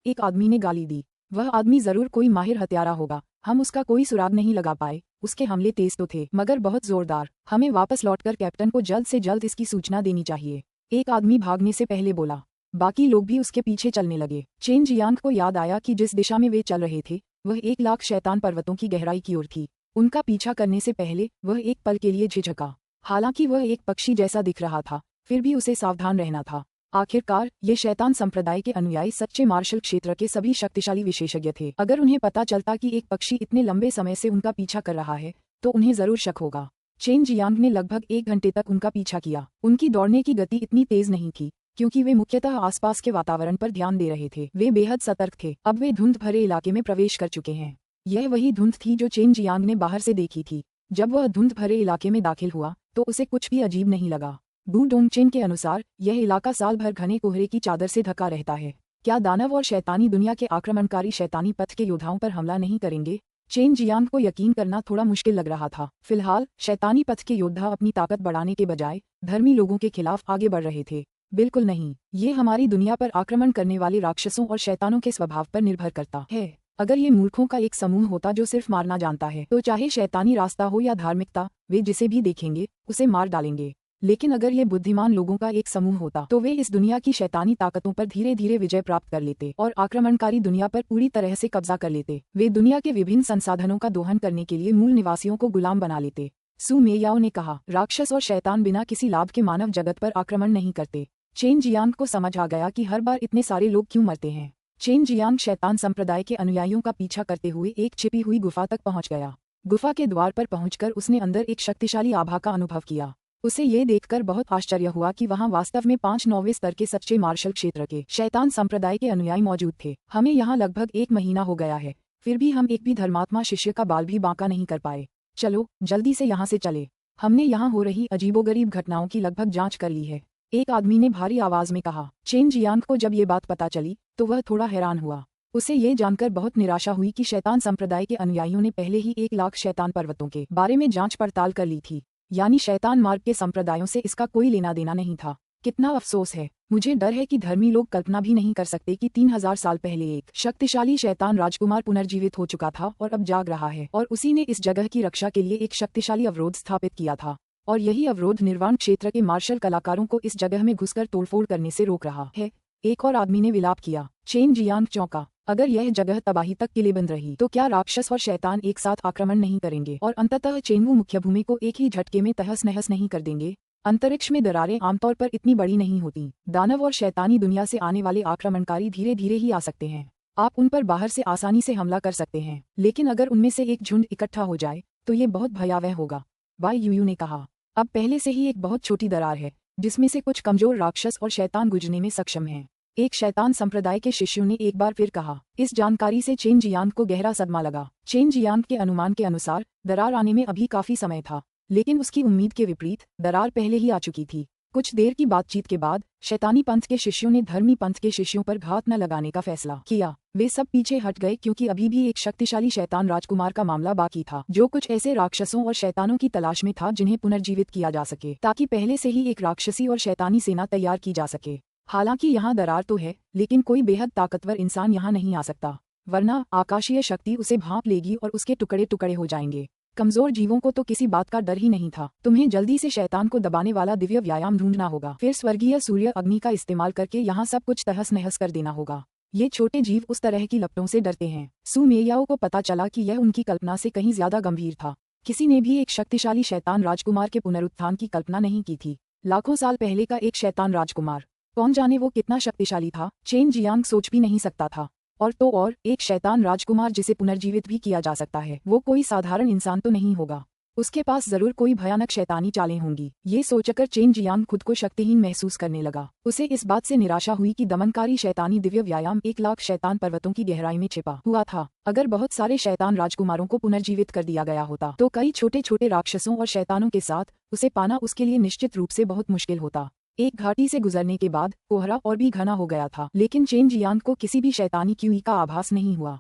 एक आदमी ने गाली दी। वह आदमी जरूर कोई माहिर हत्यारा होगा। हम उसका कोई सुराग नहीं लगा पाए। उसके हमले तेज तो थे मगर बहुत जोरदार। हमें वापस लौटकर कैप्टन को जल्द से जल्द इसकी सूचना देनी चाहिए। एक आदमी भागने से पहले बोला। बाकी लोग भी उसके पीछे चलने लगे। चेन जियांग को याद आया कि जिस दिशा में वे चल रहे थे वह 1 लाख शैतान पर्वतों की गहराई की ओर थी। उनका पीछा करने से पहले वह एक पल के लिए झिझका। हालांकि वह एक पक्षी जैसा दिख रहा था, फिर भी उसे सावधान रहना था। आखिरकार ये शैतान संप्रदाय के अनुयायी सच्चे मार्शल क्षेत्र के सभी शक्तिशाली विशेषज्ञ थे। अगर उन्हें पता चलता कि एक पक्षी इतने लंबे समय से उनका पीछा कर रहा है तो उन्हें जरूर शक होगा। चेन जियांग ने लगभग 1 घंटे तक उनका पीछा किया। उनकी दौड़ने की गति इतनी तेज नहीं थी क्योंकि वे मुख्यतः आसपास के वातावरण पर ध्यान दे रहे थे। वे बेहद सतर्क थे। अब वे धुंध भरे इलाके में प्रवेश कर चुके हैं। यह वही धुंध थी जो चेन जियांग ने बाहर से देखी थी। जब वह धुंध भरे इलाके में दाखिल हुआ तो उसे कुछ भी अजीब नहीं लगा। बू डोंगचेन के अनुसार यह इलाका साल भर घने कोहरे की चादर से ढका रहता है। क्या दानव और शैतानी दुनिया के आक्रमणकारी शैतानी पथ के योद्धाओं पर हमला नहीं करेंगे? चेन जियांग को यकीन करना थोड़ा मुश्किल लग रहा था। फिलहाल शैतानी पथ के योद्धा अपनी ताकत बढ़ाने के बजाय धर्मी लोगों के खिलाफ आगे बढ़ रहे थे। बिल्कुल नहीं, ये हमारी दुनिया पर आक्रमण करने वाले राक्षसों और शैतानों के स्वभाव पर निर्भर करता है। अगर ये मूर्खों का एक समूह होता जो सिर्फ मारना जानता है तो चाहे शैतानी रास्ता हो या धार्मिकता, वे जिसे भी देखेंगे उसे मार डालेंगे। लेकिन अगर ये बुद्धिमान लोगों का एक समूह होता तो वे इस दुनिया की शैतानी ताकतों पर धीरे धीरे विजय प्राप्त कर लेते और आक्रमणकारी दुनिया पर पूरी तरह से कब्जा कर लेते। वे दुनिया के विभिन्न संसाधनों का दोहन करने के लिए मूल निवासियों को गुलाम बना लेते। सू मेयाओ ने कहा, राक्षस और शैतान बिना किसी लाभ के मानव जगत पर आक्रमण नहीं करते। चेन जियांग को समझ आ गया कि हर बार इतने सारे लोग क्यों मरते हैं। चेन जियांग शैतान संप्रदाय के अनुयायियों का पीछा करते हुए एक छिपी हुई गुफा तक पहुंच गया। गुफा के द्वार पर पहुंचकर उसने अंदर एक शक्तिशाली आभा का अनुभव किया। उसे ये देखकर बहुत आश्चर्य हुआ कि वहां वास्तव में 5 स्तर के सच्चे मार्शल क्षेत्र के शैतान संप्रदाय के अनुयायी मौजूद थे। हमें यहाँ लगभग 1 महीना हो गया है, फिर भी हम एक भी धर्मात्मा शिष्य का बाल भी बांका नहीं कर पाए। चलो जल्दी से यहाँ से चले। हमने यहाँ हो रही अजीबोगरीब घटनाओं की लगभग जांच कर ली है, एक आदमी ने भारी आवाज में कहा। चेन जियांग को जब ये बात पता चली तो वह थोड़ा हैरान हुआ। उसे ये जानकर बहुत निराशा हुई कि शैतान संप्रदाय के अनुयायियों ने पहले ही 1 लाख शैतान पर्वतों के बारे में जांच पड़ताल कर ली थी, यानी शैतान मार्ग के संप्रदायों से इसका कोई लेना देना नहीं था। कितना अफसोस है। मुझे डर है कि धर्मी लोग कल्पना भी नहीं कर सकते कि 3000 साल पहले एक शक्तिशाली शैतान राजकुमार पुनर्जीवित हो चुका था और अब जाग रहा है, और उसी ने इस जगह की रक्षा के लिए एक शक्तिशाली अवरोध स्थापित किया था, और यही अवरोध निर्वाण क्षेत्र के मार्शल कलाकारों को इस जगह में घुसकर तोड़फोड़ करने से रोक रहा है। एक और आदमी ने विलाप किया। चेन जियांग चौंका। अगर यह जगह तबाही तक किलेबंद रही तो क्या राक्षस और शैतान एक साथ आक्रमण नहीं करेंगे और अंततः चेनवू मुख्य भूमि को एक ही झटके में तहस नहस नहीं कर देंगे? अंतरिक्ष में दरारें आमतौर पर इतनी बड़ी नहीं होती। दानव और शैतानी दुनिया से आने वाले आक्रमणकारी धीरे धीरे ही आ सकते हैं। आप उन पर बाहर से आसानी से हमला कर सकते हैं, लेकिन अगर उनमें से एक झुंड इकट्ठा हो जाए तो ये बहुत भयावह होगा। वाई यूयू ने कहा, अब पहले से ही एक बहुत छोटी दरार है जिसमें से कुछ कमजोर राक्षस और शैतान गुजरने में सक्षम हैं। एक शैतान संप्रदाय के शिष्यों ने एक बार फिर कहा। इस जानकारी से चेन जियांग को गहरा सदमा लगा। चेन जियांग के अनुमान के अनुसार दरार आने में अभी काफी समय था, लेकिन उसकी उम्मीद के विपरीत दरार पहले ही आ चुकी थी। कुछ देर की बातचीत के बाद शैतानी पंथ के शिष्यों ने धर्मी पंथ के शिष्यों पर घात न लगाने का फैसला किया। वे सब पीछे हट गए क्योंकि अभी भी एक शक्तिशाली शैतान राजकुमार का मामला बाकी था, जो कुछ ऐसे राक्षसों और शैतानों की तलाश में था जिन्हें पुनर्जीवित किया जा सके, ताकि पहले से ही एक राक्षसी और शैतानी सेना तैयार की जा सके। हालांकि यहाँ दरार तो है, लेकिन कोई बेहद ताकतवर इंसान यहाँ नहीं आ सकता, वरना आकाशीय शक्ति उसे भांप लेगी और उसके टुकड़े टुकड़े हो जाएंगे। कमजोर जीवों को तो किसी बात का डर ही नहीं था। तुम्हें जल्दी से शैतान को दबाने वाला दिव्य व्यायाम ढूंढना होगा, फिर स्वर्गीय सूर्य अग्नि का इस्तेमाल करके यहाँ सब कुछ तहस नहस कर देना होगा। ये छोटे जीव उस तरह की लपटों से डरते हैं। सु मेयाओ को पता चला कि यह उनकी कल्पना से कहीं ज्यादा गंभीर था। किसी ने भी एक शक्तिशाली शैतान राजकुमार के पुनरुत्थान की कल्पना नहीं की थी। लाखों साल पहले का एक शैतान राजकुमार, कौन जाने वो कितना शक्तिशाली था, चेन जियांग सोच भी नहीं सकता था। और एक शैतान राजकुमार जिसे पुनर्जीवित भी किया जा सकता है, वो कोई साधारण इंसान तो नहीं होगा। उसके पास जरूर कोई भयानक शैतानी चालें होंगी। ये सोचकर चेन जियांग खुद को शक्तिहीन महसूस करने लगा। उसे इस बात से निराशा हुई कि दमनकारी शैतानी दिव्य व्यायाम 1,00,000 शैतान पर्वतों की गहराई में छिपा हुआ था। अगर बहुत सारे शैतान राजकुमारों को पुनर्जीवित कर दिया गया होता तो कई छोटे छोटे राक्षसों और शैतानों के साथ उसे पाना उसके लिए निश्चित रूप से बहुत मुश्किल होता। एक घाटी से गुजरने के बाद कोहरा और भी घना हो गया था, लेकिन चेन जियांग को किसी भी शैतानी क्यूई का आभास नहीं हुआ।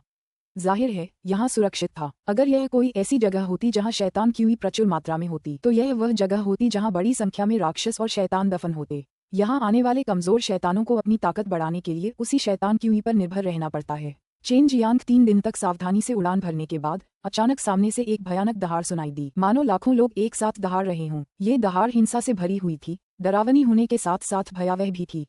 जाहिर है यहाँ सुरक्षित था। अगर यह कोई ऐसी जगह होती जहाँ शैतान क्यूई प्रचुर मात्रा में होती तो यह वह जगह होती जहाँ बड़ी संख्या में राक्षस और शैतान दफन होते। यहाँ आने वाले कमजोर शैतानों को अपनी ताकत बढ़ाने के लिए उसी शैतान क्यूई पर निर्भर रहना पड़ता है। चेन जियांग 3 दिन तक सावधानी से उड़ान भरने के बाद अचानक सामने से एक भयानक दहाड़ सुनाई दी, मानो लाखों लोग एक साथ दहाड़ रहे हों। ये दहाड़ हिंसा से भरी हुई थी, डरावनी होने के साथ साथ भयावह भी थी।